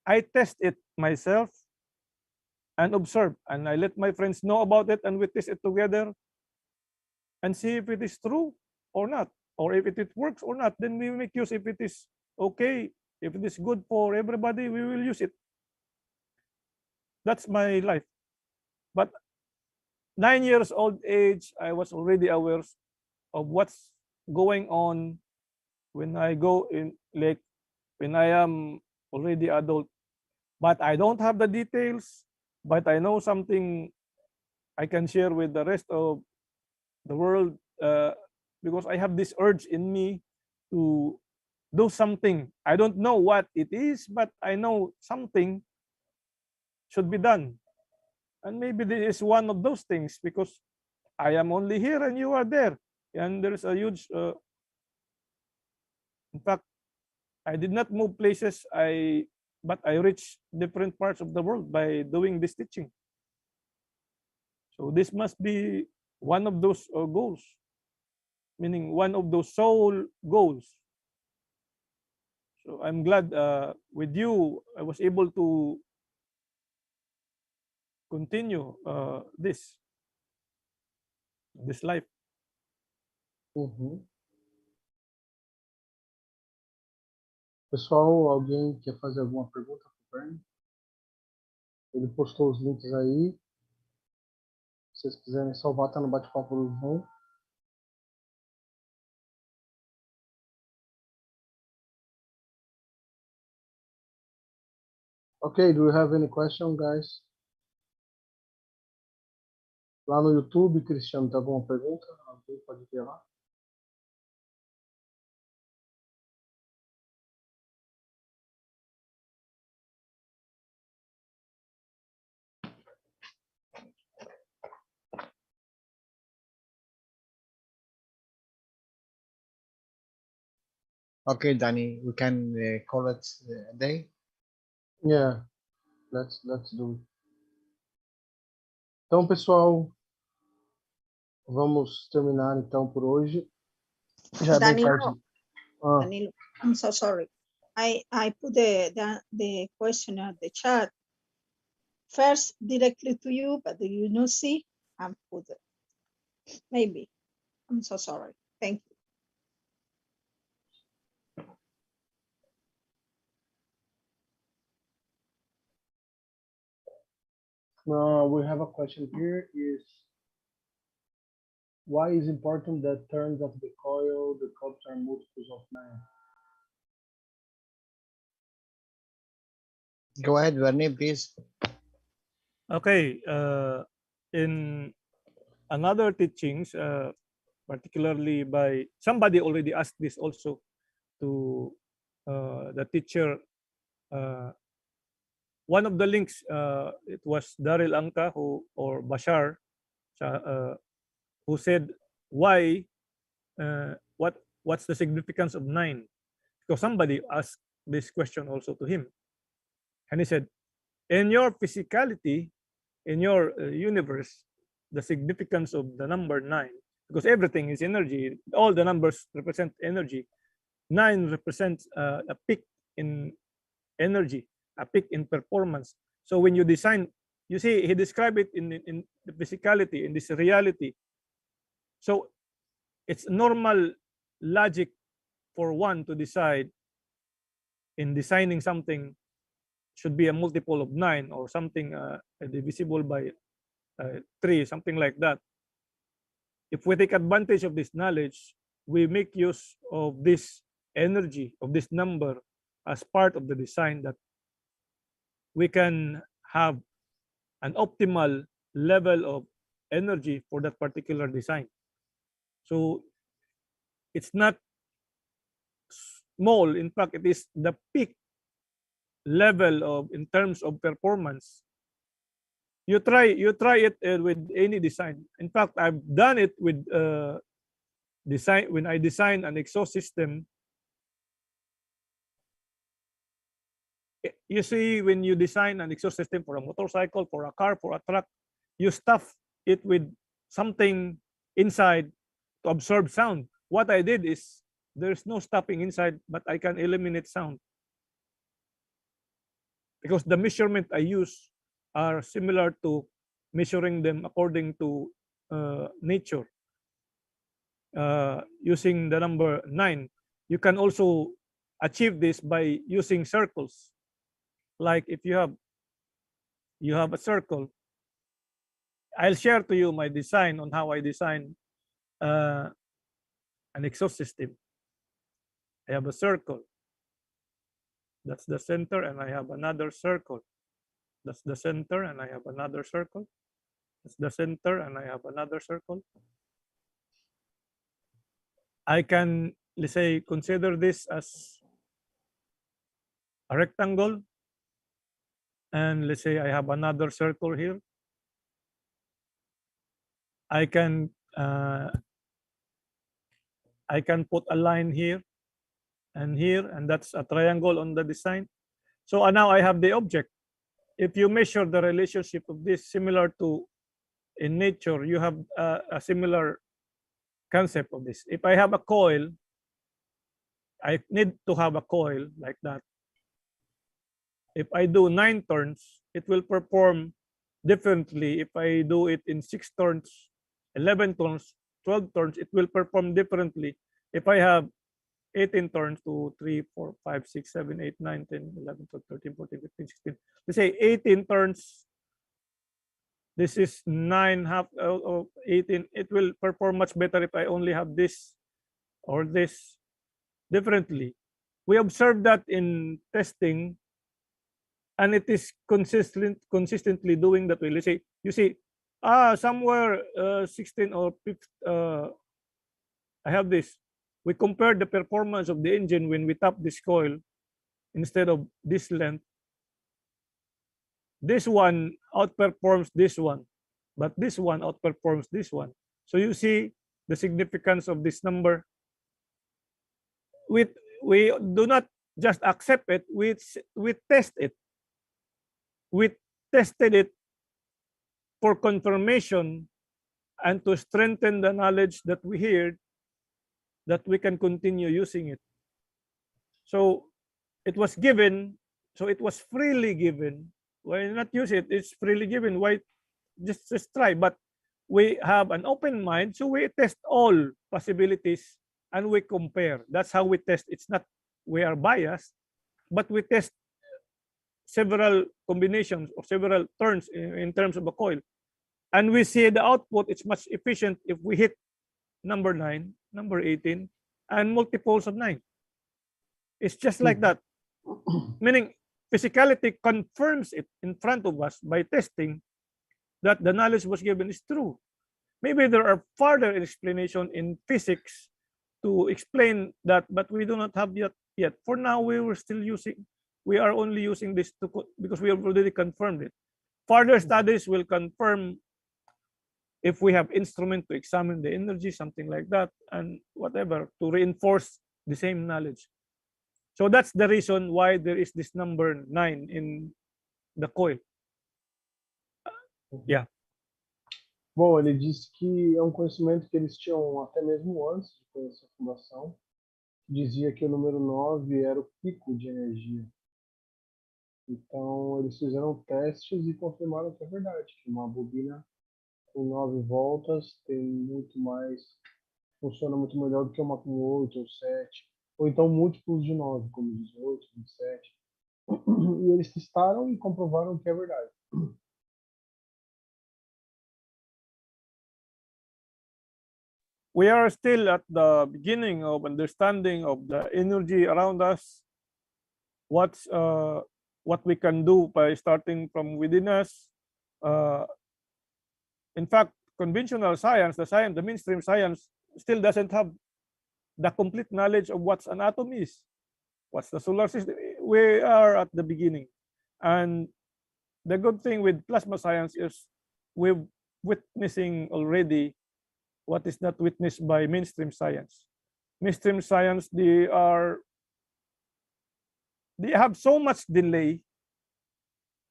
I test it myself and observe. And I let my friends know about it and we test it together and see if it is true or not, or if it works or not. Then we make use. If it is okay, if it is good for everybody, we will use it. That's my life. But 9 years old age, I was already aware of what's going on when I go in, like when I am already adult. But I don't have the details, but I know something I can share with the rest of the world, because I have this urge in me to do something. I don't know what it is, but I know something should be done. And maybe this is one of those things because I am only here and you are there. And there's a huge, in fact, I did not move places, but I reached different parts of the world by doing this teaching. So this must be one of those goals, meaning one of those soul goals. So I'm glad with you, I was able to continue this life. Uhum. Pessoal, alguém quer fazer alguma pergunta para o Bernie? Ele postou os links aí. Se vocês quiserem salvar, tá no bate-papo do Zoom. Okay, do you have any question, guys? Lá no YouTube, Cristiano, tem alguma pergunta? Alguém pode ver lá? Okay, Danny, we can call it a day. Yeah, let's do it. Então, pessoal, vamos terminar então por hoje. Já é bem Danilo, tarde. Ah, Danilo, I'm so sorry. I put the question at the chat first directly to you, but you not see and put it. Maybe. I'm so sorry. Thank you. we have a question here. Is why is important that turns of the coil, the cups are multiples of 9? Go ahead, Bernie, please. Okay, in another teachings, particularly by somebody already asked this also to the teacher. One of the links, it was Daryl Anka or Bashar, who said, why, what's the significance of 9? Because somebody asked this question also to him. And he said, in your physicality, in your universe, the significance of the number 9, because everything is energy, all the numbers represent energy. 9 represents a peak in energy, a peak in performance. So when you design, you see, he described it in the physicality, in this reality. So it's normal logic for one to decide in designing something should be a multiple of 9 or something divisible by 3, something like that. If we take advantage of this knowledge, we make use of this energy, of this number as part of the design, that we can have an optimal level of energy for that particular design. So it's not small. In fact, it is the peak level of in terms of performance. You try it with any design. In fact, I've done it with design when I design an exhaust system. You see, when you design an exhaust system for a motorcycle, for a car, for a truck, you stuff it with something inside to absorb sound. What I did is there's no stuffing inside, but I can eliminate sound because the measurement I use are similar to measuring them according to nature. Using the number 9, you can also achieve this by using circles. Like if you have a circle, I'll share to you my design on how I design an exhaust system. I have a circle. That's the center, and I have another circle. That's the center, and I have another circle. That's the center, and I have another circle. I can, let's say, consider this as a rectangle. And let's say I have another circle here. I can put a line here, and that's a triangle on the design. So now I have the object. If you measure the relationship of this similar to in nature, you have a similar concept of this. If I have a coil, I need to have a coil like that. If I do 9 turns, it will perform differently. If I do it in 6 turns, 11 turns, 12 turns, it will perform differently. If I have 18 turns, 2, 3, 4, 5, 6, 7, 8, 9, 10, 11, 12, 13, 14, 15, 16. Let's say 18 turns. This is 9 half of 18. It will perform much better if I only have this or this differently. We observed that in testing, and it is consistently doing that way. Let's say you see, somewhere 16 or 15, I have this. We compared the performance of the engine when we tap this coil instead of this length. This one outperforms this one, but this one outperforms this one. So you see the significance of this number. We do not just accept it, we test it. we tested it for confirmation and to strengthen the knowledge that we heard, that we can continue using it. So it was given, so it was freely given. Why not use it? It's freely given. Why just try? But we have an open mind, so we test all possibilities and we compare. That's how we test. It's not we are biased, but we test several combinations or several turns in terms of a coil. And we see the output, it's much efficient if we hit number 9, number 18, and multiples of 9. It's just like that. Meaning, physicality confirms it in front of us by testing that the knowledge was given is true. Maybe there are further explanation in physics to explain that, but we do not have yet. For now, we are only using this because we have already confirmed it. Further studies will confirm if we have instrument to examine the energy, something like that, and whatever, to reinforce the same knowledge. So that's the reason why there is this number 9 in the coil. Yeah. Bom, ele disse que é um conhecimento que eles tinham até mesmo antes de conhecer a fundação. Dizia que o número 9 era o pico de energia. Então, eles fizeram testes e confirmaram que é verdade, que uma bobina com 9 voltas tem muito mais, funciona muito melhor do que uma com 8 ou 7, ou então múltiplos de 9, como 18, 27. E eles testaram e comprovaram que é verdade. We are still at the beginning of understanding of the energy around us. What we can do by starting from within us. In fact, conventional science, the mainstream science, still doesn't have the complete knowledge of what an atom is, what's the solar system. We are at the beginning. And the good thing with plasma science is we're witnessing already what is not witnessed by mainstream science. Mainstream science, they have so much delay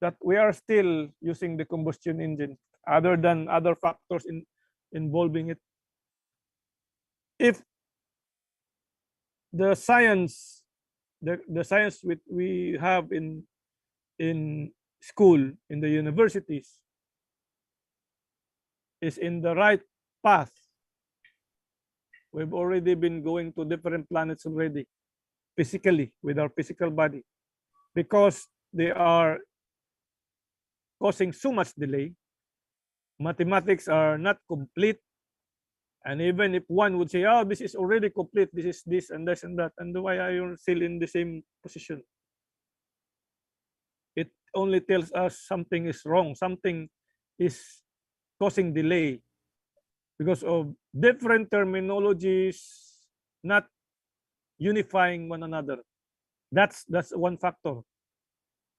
that we are still using the combustion engine, other than other factors involving it. If the science, the science we have in school, in the universities, is in the right path, we've already been going to different planets already, physically, with our physical body, because they are causing so much delay. Mathematics are not complete, and even if one would say, oh, this is already complete, this is this and this and that, and why are you still in the same position? It only tells us something is wrong, something is causing delay because of different terminologies not unifying one another. That's one factor.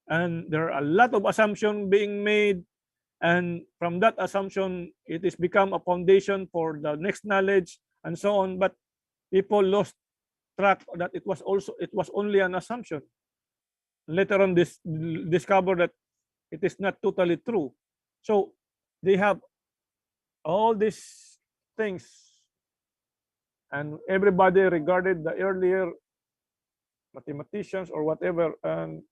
And there are a lot of assumptions being made, and from that assumption it is become a foundation for the next knowledge and so on, but people lost track that it was only an assumption. Later on discover that it is not totally true. So they have all these things, and everybody regarded the earlier mathematicians or whatever and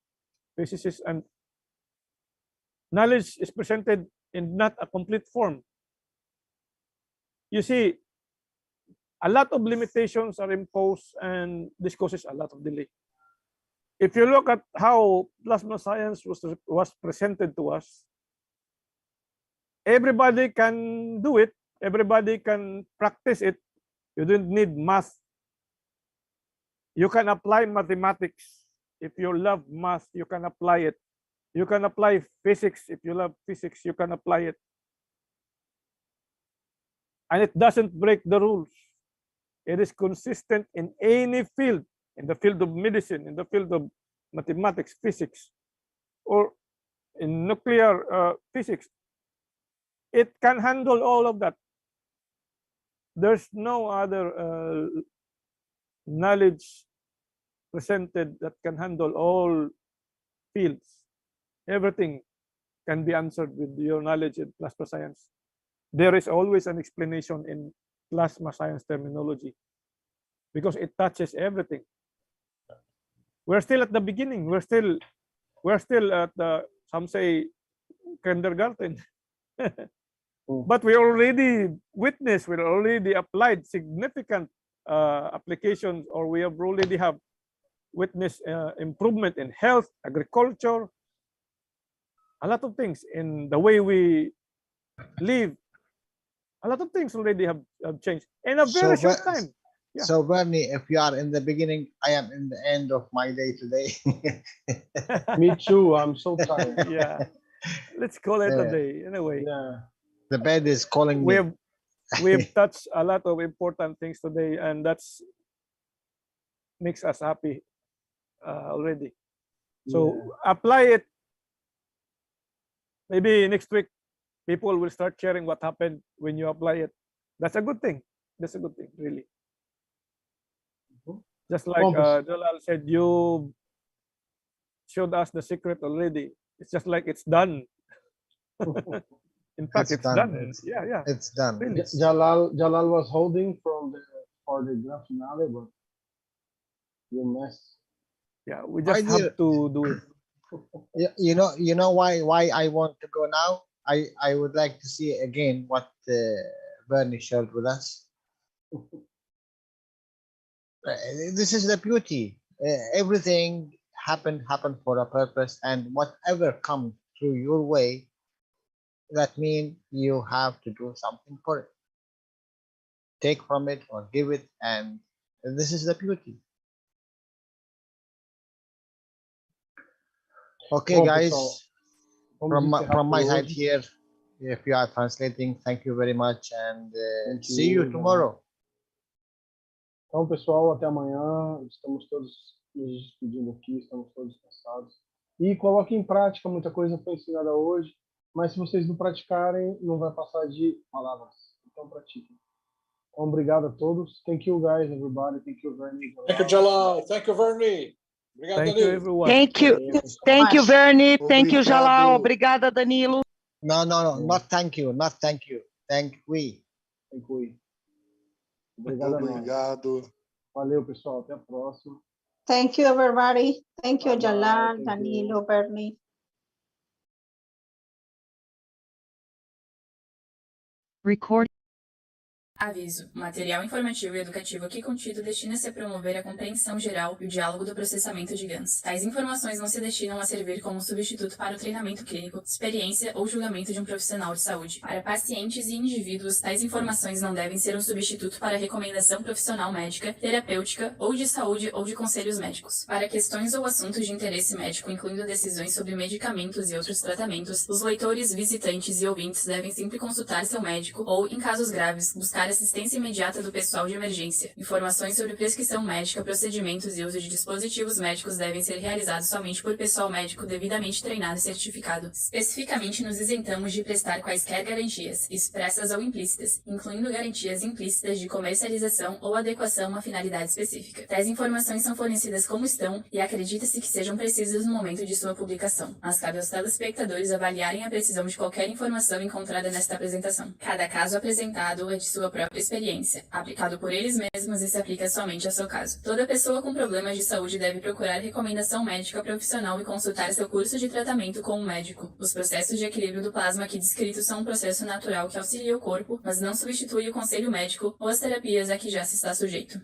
physicists, and knowledge is presented in not a complete form. You see, a lot of limitations are imposed, and this causes a lot of delay. If you look at how plasma science was presented to us, everybody can do it, everybody can practice it. You don't need math. You can apply mathematics. If you love math, you can apply it. You can apply physics. If you love physics, you can apply it. And it doesn't break the rules. It is consistent in any field, in the field of medicine, in the field of mathematics, physics, or in nuclear physics. It can handle all of that. There's no other knowledge presented that can handle all fields, everything. can be answered with your knowledge in plasma science. There is always an explanation in plasma science terminology because it touches everything. We're still at the beginning. We're still at the, some say, kindergarten. But we already witnessed, we already applied significant applications, or we have already have witnessed improvement in health, agriculture, a lot of things in the way we live. A lot of things already have changed in a very short time. Yeah. So Bernie, if you are in the beginning, I am in the end of my day today. Me too. I'm so tired. Yeah. Let's call it a day anyway. Yeah. The bed is calling me. We've touched a lot of important things today, and that's makes us happy already. So apply it. Maybe next week, people will start sharing what happened when you apply it. That's a good thing. That's a good thing, really. Just like Jalal said, you showed us the secret already. It's just like it's done. In fact, it's done. Yeah. It's done. Really. Jalal was holding for the grand finale, but you messed. Yeah, we just have to do it. You know why I want to go now? I would like to see again what Bernie shared with us. This is the beauty. Everything happened for a purpose, and whatever comes through your way, that means you have to do something for it. Take from it or give it, and this is the beauty. Okay, guys. From my side here, if you are translating, thank you very much, and see you tomorrow. Então, pessoal, até amanhã. Estamos todos nos despedindo aqui, estamos todos cansados. E coloquem em prática, muita coisa foi ensinada hoje, mas se vocês não praticarem, não vai passar de palavras. Então, pratiquem. Então, obrigado a todos. Thank you, guys, everybody. Thank you, Vernie. Thank you, Jalal. Thank you, Vernie. Obrigado, Thank you, Danilo. everyone. Thank you, Vernie. Thank you, Jalal. Obrigada, Danilo. No, not thank you. Thank we. Thank you. Obrigado. Obrigado. Valeu, pessoal. Até a próxima. Thank you, everybody. Thank you, Bye-bye. Jalal, Thank Danilo, you. Bernie. Record. Aviso: o material informativo e educativo aqui contido destina-se a promover a compreensão geral e o diálogo do processamento de GANs. Tais informações não se destinam a servir como substituto para o treinamento clínico, experiência ou julgamento de um profissional de saúde. Para pacientes e indivíduos, tais informações não devem ser um substituto para recomendação profissional médica, terapêutica ou de saúde ou de conselhos médicos. Para questões ou assuntos de interesse médico, incluindo decisões sobre medicamentos e outros tratamentos, os leitores, visitantes e ouvintes devem sempre consultar seu médico ou, em casos graves, buscar assistência imediata do pessoal de emergência. Informações sobre prescrição médica, procedimentos e uso de dispositivos médicos devem ser realizados somente por pessoal médico devidamente treinado e certificado. Especificamente, nos isentamos de prestar quaisquer garantias, expressas ou implícitas, incluindo garantias implícitas de comercialização ou adequação a uma finalidade específica. Tais informações são fornecidas como estão e acredita-se que sejam precisas no momento de sua publicação, mas cabe aos telespectadores avaliarem a precisão de qualquer informação encontrada nesta apresentação. Cada caso apresentado é de sua própria experiência, aplicado por eles mesmos e se aplica somente ao seu caso. Toda pessoa com problemas de saúde deve procurar recomendação médica profissional e consultar seu curso de tratamento com um médico. Os processos de equilíbrio do plasma aqui descritos são um processo natural que auxilia o corpo, mas não substitui o conselho médico ou as terapias a que já se está sujeito.